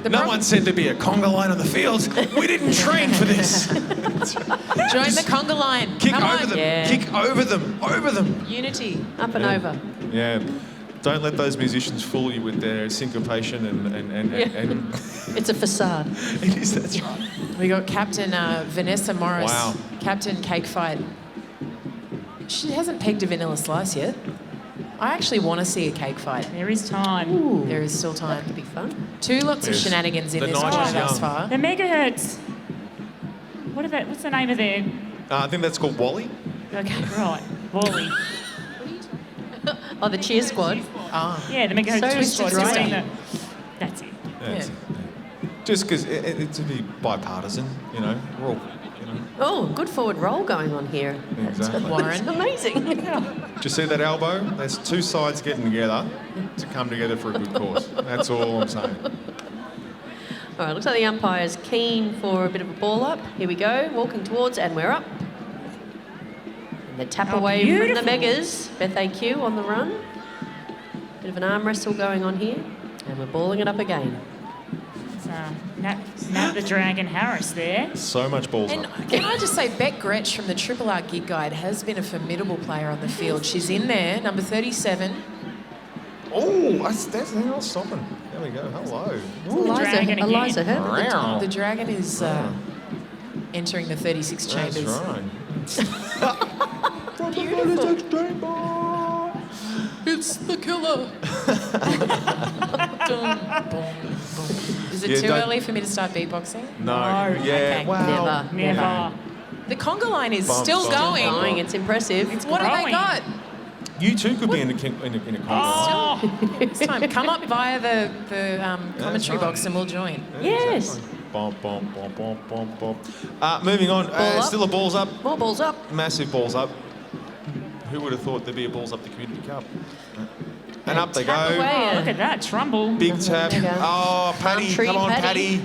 No one said there'd be a conga line on the field. We didn't train for this. Join the conga line. Kick Come over on. them. Yeah. Kick over them. Over them. Unity. Up and over. Yeah. Don't let those musicians fool you with their syncopation and It's a facade. It is, that's right. We got Captain Vanessa Morris. Wow. Captain Cake Fight. She hasn't pegged a vanilla slice yet. I actually want to see a cake fight. There is time. Ooh, there is still time. That could be fun. Lots of shenanigans in this one thus far. The Megahertz. What's the name of their... I think that's called Wally. Okay, right. Wally. Oh, the cheer squad. Yeah, the Megahertz cheer squad. Right. That's it. That's it. Just because it's to be bipartisan, you know. We're all, Oh, good forward roll going on here. Exactly. It's amazing. Do you see that elbow? There's two sides getting together to come together for a good cause. That's all I'm saying. All right, looks like the umpire's keen for a bit of a ball up. Here we go, walking towards, and we're up. And the tap away from the Megas. Beth AQ on the run. Bit of an arm wrestle going on here. And we're balling it up again. Nat the Dragon Harris there. So much balls And up. can I just say, Beck Gretsch from the Triple R Gig Guide has been a formidable player on the field. She's in there, number 37. Oh, that's not stopping. There we go. Hello. Eliza Herbert. The Dragon is entering the 36 chambers. That's right. It's the killer. Is it too early for me to start beatboxing? No. Yeah. Okay. Wow. Never. The conga line is still going. It's impressive. What have they got? You too could be in a conga. It's time. Come up via the commentary box and we'll join. Yes. Bom, bom, bom, bom, bom, bom. Moving on. Still a balls up. More balls up. Massive balls up. Who would have thought there'd be a balls up the Community Cup? And up they go. Look at that, Trumbull. Big tap. Oh, Paddy. Come on, Paddy.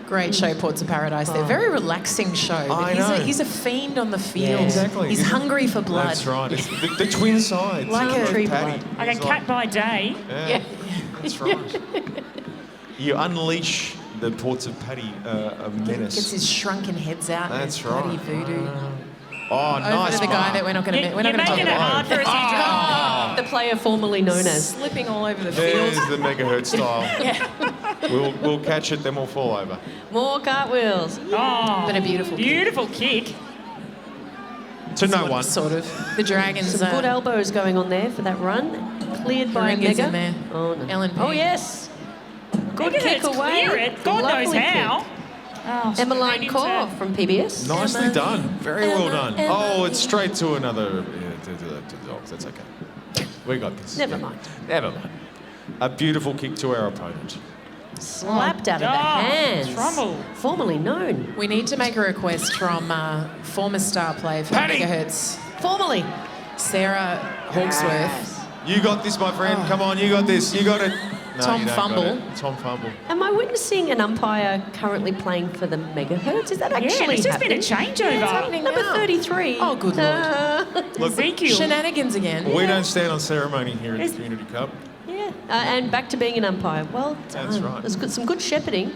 Great show, Ports of Paradise. They're very relaxing show. I know. He's a fiend on the field. Yeah, exactly. He's hungry for blood. That's right. It's the twin sides. Like a Paddy. Like a cat by day. Yeah. That's right. You unleash the Ports of Paddy menace. Gets his shrunken heads out. That's and right. Bloody voodoo. Oh, nice. Over to the guy that we're not going to. We're not going to making it hard for us. The player formerly known as. Slipping all over the field. There's the Megahertz style. We'll catch it, then we'll fall over. More cartwheels. Oh, but a beautiful kick. To no one. Sort of. The Dragons. Some good elbows going on there for that run. Cleared by Ringer's Mega. in there. Oh, no. Ellen P. Oh, yes. Good kick away. Clear it. God knows Lovely how. kick. Oh, Emmeline Kaur from PBS. Nicely done. Very well done. Emma. Oh, it's straight to another. To the Dogs. That's okay. We got this. Never mind. Never mind. A beautiful kick to our opponent. Slapped out of the hands. Trouble. Formerly known. We need to make a request from former star player for Megahertz. Formerly. Sarah Hawksworth. You got this, my friend. Come on, you got this. You got it. No, Tom you don't Fumble. got it. Tom Fumble. Am I witnessing an umpire currently playing for the Megahertz? Is that actually there's just been a happening? changeover. It's happening Number now. 33. Oh, good lord. Look, Ezekiel. Shenanigans again. we don't stand on ceremony here at the Community Cup. Yeah. And back to being an umpire. Well done. That's right. There's some good shepherding.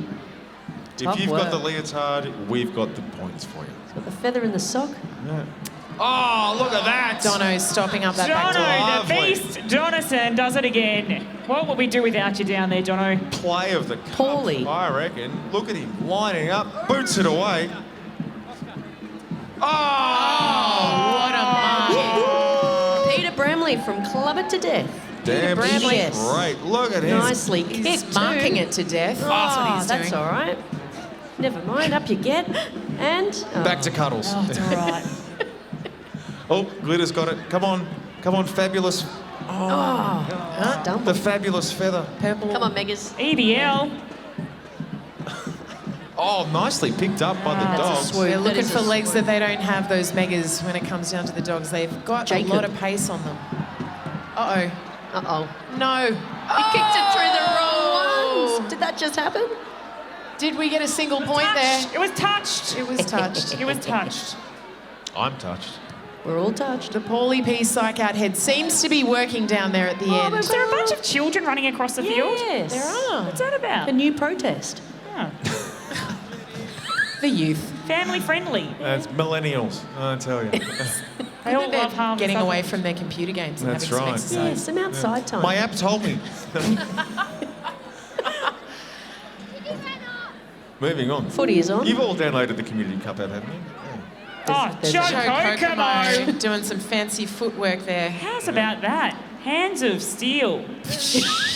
If you've got the leotard, we've got the points for you. Got the feather in the sock. Yeah. Oh, look at that! Dono stopping up that back door. Dono, the Lovely. beast, Donison does it again. What would we do without you down there, Dono? Play of the cup, Paulie. I reckon. Look at him lining up, boots it away. Oh! What a mark. Peter Bramley from Club It to Death. Damn Bramley. straight. Yes. Look at him. Nicely He's kicked marking too. it to death. That's what he's That's doing. all right. Never mind. Up you get. And Back to cuddles. Oh, it's all right. Oh, Glitter's got it. Come on. Come on, fabulous. The fabulous feather. Purple. Come on, Megas. EBL. Oh, nicely picked up by the That's a Dogs. swoop. We're That looking is for a legs that they don't have, those Megas, when it comes down to the Dogs. They've got Jacob. a lot of pace on them. Uh-oh. Uh-oh. No. He kicked it through the wrong ones. Did that just happen? Did we get a single point there? It was touched. It was touched. It was touched. I'm touched. We're all touched. The Paulie P psych out head seems to be working down there at the end. Is there a bunch of children running across the field? Yes. There are. What's that about? A new protest. Oh, The youth. family friendly. That's millennials, I tell you. They all They're love harm. getting away from their computer games and That's having some right. exercise. Yeah, some outside time. My app told me. Moving on. Footy is on. You've all downloaded the Community Cup app, haven't you? Oh, There's Joe Joe Kokomo. Kokomo doing some fancy footwork there. How's about that? Hands of steel.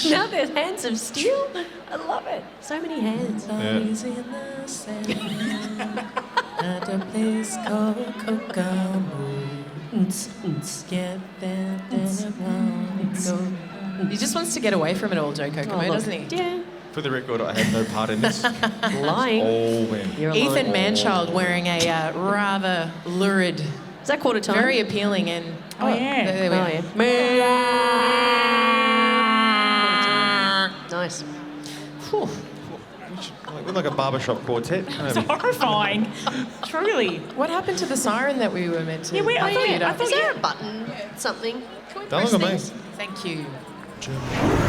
Now there's hands of steel. I love it. So many hands. Always in the sand at a place called Kokomo. Get there, He just wants to get away from it all, Joe Kokomo, doesn't he? Yeah. For the record, I had no part in this. Lying. All them. You're Ethan lying. Manchild wearing a rather lurid, Is that quarter time? very appealing and... Oh, yeah. There we Oh, go. yeah. Nice. Whew. We're like a barbershop quartet. It's horrifying. Truly. What happened to the siren that we were meant to... Yeah, I thought Is there a button? Something? Don't look at me. Thank you.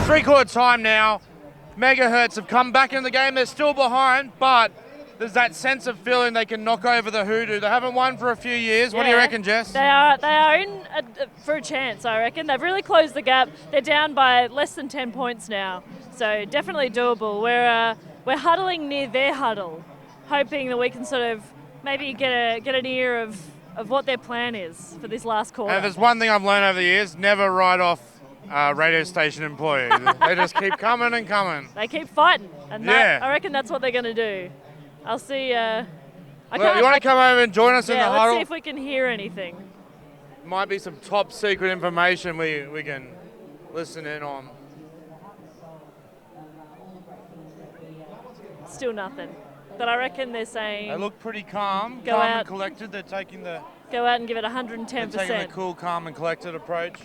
Three-quarter time now. Megahertz have come back in the game. They're still behind, but there's that sense of feeling they can knock over the hoodoo. They haven't won for a few years. What do you reckon, Jess? They are in for a chance, I reckon. They've really closed the gap. They're down by less than 10 points now, so definitely doable. We're huddling near their huddle, hoping that we can sort of maybe get an ear of what their plan is for this last quarter. And there's one thing I've learned over the years: never write off radio station employees. They just keep coming and coming. They keep fighting, and Yeah. I reckon that's what they're going to do. I'll see. Well, you want to come over and join us in the let's huddle? see if we can hear anything. Might be some top secret information we can listen in on. Still nothing, but I reckon they're saying They look pretty calm, Go calm out. and collected. They're taking the go out and give it they're taking the 110%. cool, calm and collected approach.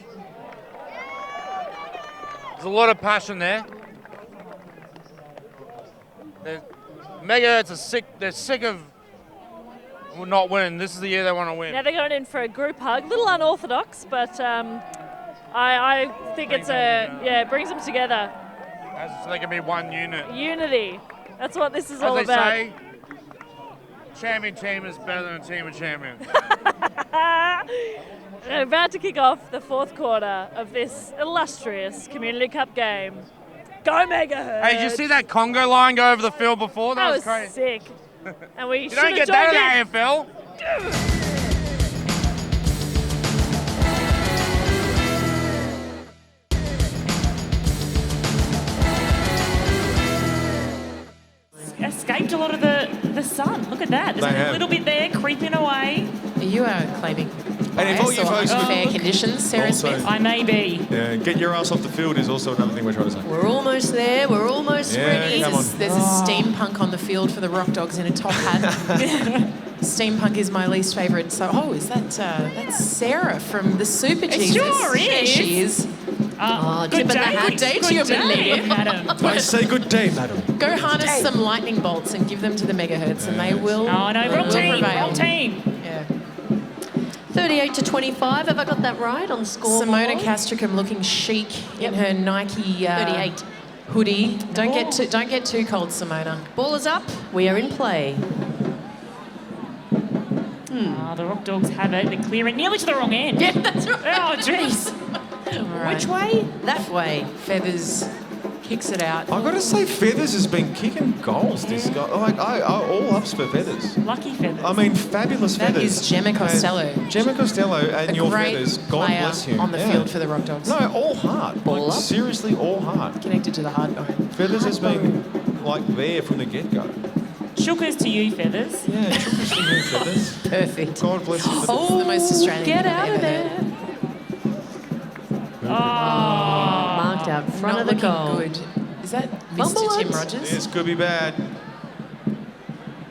There's a lot of passion there. Megahertz are sick. They're sick of not winning. This is the year they want to win. Now they're going in for a group hug, little unorthodox, but I think it brings them together. So they can be one unit. Unity. That's what this is As all they about. say, champion team is better than a team of champions. We're about to kick off the fourth quarter of this illustrious Community Cup game. Go Megahertz! Hey, did you see that Congo line go over the field before? That was crazy. sick. And we You don't get that in the AFL. Escaped a lot of the sun. Look at that. There's a little bit there creeping away. You are claiming And if all you folks fair conditions, Sarah Smith. I may be. Yeah, get your ass off the field is also another thing we're trying to say. We're almost there. We're almost ready. Come on. There's a steampunk on the field for the Rockdogs in a top hat. Steampunk is my least favourite. So, is that that's Sarah from the Super Jesus? Sure is. There she is. Good Good day to you, madam. I say good day, madam. Go harness some lightning bolts and give them to the Megahertz, and they will. Oh no, wrong team. prevail. Wrong team. Yeah. 38-25. Have I got that right on score? Simona Castricum looking chic in her Nike 38 hoodie. Don't get too cold, Simona. Ball is up. We are in play. The Rockdogs have it. They're clearing nearly to the wrong end. Yeah, that's right. Oh, jeez. Right. Which way? That way. Feathers kicks it out. I've got to say, Feathers has been kicking goals this guy. Like, I all ups for Feathers. Lucky Feathers. I mean, fabulous That Feathers. is Gemma Costello. Gemma Costello and A your great Feathers. God player bless you. on the field for the Rockdogs. No, all heart. All Like, up. seriously, all heart. Connected to the hard bone. Feathers has been, like, there from the get-go. Shookers to you, Feathers. Yeah, shookers to you, Feathers. Perfect. God bless you. Oh, the most Australian Get thing I've out of ever there. heard. Marked out front Not of the looking goal. good. Is that Fumble Mr. Tim it. Rogers? This could be bad.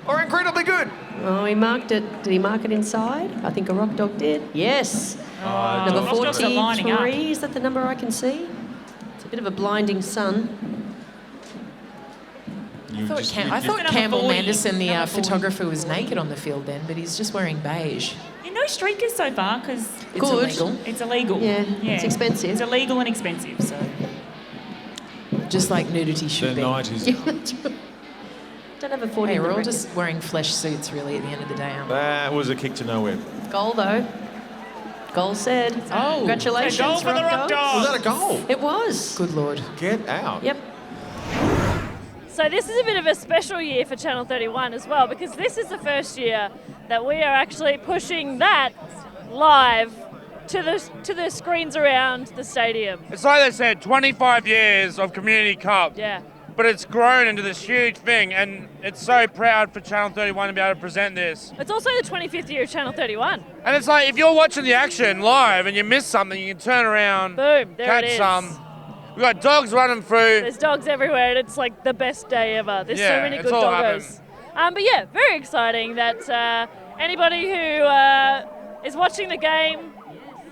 Or incredibly good. Oh, he marked it. Did he mark it inside? I think a Rockdog did. Yes. Number Rockdogs are lining up. 43. Is that the number I can see? It's a bit of a blinding sun. I thought Number Campbell 40. Manderson, the Number 40. photographer, was naked on the field then, but he's just wearing beige. No streakers so far because It's Good. illegal. it's illegal. Yeah, it's expensive. It's illegal and expensive. So Just like nudity should The be. night is Yeah, that's right. Don't have a 40 Hey, in we're the all record. just wearing flesh suits, really, at the end of the day, aren't we? That was a kick to nowhere. Goal, though. Goal said. Oh. Congratulations, goal for the Rockdogs. Was that a goal? It was. Good Lord. Get out. Yep. So this is a bit of a special year for Channel 31 as well, because this is the first year that we are actually pushing that live to the screens around the stadium. It's like they said, 25 years of Community Cup. Yeah. But it's grown into this huge thing, and it's so proud for Channel 31 to be able to present this. It's also the 25th year of Channel 31. And it's like, if you're watching the action live and you miss something, you can turn around, Boom, there catch it is. some. We've got dogs running through. There's dogs everywhere, and it's like the best day ever. There's so Yeah, many it's good all doggos. But yeah, very exciting that anybody who is watching the game,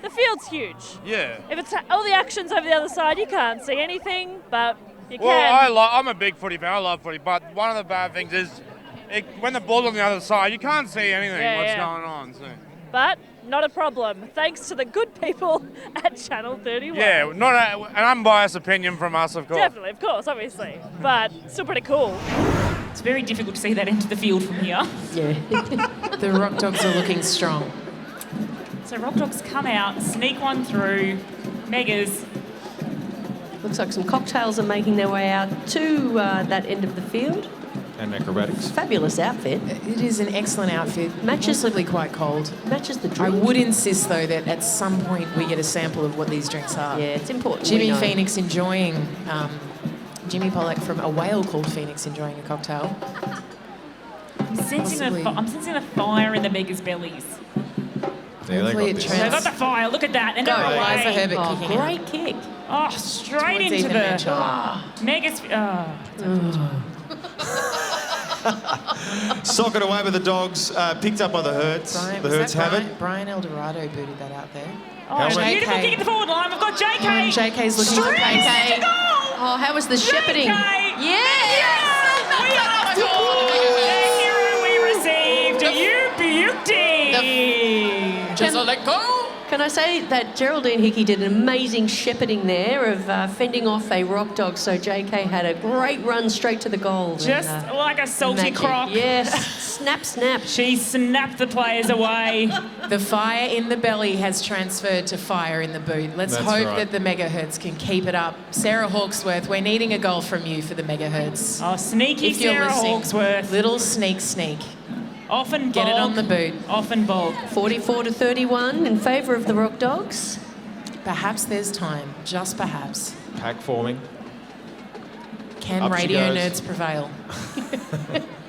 the field's huge. Yeah. If it's all the action's over the other side, you can't see anything, but you Well, can. I'm a big footy fan. I love footy, but one of the bad things is when the ball's on the other side, you can't see anything what's going on. So. But not a problem, thanks to the good people at Channel 31. Yeah, not an unbiased opinion from us, of course. Definitely, of course, obviously. But still pretty cool. it's very difficult to see that into the field from here. Yeah. The Rockdogs are looking strong. So Rockdogs come out, sneak one through. Megas. Looks like some cocktails are making their way out to that end of the field. And acrobatics. Fabulous outfit. It is an excellent outfit. Matches Possibly quite cold. Matches the I drink. would insist, though, that at some point we get a sample of what these drinks are. Yeah, it's important. Jimmy we know. Phoenix enjoying, Jimmy Pollack from a whale called Phoenix enjoying a cocktail. I'm sensing the fire in the Megas' bellies. Yeah, they got this. They got the fire. Look at that. And Go, they're Eliza away. Herbert Oh, kicking great out. kick. Oh, straight Towards into Ethan the Mitchell. Megas. Sock it away with the dogs. Picked up by the Hertz. Brian, The was Hertz that have Brian? it. Brian Eldorado booted that out there. Oh, beautiful kick at the forward line. We've got JK. And JK's looking for Straight JK. to goal. Oh, how was the shepherding? The hero we received. You beauty. Just let go. Can I say that Geraldine Hickey did an amazing shepherding there of fending off a rock dog, so JK had a great run straight to the goal. Just like a salty magic. croc. Yes, snap, snap. She snapped the players away. The fire in the belly has transferred to fire in the boot. Let's That's hope right. that the Megahertz can keep it up. Sarah Hawksworth, we're needing a goal from you for the Megahertz. Oh, sneaky If you're Sarah listening, Hawksworth. Little sneak. Often Get it on the boot. Often bulk. 44-31 in favour of the Rock Dogs. Perhaps there's time, just perhaps. Pack forming. Can Up she radio goes. nerds prevail?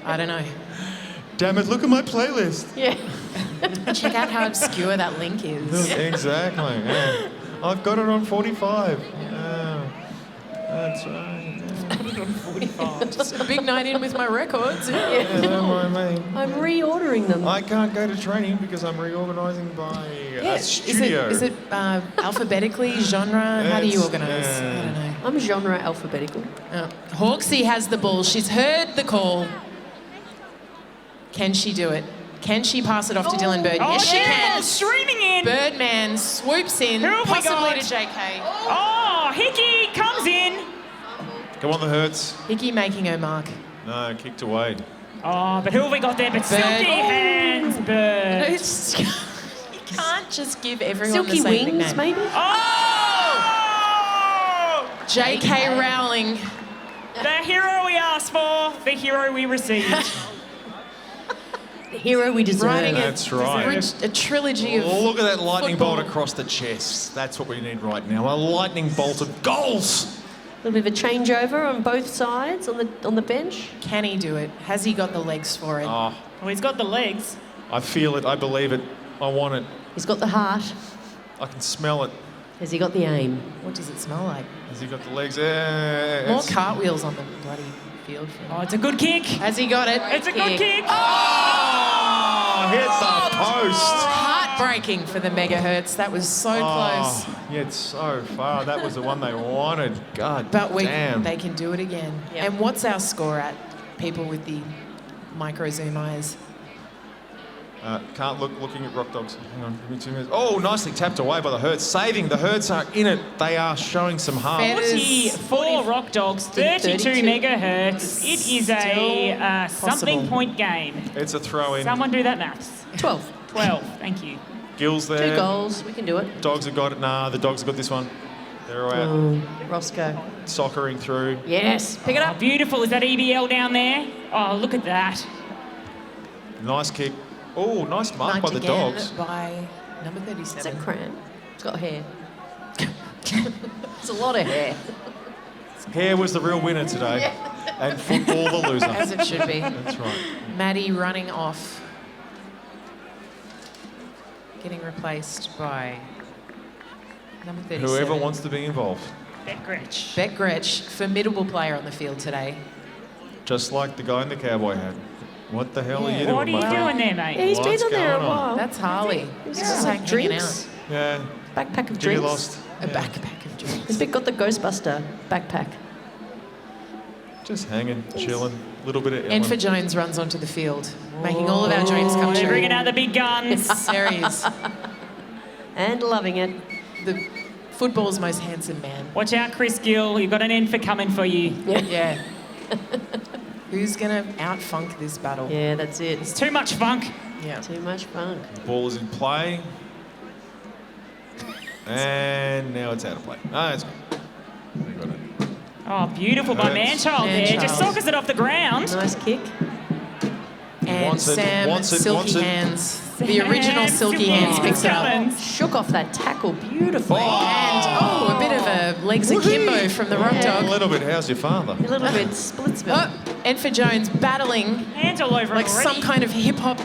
I don't know. Damn it, look at my playlist. Yeah. Check out how obscure that link is. Exactly. Yeah. I've got it on 45. Yeah. That's right. Just a big night in with my records. Yeah, don't mind me. I'm reordering them. I can't go to training because I'm reorganising by studio. Is it alphabetically, genre? How do you organise? I don't know. I'm genre alphabetical. Hawksy has the ball. She's heard the call. Can she do it? Can she pass it off to Dylan Bird? Yes, she can. Streaming in. Birdman swoops in, Who have we possibly got? to JK. Oh, Hickey comes in. Come on, the Hertz. Hickey making her mark. No, kicked away. Oh, but who have we got there? But Silky Hands Bird. You can't just give everyone Silky the same Wings, nickname. maybe? Oh! JK Rowling. The hero we asked for, the hero we received. The hero we deserve. Writing That's right. a trilogy of Look at that lightning football. bolt across the chest. That's what we need right now. A lightning bolt of goals. A little bit of a changeover on both sides on the bench. Can he do it? Has he got the legs for it? Oh, Well, he's got the legs. I feel it. I believe it. I want it. He's got the heart. I can smell it. Has he got the aim? What does it smell like? Has he got the legs? Yeah. More cartwheels on the bloody field. Oh, it's a good kick. Has he got it? It's a good kick. Oh, hit the post. Heartbreaking for the Megahertz. That was so close. Yeah, it's so far. That was the one they wanted. God But damn. they can do it again. And what's our score at, people with the micro zoom eyes? Can't looking at Rock Dogs. Hang on, give me 2 minutes. Oh, nicely tapped away by the Hertz. Saving. The Hertz are in it. They are showing some heart. 44 Rock Dogs, 32 Megahertz. It is a something point game. It's a throw in. Someone do that maths. 12. 12, thank you. Gills there. 2 goals. We can do it. Dogs have got it. Nah, the Dogs have got this one. They're all out. Oh, Roscoe. Soccering through. Yes. Pick it up. Oh, beautiful. Is that EBL down there? Oh, look at that. Nice kick. Oh, nice mark by the again Dogs. by number 37. Is that Cran? It's got hair. It's a lot of hair. Hair was the real winner today. And football the loser. As it should be. That's right. Maddie running off. Getting replaced by number 37. Whoever wants to be involved. Beck Gretsch. Beck Gretsch, formidable player on the field today. Just like the guy in the cowboy hat. What the hell are you doing, What are you my friend? doing there, mate? Yeah, he's What's been on there a going on? while. That's Harley. He's Just just hanging drinks. out. Yeah. Backpack of Get you drinks. lost. A backpack of drinks. He's got the Ghostbuster backpack. Just hanging, chilling. A little bit of Ellen. Enfer Jones runs onto the field, making all of our dreams come They're true. bringing out the big guns. There he is. And loving it. The football's most handsome man. Watch out, Chris Gill. You've got an Enfer coming for you. Yeah. Who's going to out-funk this battle? Yeah, that's it. It's too much funk. Yeah. Too much funk. Ball is in play. And now it's out of play. No, it's good. We got it. Oh, beautiful by Hurts. Manchild there. Just Manchild. sockers it off the ground. Nice kick. And Wants it, Sam, wants it, Silky wants it. Hands. The original Silky Hands picks it up. Shook off that tackle beautifully. And, a bit of a legs akimbo from the Rock A Dog. little bit. How's your father? A little bit splitsville. Oh, Enfer Jones battling Hands all over like it already. some kind of hip-hop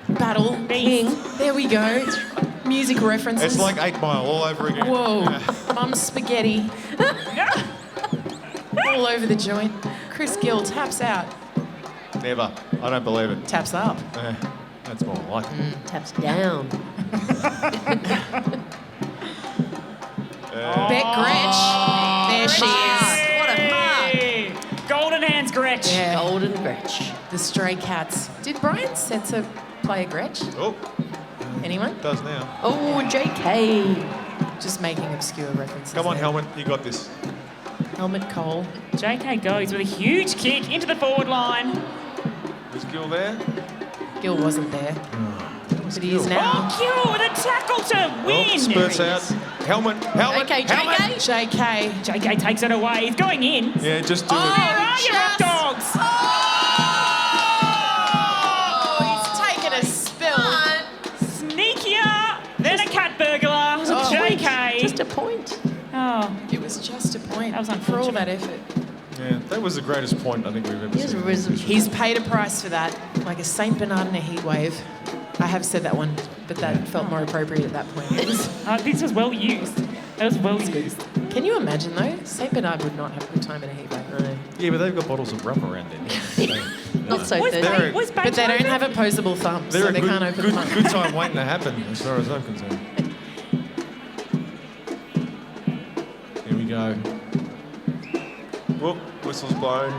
battle. King. There we go. Music references. It's like 8 Mile all over again. Whoa. Mum's spaghetti. All over the joint. Chris Gill taps out. Never. I don't believe it. Taps up. That's more like it. Taps down. Beck Gretsch. There she is. What a mark. Hey, Golden Hands Gretsch. Yeah. Golden Gretsch. The Stray Cats. Did Brian Setzer play a Gretsch? Oh. Anyone? It does now. Oh, JK. Just making obscure references. Come on, there. Helmet, you got this. Helmet Cole. JK goes with a huge kick into the forward line. Was Gill there? Gill wasn't there. But he is now. Oh, Gill with a tackle to win. Spurts out. Helmet. JK. JK takes it away. He's going in. Yeah, just do it. Ruari Currin. Oh, he's taken a spill. Sneakier than a cat burglar. JK. Just a point. Oh, it was just a point. That was for all unfortunate. that effort. Yeah, that was the greatest point I think we've ever seen. He's paid a price for that, like a St. Bernard in a heat wave. I have said that one, but that felt more appropriate at that point. It was, this was well used. That was well used. Can you imagine though? St. Bernard would not have a good time in a heat wave. No. Yeah, but they've got bottles of rum around there. Not so But thirsty. they don't have opposable thumbs, They're so a they can't open them. good time waiting to happen, as far as I'm concerned. Here we go. Whoop, whistle's blown.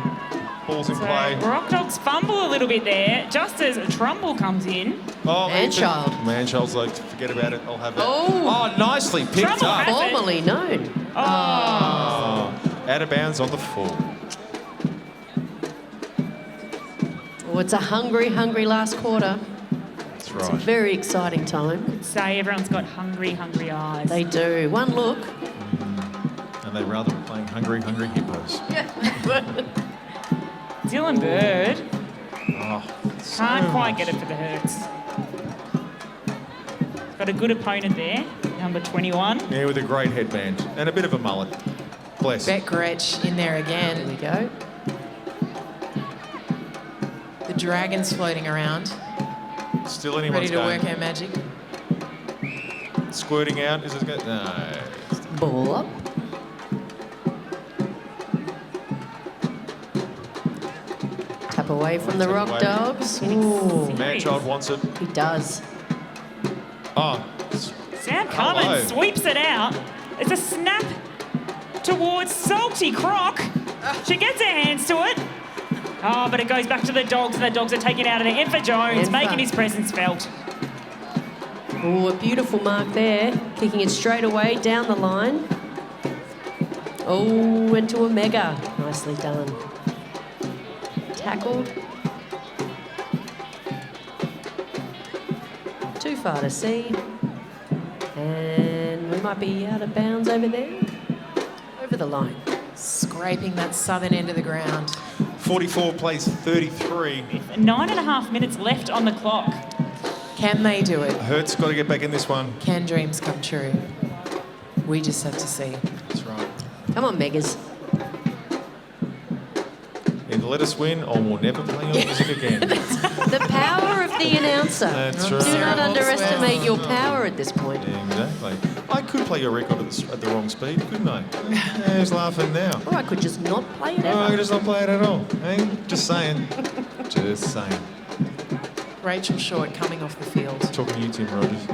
Ball's in play. Rockdogs fumble a little bit there, just as a Trumbull comes in. Oh, Manchild. Manchild's like, forget about it, I'll have that. Oh. Nicely picked Trumbull up. has it. Formerly known. Out of bounds on the full. Oh, it's a hungry last quarter. That's It's a right. very exciting time. Say everyone's got hungry eyes. They do. One look. And they rather be playing hungry hippos. Dylan Bird Oh, can't quite get it for the Hertz. Got a good opponent there, number 21. Yeah, with a great headband and a bit of a mullet. Bless. Bet Gretsch in there again. There we go. The dragon's floating around, Still ready anyone's to game. work her magic. Squirting out. Is it good? No. Ball up. Tap away from the Tap away. Rockdogs. Ooh, Manchild wants it. he does. Oh, Sam Hello. Cummins sweeps it out. It's a snap towards Salty Croc. She gets her hands to it. Oh, but it goes back to the Dogs, and the Dogs are taken out of there. Enfer Jones Enfer. making his presence felt. Oh, a beautiful mark there. Kicking it straight away down the line. Oh, into a mega. Nicely done. Tackled. Too far to see. And we might be out of bounds over there. Over the line. Scraping that southern end of the ground. 44 plays 33. 9.5 minutes left on the clock. Can they do it? Hertz got to get back in this one. Can dreams come true? We just have to see. That's right. Come on, Megas. Either let us win or we'll never play your music again. The power of the announcer. That's Do right. not underestimate your power at this point. Yeah, exactly. I could play your record at the wrong speed, couldn't I? Yeah, who's laughing now? Or I could just not play it Oh, I ever. could just not play it at all. Hey, just saying. Just saying. Rachel Short coming off the field. Talking to you, Tim Rogers.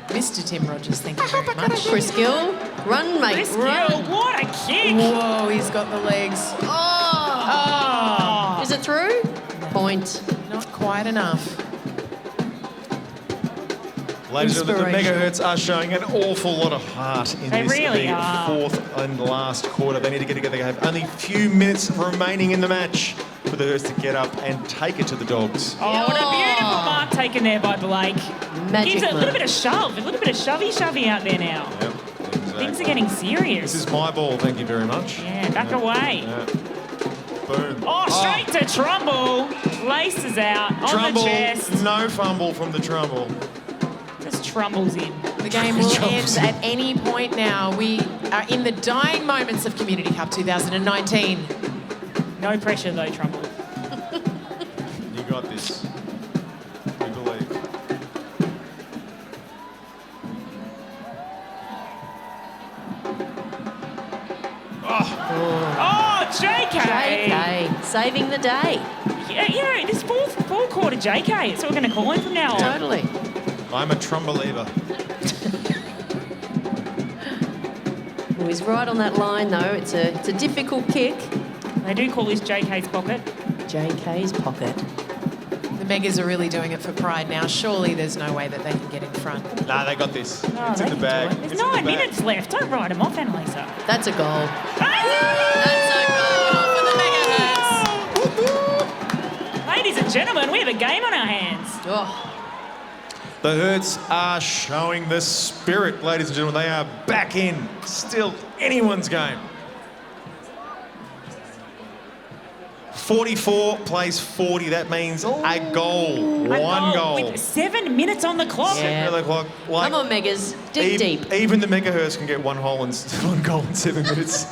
Mr. Tim Rogers, thank you very much. Chris Gill, run, mate, Chris run. Gill, what a kick! Whoa, he's got the legs. Oh! Is it through? Point. Not quite enough. Ladies and gentlemen, the Inspiration. Megahertz are showing an awful lot of heart in They this really the are. fourth and last quarter. They need to get together. They have only a few minutes remaining in the match for the Hertz to get up and take it to the Dogs. Oh, what a beautiful mark taken there by Blake. Magic Gives it a mark. little bit of shove, a little bit of shovey out there now. Yep, Things exactly. are getting serious. This is my ball, thank you very much. Yeah, back away. Yeah. Boom. Oh, straight to Trumbull. Laces out on Trumbull, the chest. no fumble from the Trumbull. Just Trumbull's in. The game will end at any point now. We are in the dying moments of Community Cup 2019. No pressure though, Trumbull. You got this. We believe. Oh, JK. JK, saving the day. Yeah, you know, this fourth quarter JK. That's what we're going to call him from now on. Totally. I'm a Trumbeliever. Well, he's right on that line, though. It's a difficult kick. They do call this JK's pocket. JK's pocket. The Megas are really doing it for pride now. Surely there's no way that they can get in front. Nah, they got this. Oh, It's they in the can bag. do it. There's It's in the 9 bag. minutes left. Don't write them off, Annalisa. That's a goal. That's a goal for the Megahertz. Ladies and gentlemen, we have a game on our hands. Oh. The Hertz are showing the spirit, ladies and gentlemen. They are back in. Still anyone's game. 44 plays 40. That means a goal. One goal. With 7 minutes on the clock. Yeah. Like, Come on, Megas. Dig deep. Even the Megahertz can get one goal in 7 minutes.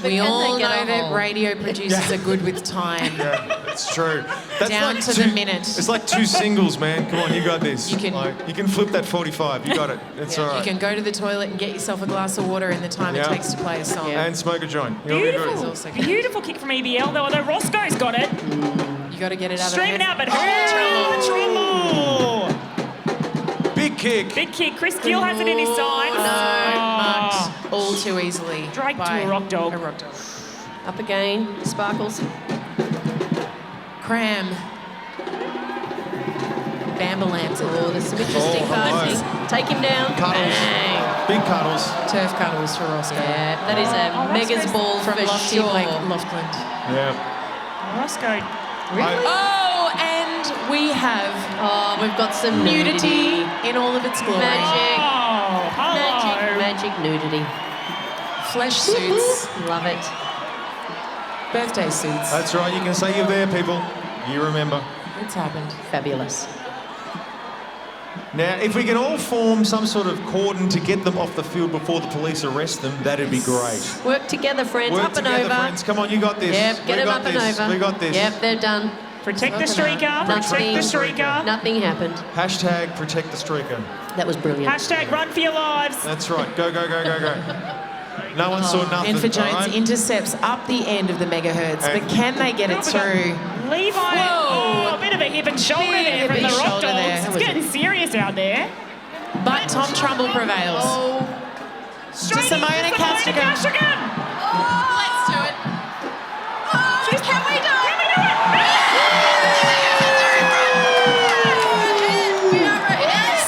We can all they know get a that hole? radio producers are good with time. Yeah, it's true. That's Down like to the minute. It's like 2 singles, man. Come on, you got this. You can- you can flip that 45. You got it. It's all right. You can go to the toilet and get yourself a glass of water in the time Yeah. it takes to play a song. And smoke a joint. You'll be good. Beautiful. Beautiful kick from EBL, though. Although Roscoe's got it. You got to get it out Streaming of out, but Oh, Trumbull. Big kick. Big kick. Chris Gill has it in his sides. marked all too easily. Drake to by a rock dog. Up again. Sparkles. Cram. Bambalams. Oh, there's some interesting passing. Take him down. Cuddles. Bang. Big cuddles. Turf cuddles for Roscoe. Yeah, that is a Megas ball from for Lofty sure. Loftland. Yeah. Roscoe. Oh, and we have we've got some nudity in all of its glory. Magic. Oh, hello. Magic nudity. Flesh suits. Love it. Birthday suits. That's right. You can say you're there, people. You remember. It's happened. Fabulous. Now, if we can all form some sort of cordon to get them off the field before the police arrest them, that'd be great. Work together, friends. Work up and together, over. friends. Come on, you got this. Yep, get we them got up this. and over. We got this. Yep, they're done. Protect the streaker. Protect the streaker. Nothing happened. Hashtag protect the streaker. That was brilliant. Hashtag run for your lives. That's right. Go, go, go, go, go. No one saw nothing. And for Jones, all right? intercepts up the end of the Megahertz, And- but can they get it through? Levi. Whoa. Oh, a bit of a hip and shoulder Big there from hip the and Rock shoulder Dogs. there. It's getting serious out there. But Tom Trumbull prevails. Straight To Simona into Castigan. Let's do it. Jeez, can we do it?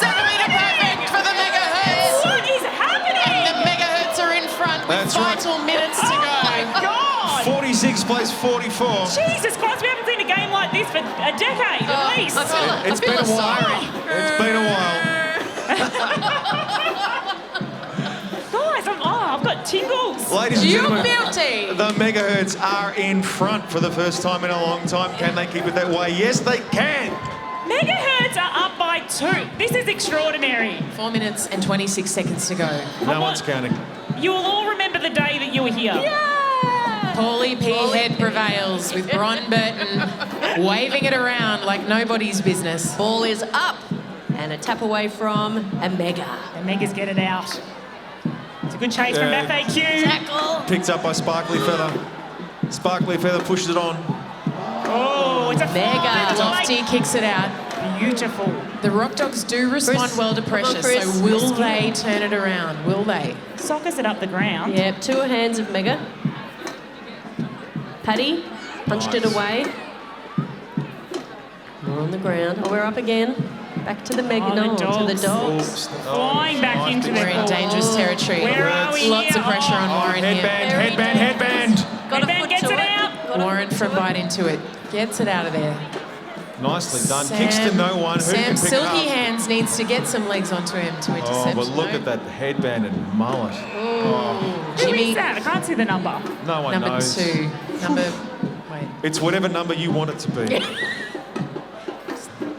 Centimetre perfect for the Megahertz. What is happening? And the Megahertz are in front with That's right. vital minutes to Oh go. my God. 46 plays 44. Jesus Christ, we haven't seen a game like this for a decade at least. It's been a while. It's been a while. Guys, I've got tingles. Ladies and You gentlemen, beauty. the Megahertz are in front for the first time in a long time. Can they keep it that way? Yes, they can. Megahertz are up by 2. This is extraordinary. 4 minutes and 26 seconds to go. No one's counting. You will all remember the day that you were here. Paulie P. Head prevails with Bron Burton waving it around like nobody's business. Ball is up. And a tap away from a Mega. The Megas get it out. It's a good chase from Yeah. FAQ. Tackle. Picked up by Sparkly Feather. Sparkly Feather pushes it on. Oh, it's a Mega. Lofty kicks it out. Beautiful. The Rock Dogs do respond Chris, well to come on, pressure, Chris. so will they turn it around? Will they? Sockers it up the ground. Yep, 2 hands of Mega. Paddy punched it away. More on the ground. Oh, we're up again. Back to the Mega. Oh, the no, to the Dogs. Dogs. Flying back into the We're in dangerous territory. Where are we Lots here? of pressure on Warren here. Headband. Got a Headband foot gets to it it. out. Got a Warren foot from to it. bite into it. Gets it out of there. Nicely done. Kicks to no one. Who Sam can pick Silky it up? Hands needs to get some legs onto him to Oh, intercept. but look at that headband and mullet. Oh, Who Jimmy, is that? I can't see the number. no one number knows. 2. Wait. It's whatever number you want it to be.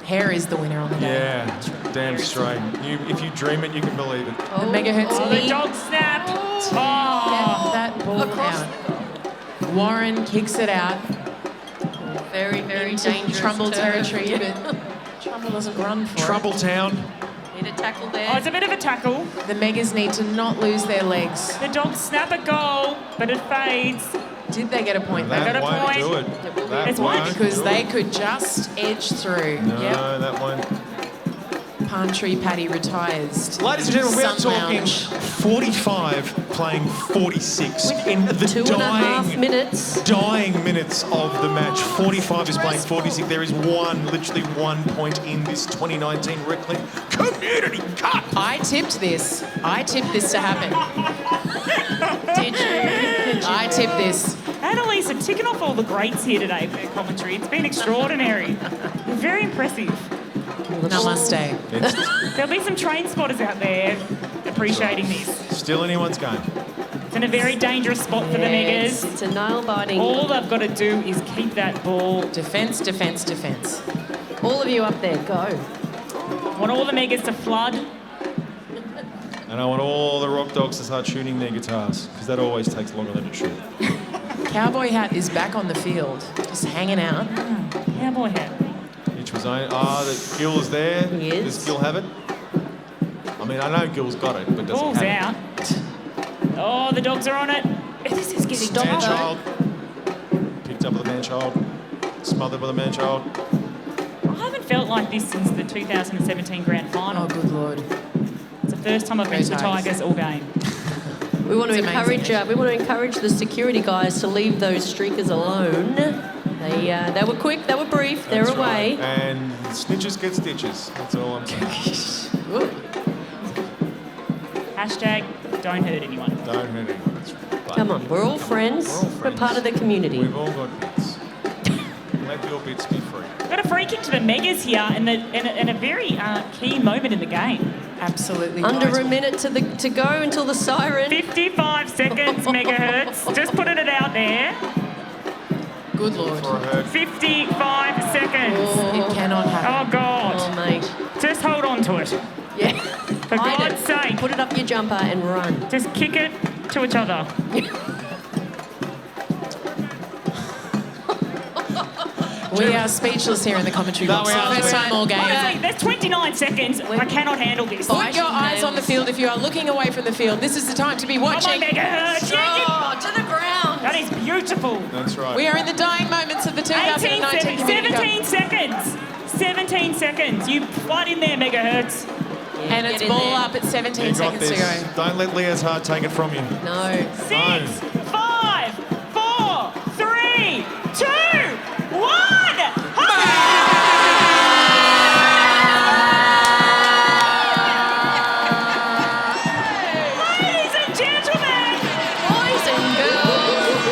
Hair is the winner on the day. Yeah, damn straight. If you dream it, you can believe it. The Megahertz Oh, the lead. dog snap. Get Oh. that ball Across out. Warren kicks it out. Very, very into dangerous. Trumbull turf. territory, Yeah. but Trumbull doesn't run for Trouble Town. Need a tackle there. Oh, it's a bit of a tackle. it. The Megas need to not lose their legs. The dogs snap a goal, but it fades. Did they get a point? They That got a won't point. do it. That It's one won't because do they it. could just edge through. No, Yep. that won't. Palm Tree Paddy retires. Ladies and gentlemen, we are Sun talking Lounge. 45 playing 46 in the 2.5 minutes. dying minutes of the match. 45 is playing 46. There is literally 1 point in this 2019 Reclink Community Cup. I tipped this to happen. Did you? I tipped this. Annalisa ticking off all the greats here today for their commentary. It's been extraordinary. Very impressive. Namaste. There'll be some train spotters out there appreciating this. Still anyone's game. It's in a very dangerous spot for the Megas. It's a nail-biting. All they've got to do is keep that ball. Defence, defence, defence. All of you up there, go. Want all the Megas to flood. And I want all the rock dogs to start tuning their guitars, because that always takes longer than it should. Cowboy Hat is back on the field, just hanging out. Cowboy Hat. Which was the Gill is there. He is. Does Gill have it? I mean, I know Gill's got it, but does Ball's he have out. Oh, the dogs are on it. This is getting Man-child. Picked up with a man-child. Smothered with a man-child. I haven't felt like this since the 2017 Grand Final. Oh, good Lord. It's the first time I've been to the Tigers all game. We want to It's amazing. encourage the security guys to leave those streakers alone. They were quick, they were brief, they're That's away. right. And snitches get stitches. That's all I'm saying. Hashtag don't hurt anyone. Don't hurt anyone. That's right. But Come on, we're all friends. We're part of the community. We've all got bits. Let your bits be free. Got a free kick to the Megas here in a very key moment in the game. Absolutely. Under vital. a minute to go until the siren. 55 seconds, Megahertz. Just putting it out there. Good Lord. 55 seconds. It cannot happen. Oh, God. Oh, mate. Just hold on to it. Yeah. For God's sake. Put it up your jumper and run. Just kick it to each other. We are speechless here in the commentary box. First time all game. Honestly, there's 29 seconds. I cannot handle this. Put your eyes on the field. If you are looking away from the field, this is the time to be watching. Come on, Megahertz. Oh, to the ground. That is beautiful. That's right. We are in the dying moments of the 2019 Community Cup. 17 seconds. 17 seconds. You flood in there, Megahertz. And it's ball up at 17 You got seconds to this. go. Don't let Leah's heart take it from you. No. 6, 5, 4, 3, 2, 1. Ladies and gentlemen, boys and girls,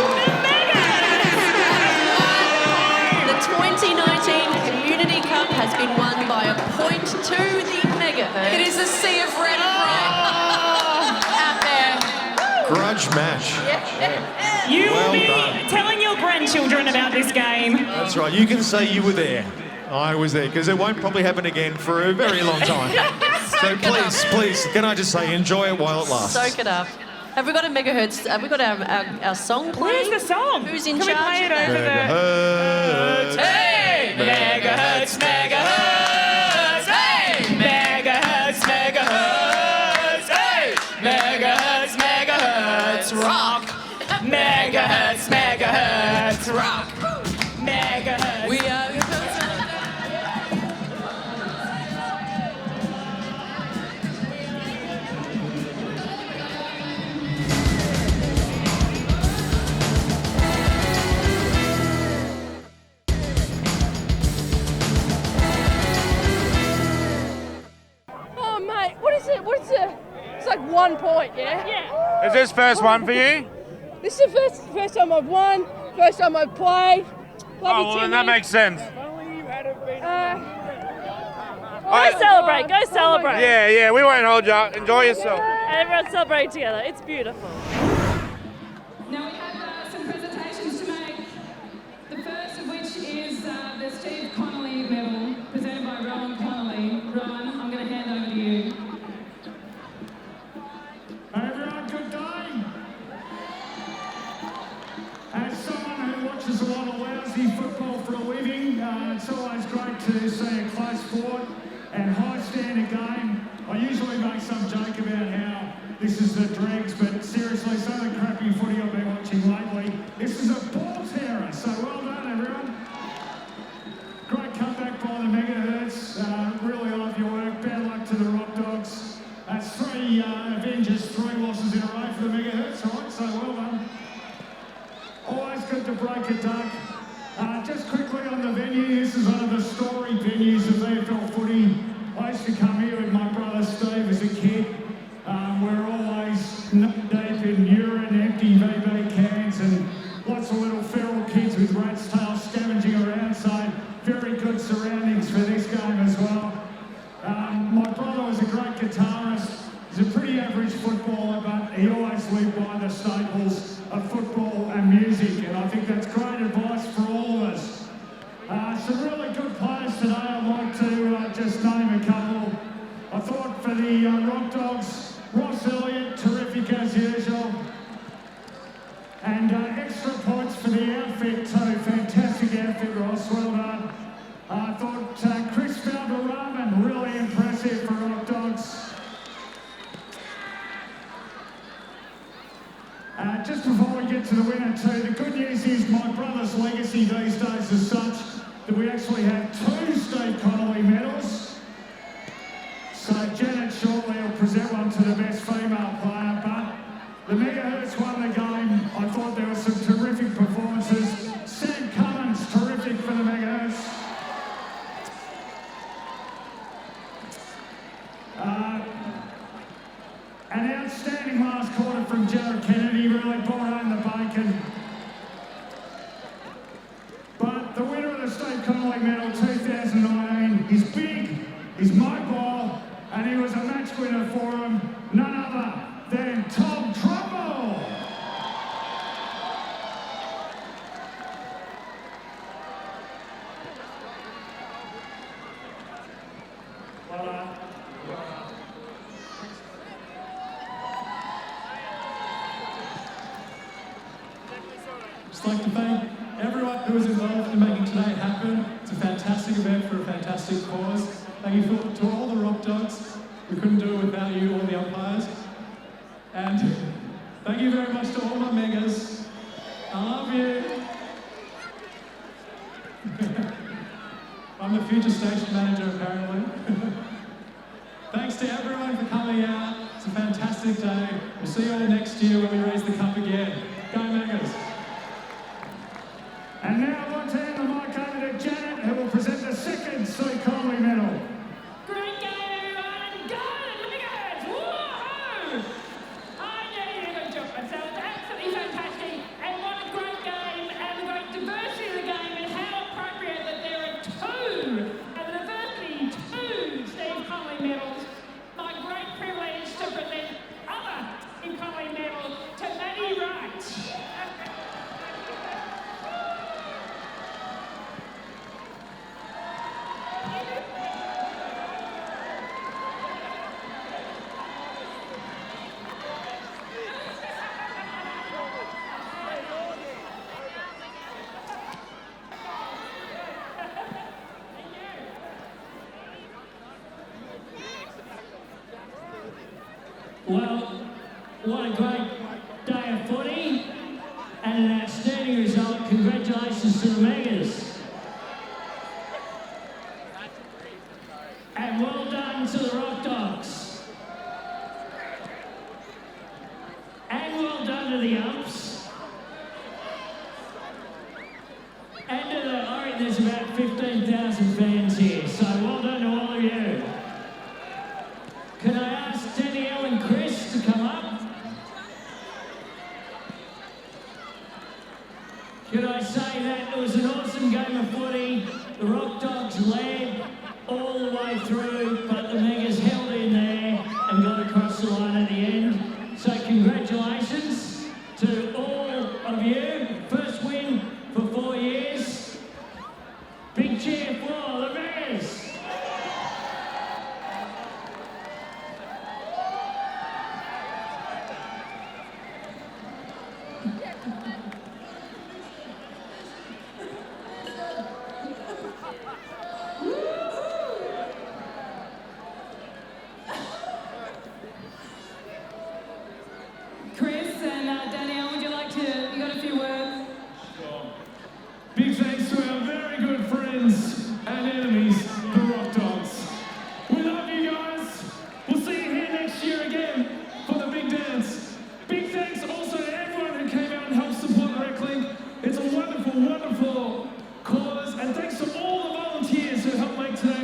the 2019 Community Cup has been won by a point to the Megahertz. It is a sea of red and red out there. Grudge match. you Well will be done. telling your grandchildren about this game. That's right. You can say you were there. I was there, because it won't probably happen again for a very long time. So please, can I just say, enjoy it while it lasts. Soak it up. Have we got a Megahertz? Have we got our song playing? Where's the song? Who's in Can we charge play it of over that? Megahertz. Hey! Megahertz, Megahertz! Hey! Megahertz, Megahertz! Hey! Megahertz, Megahertz! Rock! Megahertz, Megahertz! Rock! Megahertz! We are... Oh, mate, what is it? It's like 1 point, yeah? Yeah. Is this first one for you? This is the first time I've won, first time I've played. Oh, well, then that makes sense. Go celebrate, go celebrate. Yeah, we won't hold you up. Enjoy yourself. Everyone celebrate together. It's beautiful. Now we have some presentations to make. The first of which is the Steve Connolly Medal, presented by Rowan Connolly. Rowan, I'm going to hand over to you. Everyone, good day. As someone who watches a lot of lousy football for a living, it's always great to see a close sport and high-standard game. I usually make some joke about how this is the dregs, but seriously, some of the crappy footy I've been watching lately, this is a ball terror, so well done, everyone. Great comeback by the Megahertz. Really love your work. Bad luck for the Megahertz, all right, so well done. Always good to break a duck. Just quickly on the venue, this is one of the storied venues of AFL footy. I used to come here with my brother Steve as a kid. We're always knee-deep in urine, empty VB cans, and lots of little feral kids with rat's tails scavenging around, so very good surroundings for this game as well. My brother was a great guitarist. He's a pretty average footballer, but he always lived by the staples of football and music, and I think that's great advice for all of us. Some really good players today. I'd like to just name a couple. I thought for the Rockdogs, Ross Elliott, terrific as usual. And extra points for the outfit too. Fantastic outfit, Ross. Well done. I thought Chris Valderraman, really impressive for Rockdogs. Just before we get to the winner too, the good news is my brother's legacy these days is such that we actually have 2 Steve Connolly medals. So Janet shortly will present one to the best female player, but the Megahertz won the game. I thought there were some terrific performances. Sam Cummins, terrific for the Megahertz. An outstanding last quarter from Jared Kennedy, really brought home the bacon. But the winner of the Steve Connolly Medal 2019 is big, he's mobile, and he was a match winner for him, none other than Tom Trumbull. Well done. Just like to thank everyone who was involved in making today happen. It's a fantastic event for a fantastic cause. Thank you to all the Rockdogs. We couldn't do it without you, all the umpires. And thank you very much to all my Megas. I love you. I'm the future station manager, apparently. Thanks to everyone for coming out. It's a fantastic day. We'll see you all next year when we raise the cup again. Go Megas. And now I'd like to hand the mic over to Janet, who will present the second Steve Connolly medal. Great game, everyone! Go the Megahertz! Woohoo! I know you did a good job. So it's absolutely fantastic. And what a great game, and the great diversity of the game, and how appropriate that there are 2, and the diversity, 2 Steve Connolly medals. My great privilege to present other Steve Connolly medal to Maddie Wright. Well, what a great day of footy and an outstanding result. Congratulations to the Megas. And well done to the Rockdogs. And well done to the umps. And to the, I reckon there's about 15,000 fans here, so well done to all of you. Can I ask Danielle and Chris to come up? Could I say that it was an awesome game of footy. The Rockdogs led all the way through, but the Megas held in there and got across the line at the end. So congratulations to all of you. First win for 4 years. Big cheer for the Megas.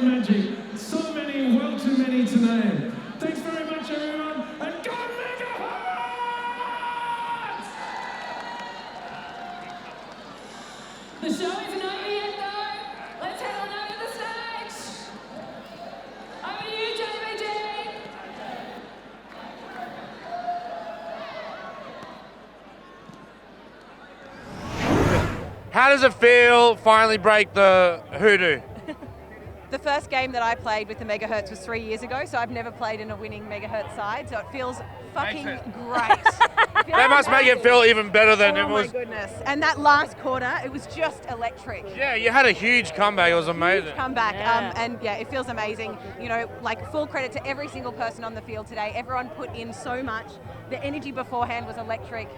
magic. So many, well too many to name. Thanks very much, everyone, and go Megahertz! The show isn't over yet, though. Let's head on over the stage. Over to you, JBG. How does it feel finally break the hoodoo? The first game that I played with the Megahertz was 3 years ago, so I've never played in a winning Megahertz side, so it feels fucking great. That must make it feel even better than it was. Oh my goodness. And that last quarter, it was just electric. Yeah, you had a huge comeback. It was amazing. Comeback. And yeah, it feels amazing. You know, like full credit to every single person on the field today. Everyone put in so much. The energy beforehand was electric.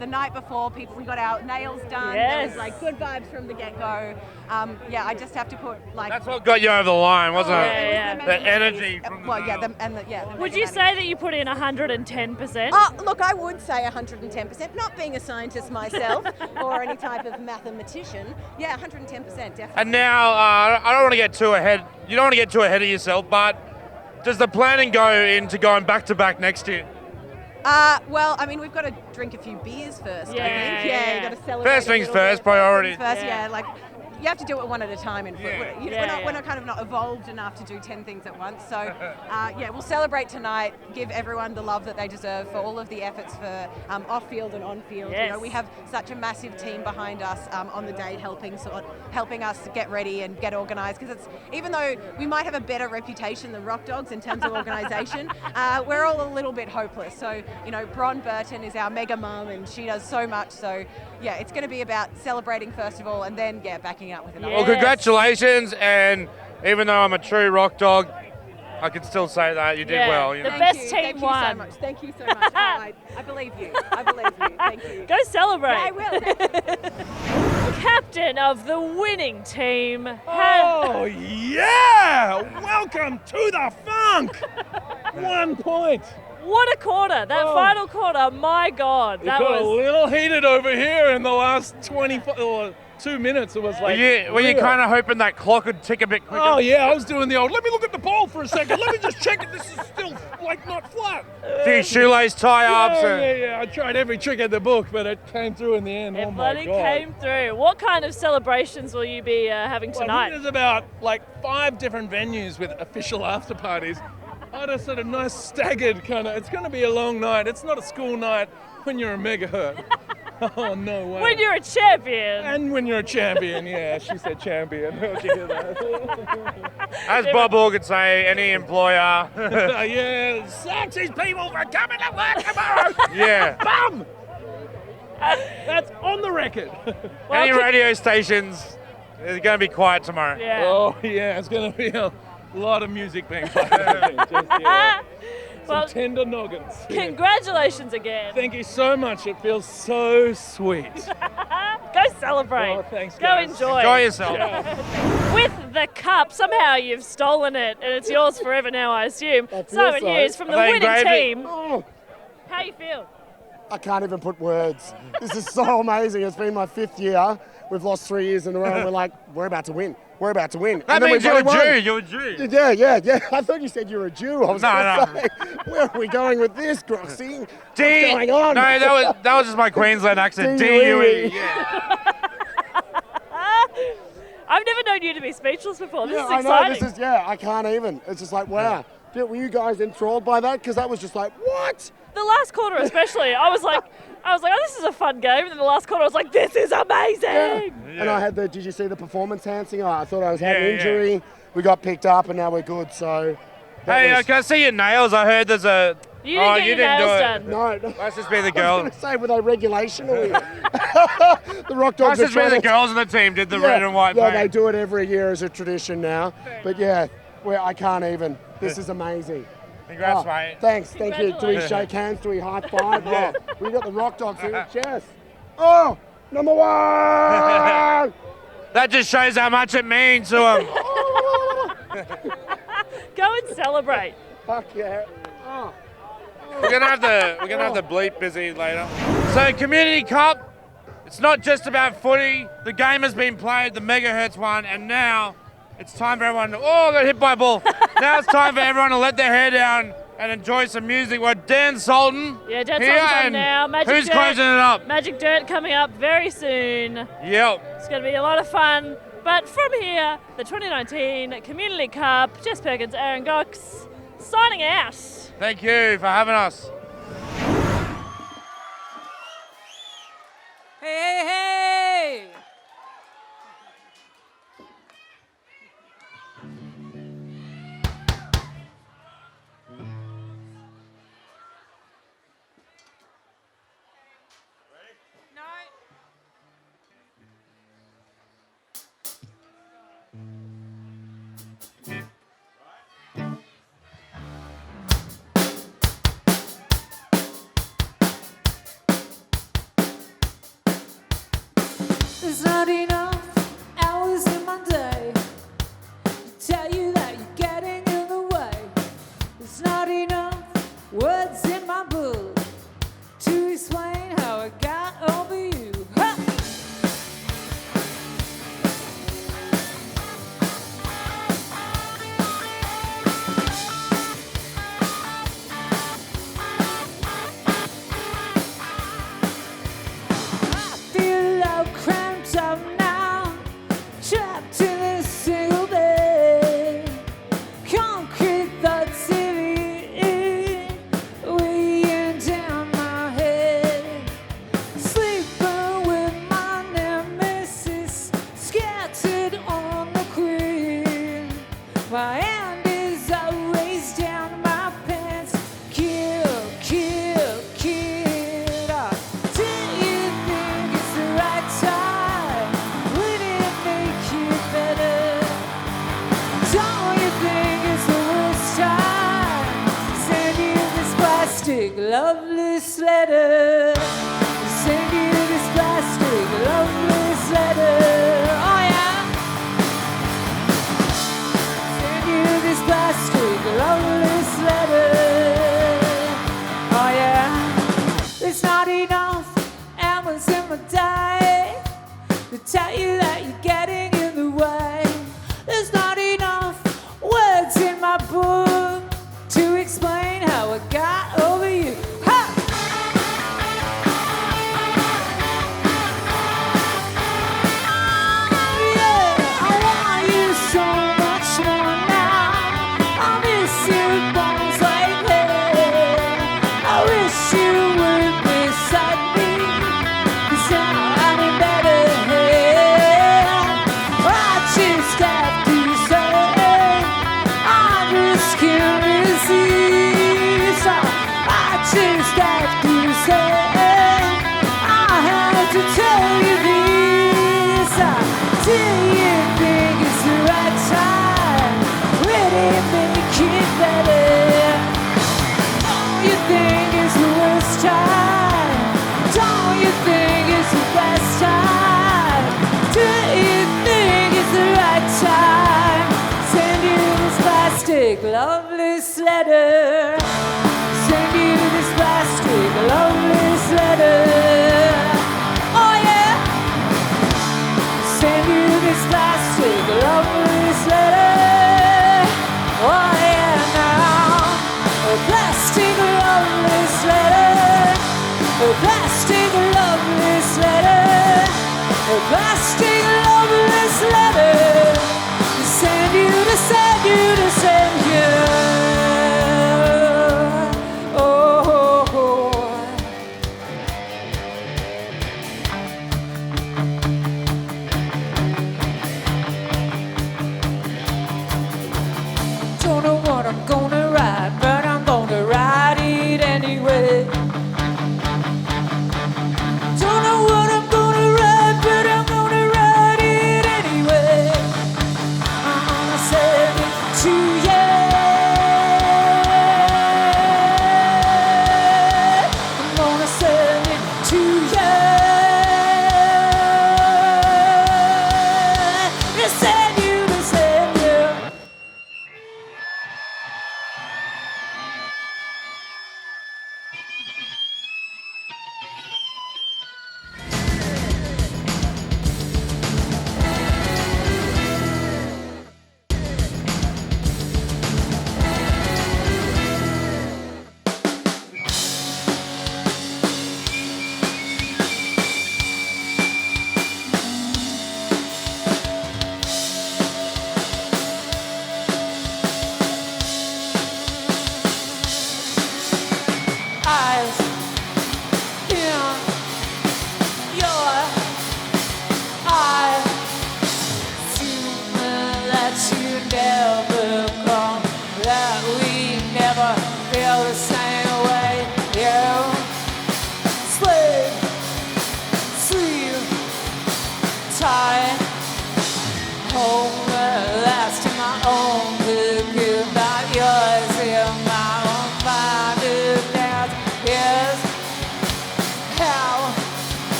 The night before, we got our nails done. There was like good vibes from the get-go. Yeah, I just have to put like... That's what got you over the line, wasn't it? Yeah. The energy from Well, yeah, the Would you say that you put in 110%? Oh, look, I would say 110%. Not being a scientist myself or any type of mathematician. Yeah, 110%, definitely. And now, I don't want to get too ahead. You don't want to get too ahead of yourself, but does the planning go into going back-to-back next year? Well, I mean, we've got to drink a few beers first, I think. Yeah. You've got to celebrate. First things first, priority. First, yeah, like you have to do it one at a time. And we're not kind of not evolved enough to do 10 things at once. So, yeah, we'll celebrate tonight. Give everyone the love that they deserve for all of the efforts for off-field and on-field. Yes. You know, we have such a massive team behind us on the day, helping us get ready and get organised. Because it's even though we might have a better reputation than Rockdogs in terms of organisation, we're all a little bit hopeless. So, you know, Bron Burton is our mega mum, and she does so much. So, yeah, it's going to be about celebrating first of all, and then backing up with another. Well, congratulations, and even though I'm a true rock dog, I can still say that you did well. You know? Best Thank team you won. so much. Thank you so much. I believe you. I believe you. Thank you. Go celebrate. Yeah, I will. Captain of the winning team. Oh, yeah! Welcome to the funk! 1 point. What a quarter. That final quarter, my God. It That got a was... little heated over here in the last 2 minutes. It was like... Were you kind of hoping that clock would tick a bit quicker? Oh, yeah, I was doing the old, let me look at the ball for a second. Let me just check it. This is still, like, not flat. A few shoelace tie-ups. Yeah. I tried every trick in the book, but it came through in the end. It Oh, my bloody God. came through. What kind of celebrations will you be having Well, I tonight? think there's about, like, 5 different venues with official after parties. I had a sort of nice staggered kind of, it's going to be a long night. It's not a school night when you're a megahertz. Oh, no way. When you're a champion. And when you're a champion, yeah. She said champion. How'd you hear that? As Bob Orr could say, any employer. Yeah, sack these people for coming to work tomorrow. Yeah. Bum! That's on the record. Any radio stations, they're going to be quiet tomorrow. Yeah. Oh, yeah, it's going to be a lot of music being played. Some tender noggins. Congratulations again. Thank you so much. It feels so sweet. Go celebrate. Oh, thanks, Go guys. enjoy. Enjoy yourself. With the cup, somehow you've stolen it, and it's yours forever now, I assume. Simon Hughes from the winning team. Oh, How you feel? I can't even put words. This is so amazing. It's been my 5th year. We've lost 3 years in a row. And we're like, we're about to win. We're about to win. That and means then you're a won. Jew. You're a Jew. Yeah. I thought you said you were a Jew. I was going to No. say, where are we going with this, Groxy? What's D. going on? No, that was just my Queensland accent. D-U-E. Yeah. I've never known you to be speechless before. This is I exciting. know. I can't even. It's just like, wow. Were you guys enthralled by that? Because that was just like, what? The last quarter especially, I was like, oh, this is a fun game. And then the last quarter, I was like, this is amazing. Yeah. And I had did you see the performance enhancing? Oh, I thought I was having an injury. Yeah. We got picked up and now we're good. So. Hey, can I see your nails? I heard there's a. You didn't get your nails done. No. Must just be the girl. I was going to say, were they regulation or the Rock Dogs? Must just be the girls on the team did the red and white Yeah, paint. they do it every year as a tradition now. But yeah, I can't even. This is amazing. Congrats, mate. Thanks. Thank you. Do we shake hands? Do we high five? Yeah. We got the Rock Dogs here. Jess. Oh, number 1! That just shows how much it means to them. Go and celebrate. Fuck yeah. Oh. We're gonna have the bleep busy later. So Community Cup, it's not just about footy. The game has been played, the Megahertz one, and now it's time for everyone. Oh, I got hit by a ball. Now it's time for everyone to let their hair down and enjoy some music. We're Dan Sultan. Yeah, Dan here, Sultan's on and now. Magic who's Dirt, closing it up? Magic Dirt coming up very soon. Yep. It's going to be a lot of fun. But from here, the 2019 Community Cup, Jess Perkins, Aaron Gocs, signing out. Thank you for having us. Hey, hey, hey! There's not enough hours in my day to tell you that you're getting in the way. There's not enough words in my book to explain how I got over you. Ha! I feel all cramped up now, trapped in a single bed. Concrete thoughts weighing down my head. Sleeping with my nemesis scattered on the queen. My hand is always down my pants. Kill, kill, kill. Do you think it's the right time? Would it make you better? Don't you think it's the worst time? Send you this plastic loveless letter. Send you this plastic loveless letter. Oh yeah. Send you this plastic loveless letter. Oh yeah. There's not enough hours in my day to tell you that you're getting in the way. There's not enough words in my book to explain how I got over you. Ha! Yeah, I want you so much more now. I miss your bones lately. I wish you were beside me, 'cause now I'm in better hands. I just have to say, I just can't resist. I just have to say, I have to tell you this. Do you think it's the right time? Would it make it better? Don't you think it's the worst time? Don't you think it's the best time? Do you think it's the right time? Send you this plastic loveless letter. Send you this plastic loveless letter. Oh yeah. Send you this plastic loveless letter. Oh yeah now. A plastic loveless letter. A plastic loveless letter. A plastic loveless letter. To send you, to send you, to send you. Oh, oh, oh.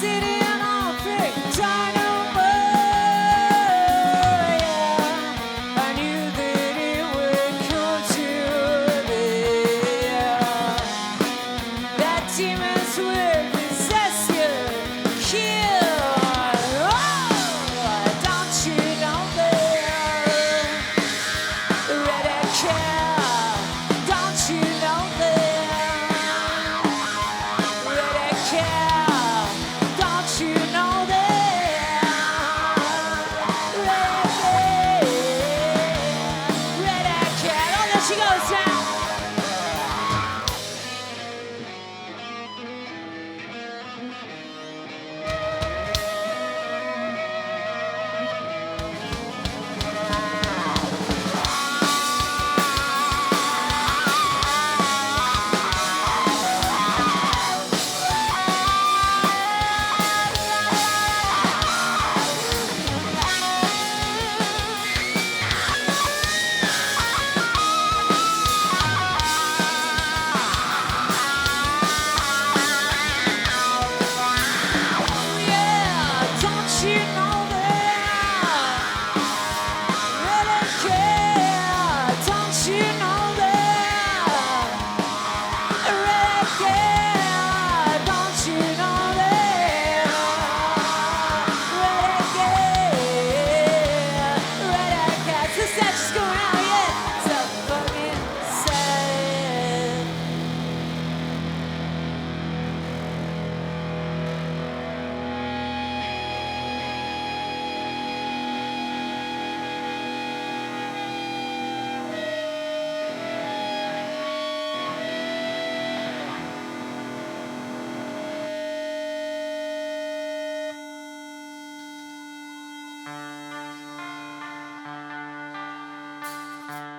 city and all three dynamo. Yeah, I knew that it would come to this. That demons would possess you, kill. Oh, don't you know that? Red cat, don't you know that? Red cat, don't you know that? Red cat, oh there she goes now.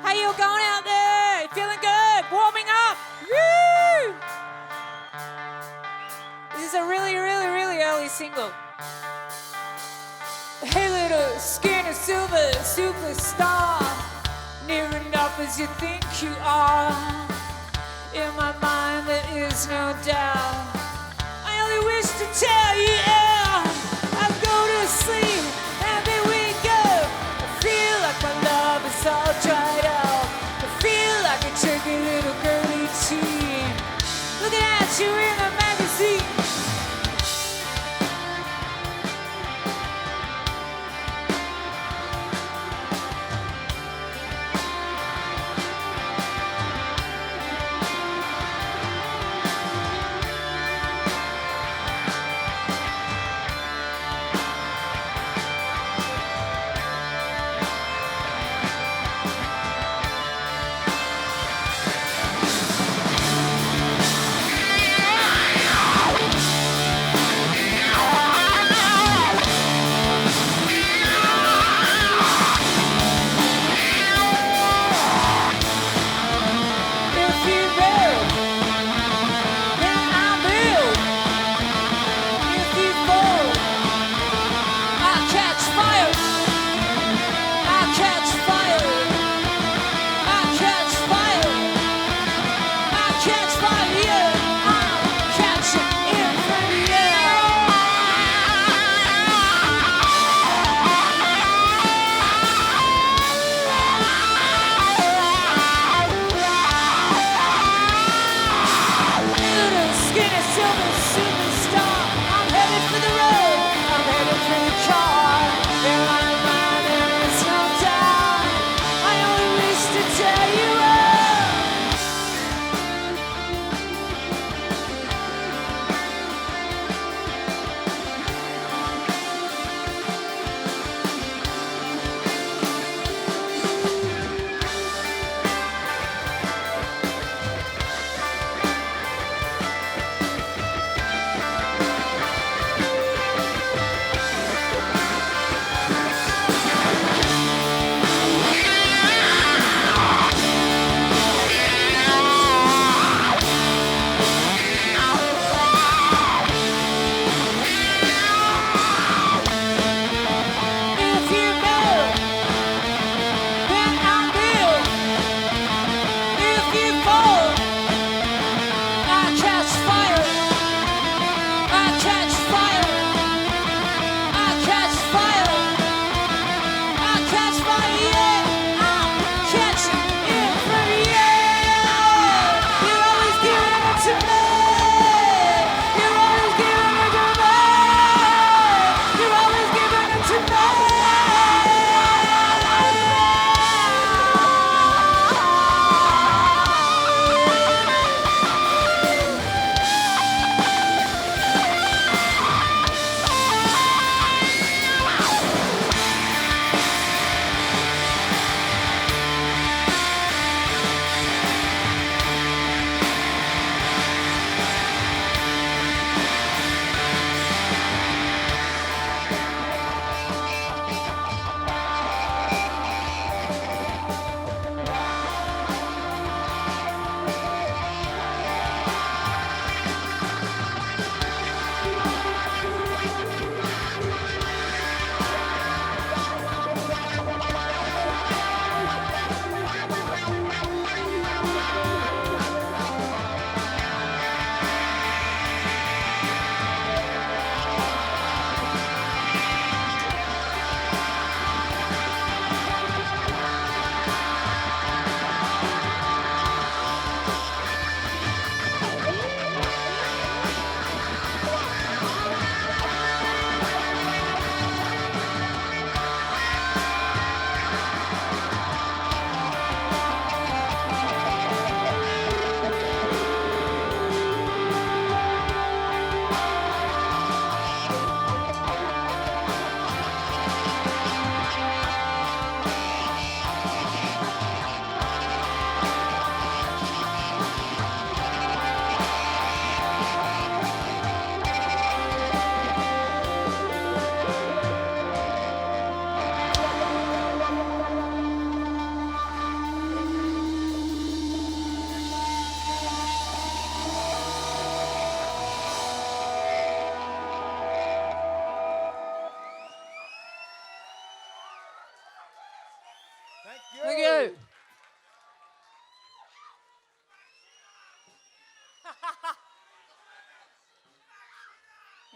How you going out there? Feeling good? Warming up? Woo! This is a really, really, really early single. Hey little skin of silver superstar, near enough as you think you are. In my mind there is no doubt. I only wish to tell you, yeah, I go to sleep and then wake up. I feel like my love is all dried up. I feel like a tricky little girly teen, looking at you in a magazine.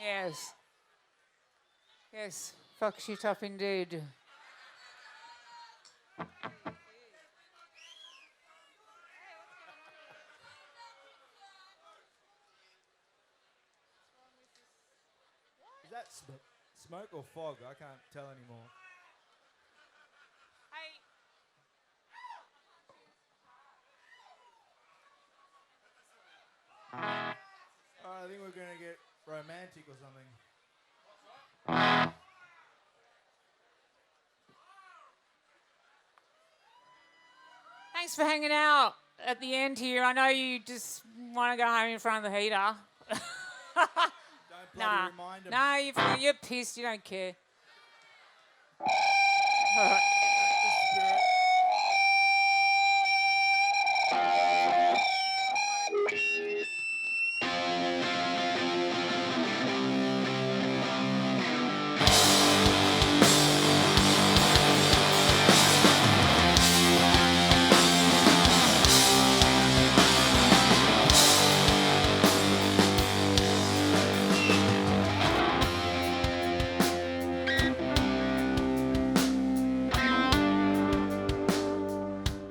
Yes. Yes, fuck shit up indeed. Is that smoke or fog? I can't tell anymore. I think we're going to get romantic or something. Thanks for hanging out at the end here. I know you just want to go home in front of the heater. Nah, remind 'em. nah, you're pissed. You don't care. All right.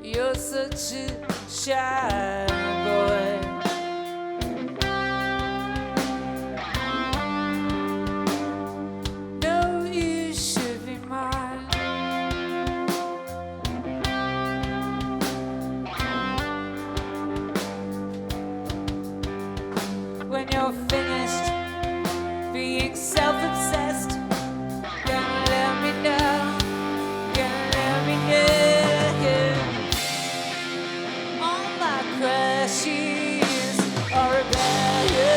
You're such a shy boy. No, you should be mine. When you're finished being self-obsessed, gonna let me know, gonna let me know. Crashes are about you.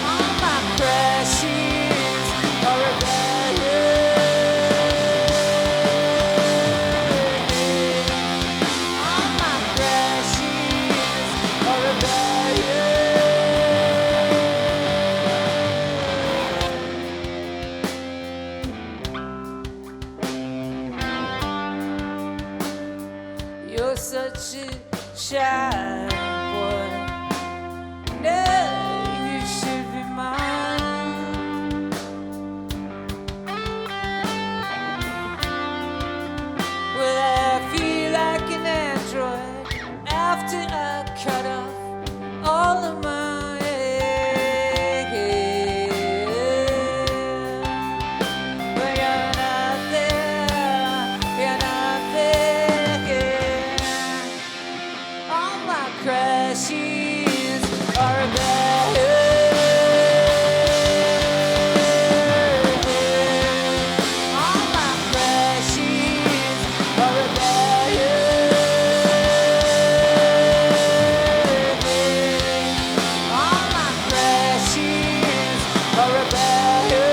All my crashes are about you. All my crashes are about you. You're such a shy boy. No, you should be mine. Well, I feel like an android after I cut off all of my hair. But you're not there, you're not there. All my crashes are about you. All my crashes are about you. All my crashes are about you.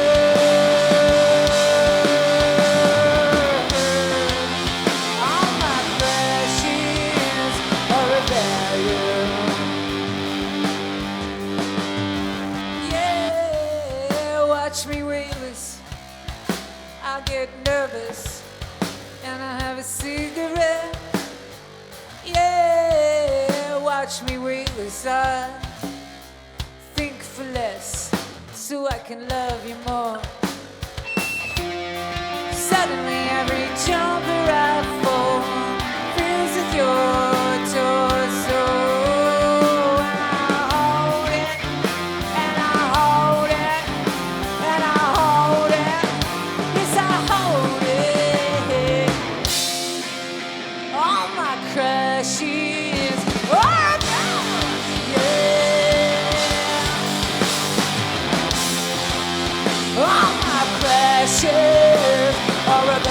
All my crashes are about you. Yeah, watch me weightless. I get nervous and I have a cigarette. Yeah, watch me weightless. I think for less so I can love you more. Suddenly every jumper I fall fills with your torso. And I hold it, and I hold it, and I hold it. Yes, I hold it. All my crashes are about you. All my crashes are about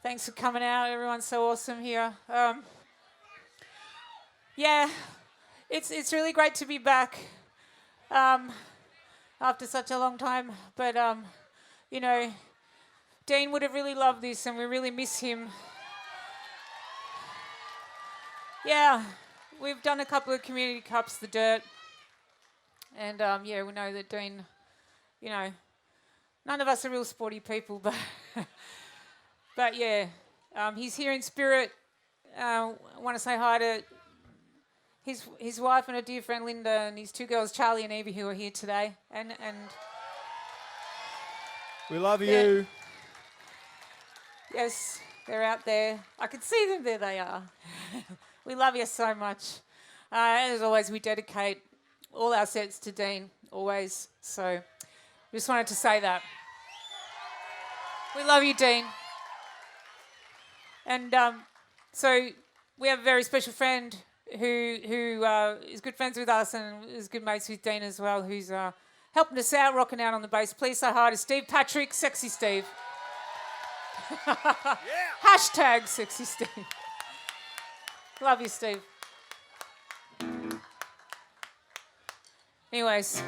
Thanks for coming out. Everyone's so awesome here. Yeah, it's really great to be back after such a long time. But, you know, Dean would have really loved this and we really miss him. Yeah, we've done a couple of community cups, the Dirt. And, yeah, we know that Dean, you know, none of us are real sporty people, but but yeah, he's here in spirit. I want to say hi to his wife and her dear friend Linda and his two girls, Charlie and Evie, who are here today. And We love you. Yes, they're out there. I can see them. There they are. We love you so much. As always, we dedicate all our sets to Dean, always. So just wanted to say that. We love you, Dean. And so we have a very special friend who is good friends with us and is good mates with Dean as well, who's helping us out, rocking out on the bass. Please say hi to Steve Patrick, Sexy Steve. Hashtag Sexy Steve. Love you, Steve. Anyways,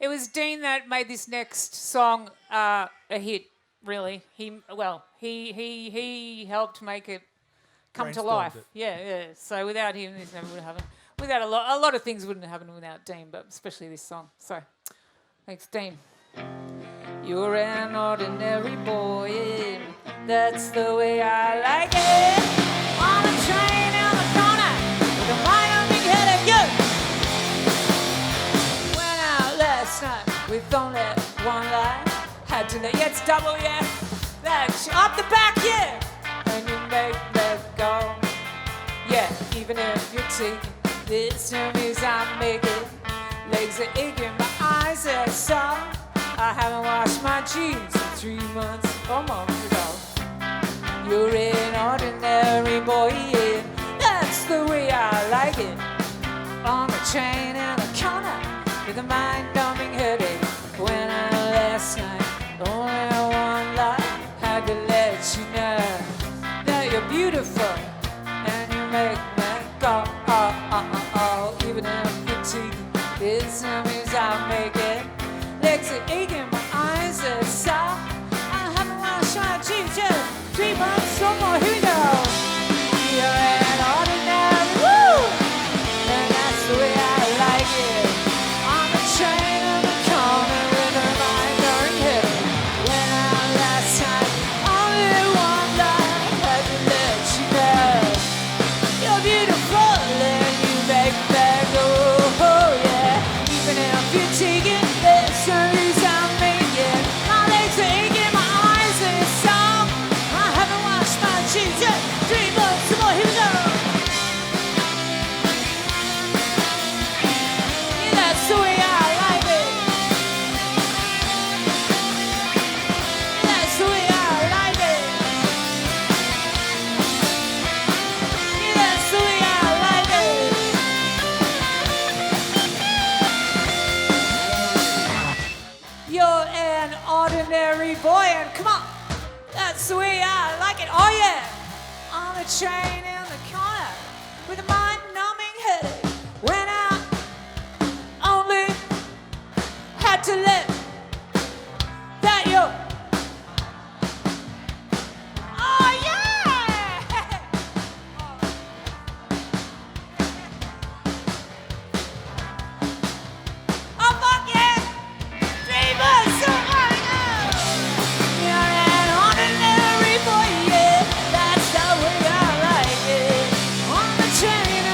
it was Dean that made this next song a hit. Really, he helped make it come to life. Yeah. So without him, this never would have happened. Without a lot of things wouldn't have happened without Dean, but especially this song. So, thanks, Dean. You're an ordinary boy, yeah. That's the way I like it. On a train in the corner with a Miami head of you. Went out last night with only one light. Had to let it's double, yeah. That's up the back, yeah. And you make that go. Yeah, even if you're taking this time is I'm making. Legs are aching, my eyes are sore. I haven't washed my jeans in 3 months or months ago. You're an ordinary boy, yeah. That's the way I like it. On the train in the corner with a mind-numbing headache. When I last night only one life, had to let you know that you're beautiful and you make me go, oh. Even if you're taking this means I'll make it. Legs are aching, my eyes are sore. I haven't washed my jeans yet. 3 months or more, here we go. You're an ordinary, woo! And that's the way I like it. On the train in the corner with a mind-numbing headache. When I last night, only one life, had to let you know. You're beautiful and you make that go, oh yeah. Even if you're taking this series I'm making. My legs are aching, my eyes are sore. I haven't washed my jeans yet. 3 months more, here we go. Yeah, that's the way I like it. Yeah, that's the way I like it. Yeah, that's the way I like it. You're an ordinary boy, and come on, that's the way I like it. Oh yeah, on a train in the corner with a mind-numbing headache. When I only had to let that you. Oh yeah. Oh fuck yeah. 3 months so hard. You're an ordinary boy, yeah. That's the way I like it. On the train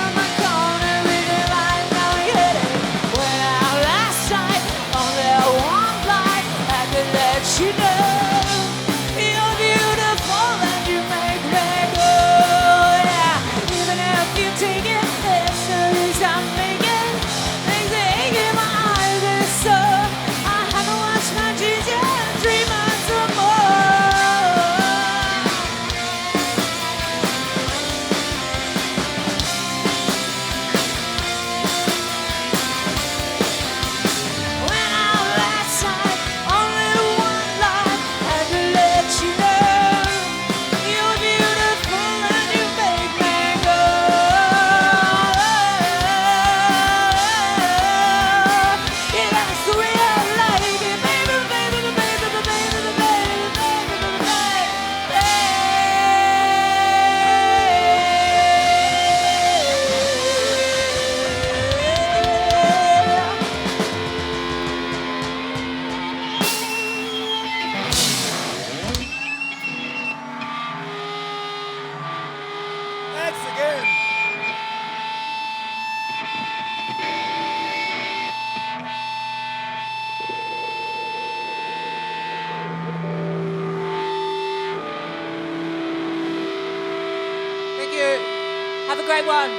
Have a great one.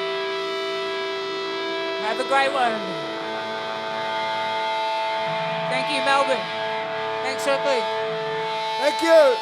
Have a great one. Thank you, Melbourne. Thanks, Reclink. Thank you.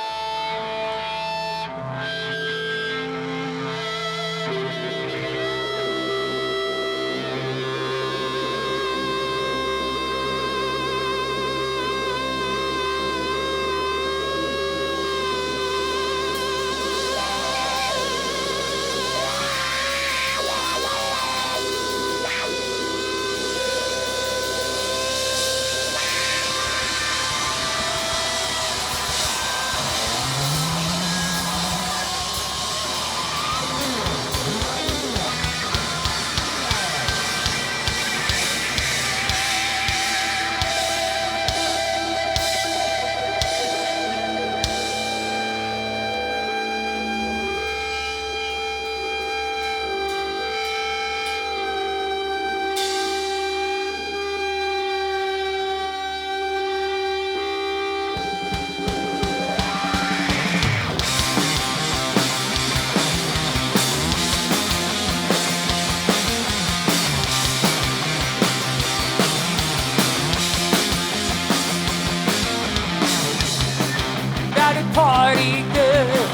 Party girl,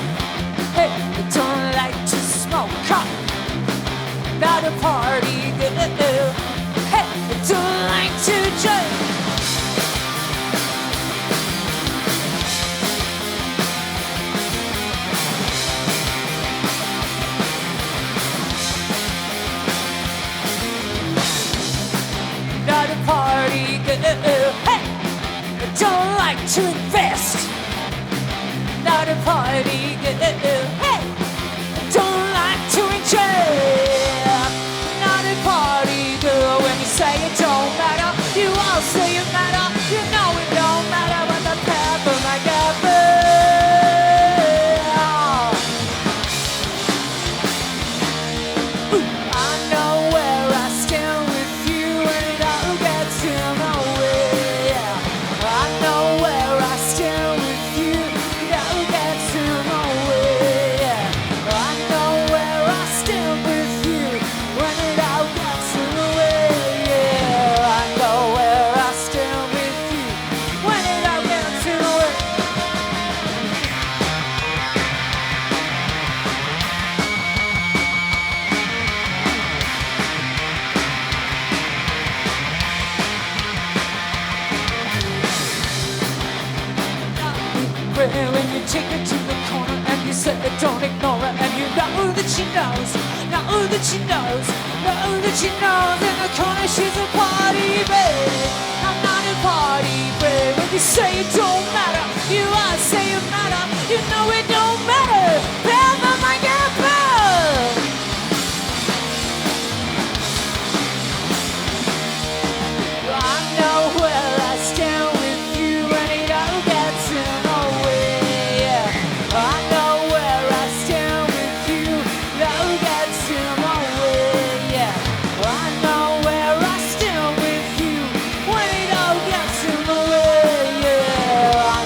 hey, I don't like to smoke pot. Not a party girl, hey, I don't like to drink. Not a party girl, hey, I don't like to invest. Not a party girl, hey, don't like to enjoy. Not a party girl, when you say it don't matter, you all say it matter. You know it don't matter when the pepper might get I know where I stand with you and it all gets in the way. I know where I stand with you. When you take it to the corner and you say don't ignore it, and you know that she knows, know that she knows, know that she knows. In the corner she's a party babe. I'm not a party babe. When you say it don't matter, you all say it matter. You know it don't matter. Pepper might get burned. I know where I stand with you and it all gets in the way. I know where I stand with you, it all gets in the way. I know where I stand with you when it all gets in the way. I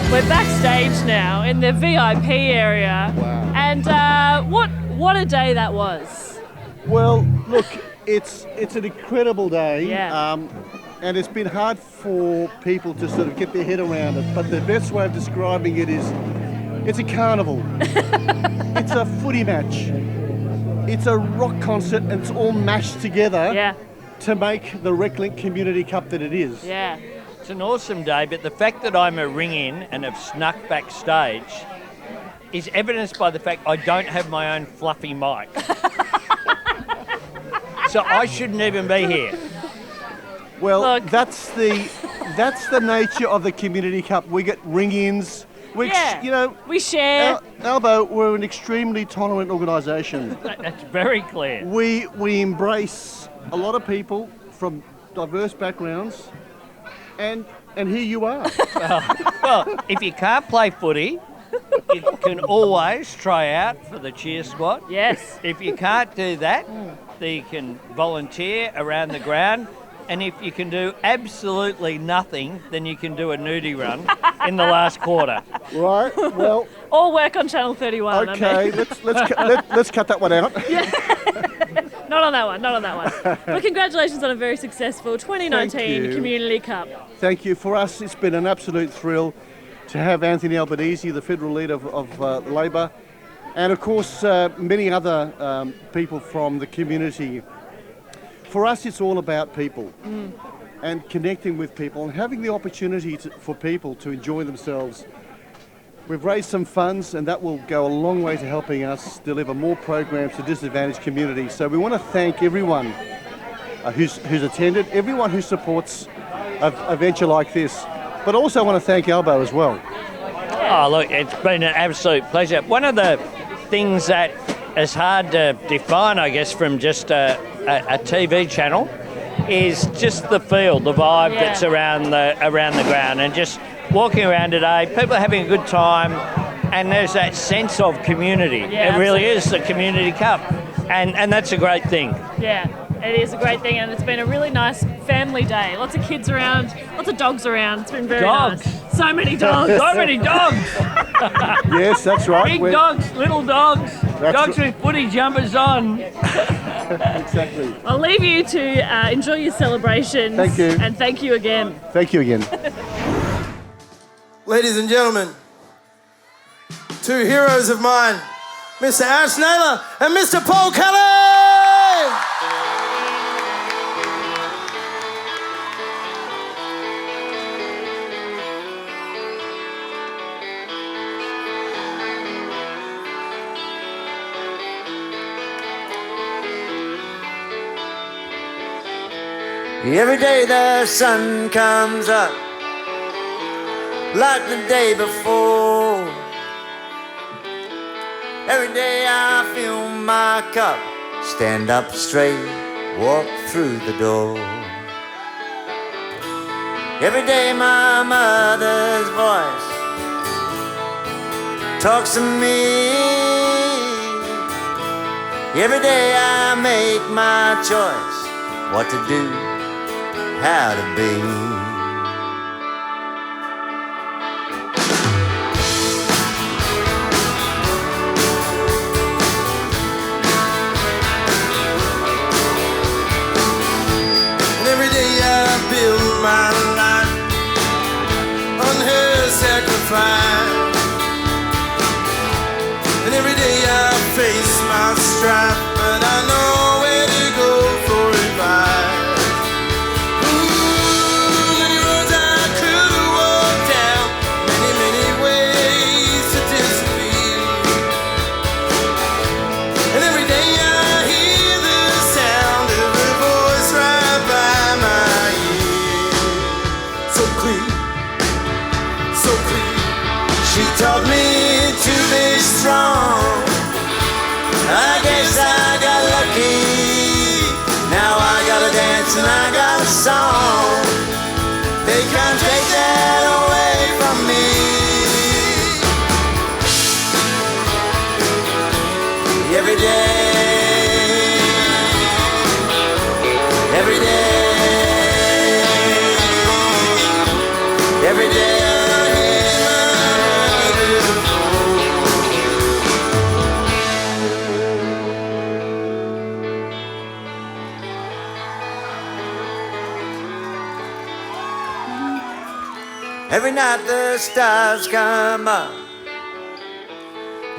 We're backstage now in the VIP area. Wow. And what a day that was. Well, look, it's an incredible day. Yeah. And it's been hard for people to sort of get their head around it. But the best way of describing it is it's a carnival. It's a footy match. It's a rock concert, and it's all mashed together to make the Reclink Community Cup that it is. Yeah. It's an awesome day, but the fact that I'm a ring-in and have snuck backstage is evidenced by the fact I don't have my own fluffy mic. So I shouldn't even be here. Well, that's the nature of the Community Cup. We get ring-ins. We share. Albo, we're an extremely tolerant organisation. That's very clear. We embrace a lot of people from diverse backgrounds, and here you are. Well, if you can't play footy, you can always try out for the cheer squad. Yes. If you can't do that, then you can volunteer around the ground. And if you can do absolutely nothing, then you can do a nudie run in the last quarter. Right. Well. All work on Channel 31. Okay. Let's cut that one out. Not on that one. But congratulations on a very successful 2019 Community Cup. Thank you. For us, it's been an absolute thrill to have Anthony Albanese, the federal leader of Labor, and of course many other people from the community. For us, it's all about people and connecting with people and having the opportunity for people to enjoy themselves. We've raised some funds, and that will go a long way to helping us deliver more programs to disadvantaged communities. So we want to thank everyone who's attended, everyone who supports a venture like this, but also want to thank Albo as well. Oh, look, it's been an absolute pleasure. One of the things that is hard to define, I guess, from just a TV channel is just the feel, the vibe that's around the ground, and just walking around today, people are having a good time, and there's that sense of community. Yeah, it really is the Community Cup, and that's a great thing. Yeah, it is a great thing, and it's been a really nice family day. Lots of kids around, lots of dogs around. It's been very nice. So many dogs. So many dogs. Yes, that's right. Big dogs, little dogs, dogs with footy jumpers on. Exactly. I'll leave you to enjoy your celebrations. Thank you. And thank you again. Thank you again. Ladies and gentlemen, two heroes of mine, Mr. Ash Naylor and Mr. Paul Kelly! Every day the sun comes up like the day before. Every day I fill my cup, stand up straight, walk through the door. Every day my mother's voice talks to me. Every day I make my choice, what to do, how to be. Build my life on her sacrifice, and every day I face my strife, but I know where to go for advice. Ooh, Every night the stars come up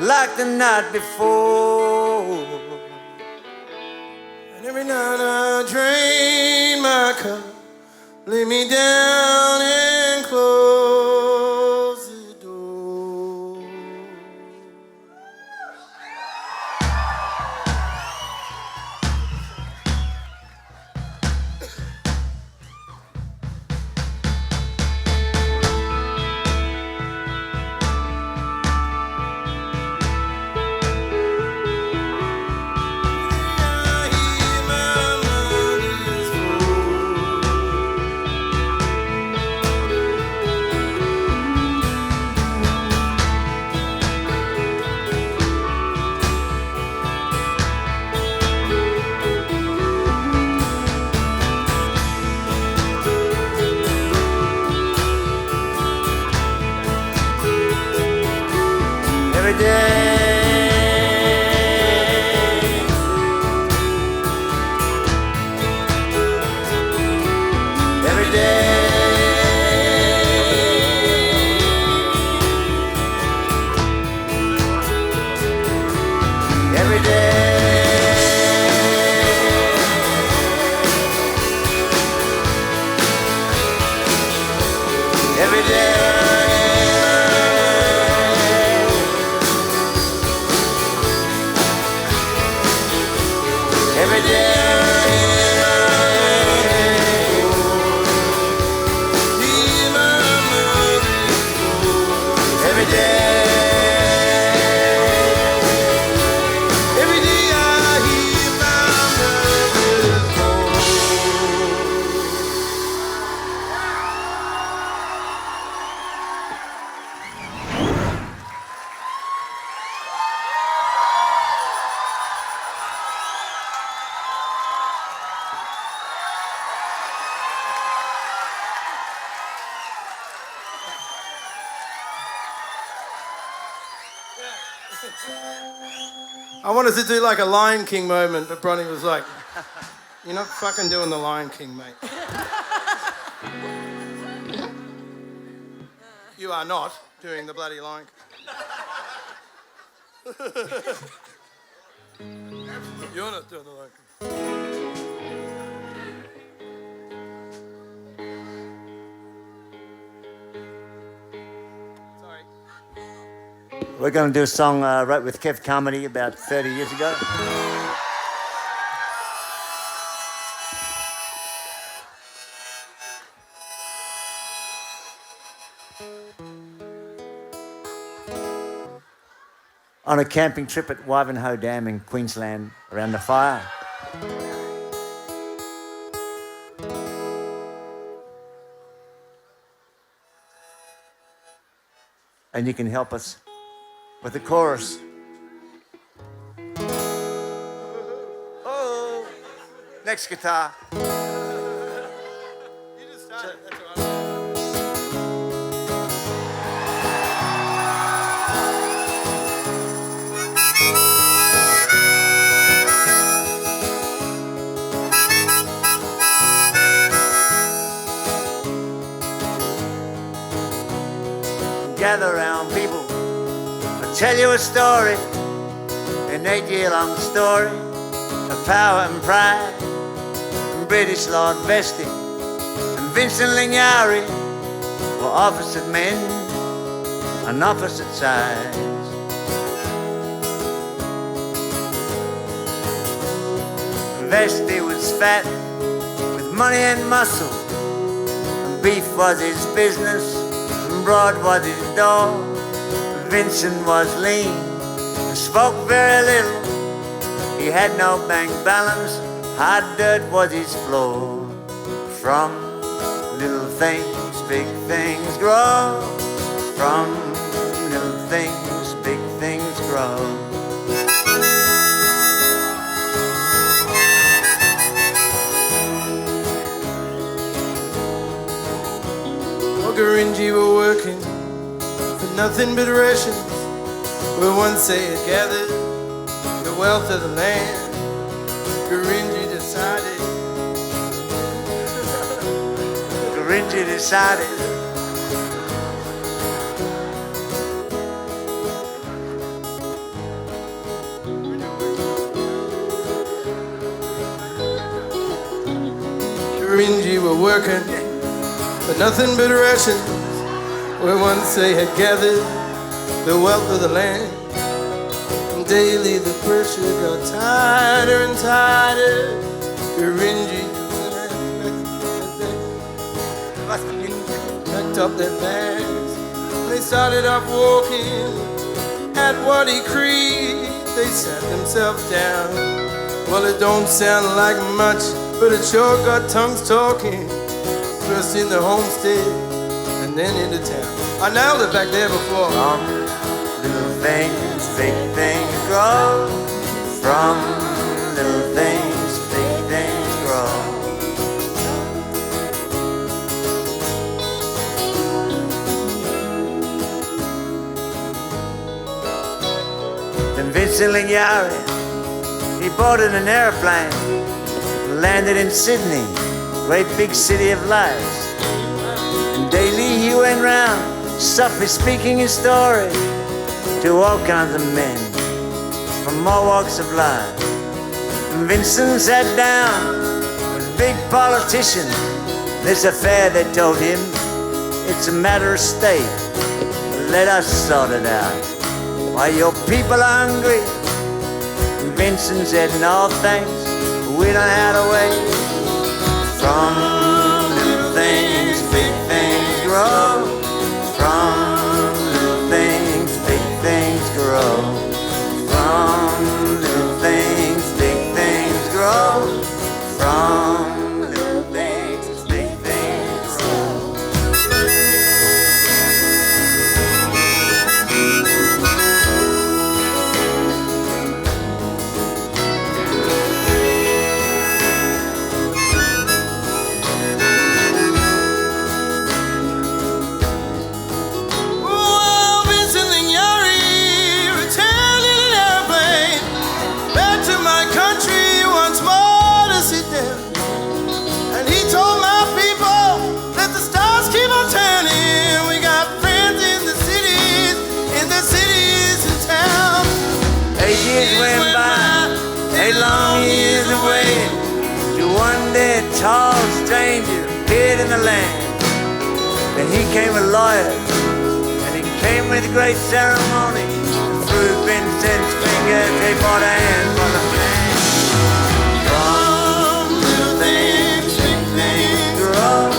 like the night before. And every night I drain my cup, lay me down and close the door. Every day, every day, every day, every day. Every day, every day, every day I hear my mother's I wanted to do like a Lion King moment, but Bronny was like, "You're not fucking doing the Lion King, mate. You are not doing the bloody Lion King. You're not doing the Lion King." We're going to do a song I wrote with Kev Carmody about 30 years ago. On a camping trip at Wivenhoe Dam in Queensland around the fire. And you can help us with the chorus. Oh, next guitar. Gather round, people. I'll tell you a story, an 8-year-long story of power and pride. And British Lord Vestey and Vincent Lignari were opposite men on opposite sides. Vestey was fat with money and muscle, and beef was his business, and broad was his door. Vincent was lean and spoke very little. He had no bank balance, hard dirt was his floor. From little things, big things grow. From little things, big things grow. Gurindji were working for nothing but rations, where once they had gathered the wealth of the land. Gurindji decided were working for nothing but rations, where once they had gathered the wealth of the land. And daily the pressure got tighter and tighter. Packed up their bags. They started off walking at Ruari Currin. They sat themselves down. Well, it don't sound like much, but it sure got tongues talking. First in the homestead, and then into town. I nailed it back there before. From little things, big things grow. From little things, big things grow. Then Vincent Lyndelle, he boarded an airplane, landed in Sydney, great big city of lights. And daily he went round, softly speaking his story to all kinds of men from all walks of life. And Vincent sat down with big politicians. This affair, they told him, it's a matter of state. Let us sort it out. Why your people are hungry? And Vincent said, no thanks, we don't have to wait. From little things, big things grow. From little things, big things grow. From little things, big things grow. From little things, big things grow. Long years away, to one day a tall stranger appeared in the land. Then he came with lawyers, and he came with great ceremony. Through Vincent's fingers, they bought a hand for the man. From little things, big things grow.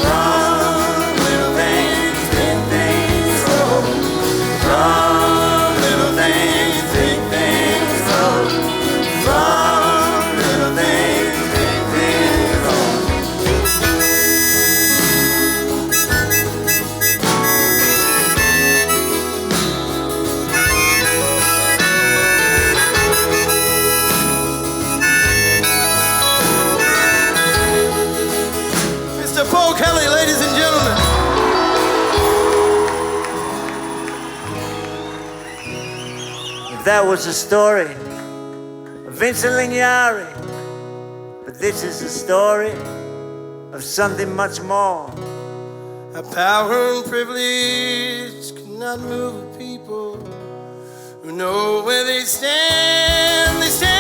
From little things, big things grow. From little things, big things grow. From little things, big things grow. Mr. Paul Kelly, ladies and gentlemen. If that was the story of Vincent Lyndelle, but this is the story of something much more. A power and privilege cannot move people who know where they stand. They stand.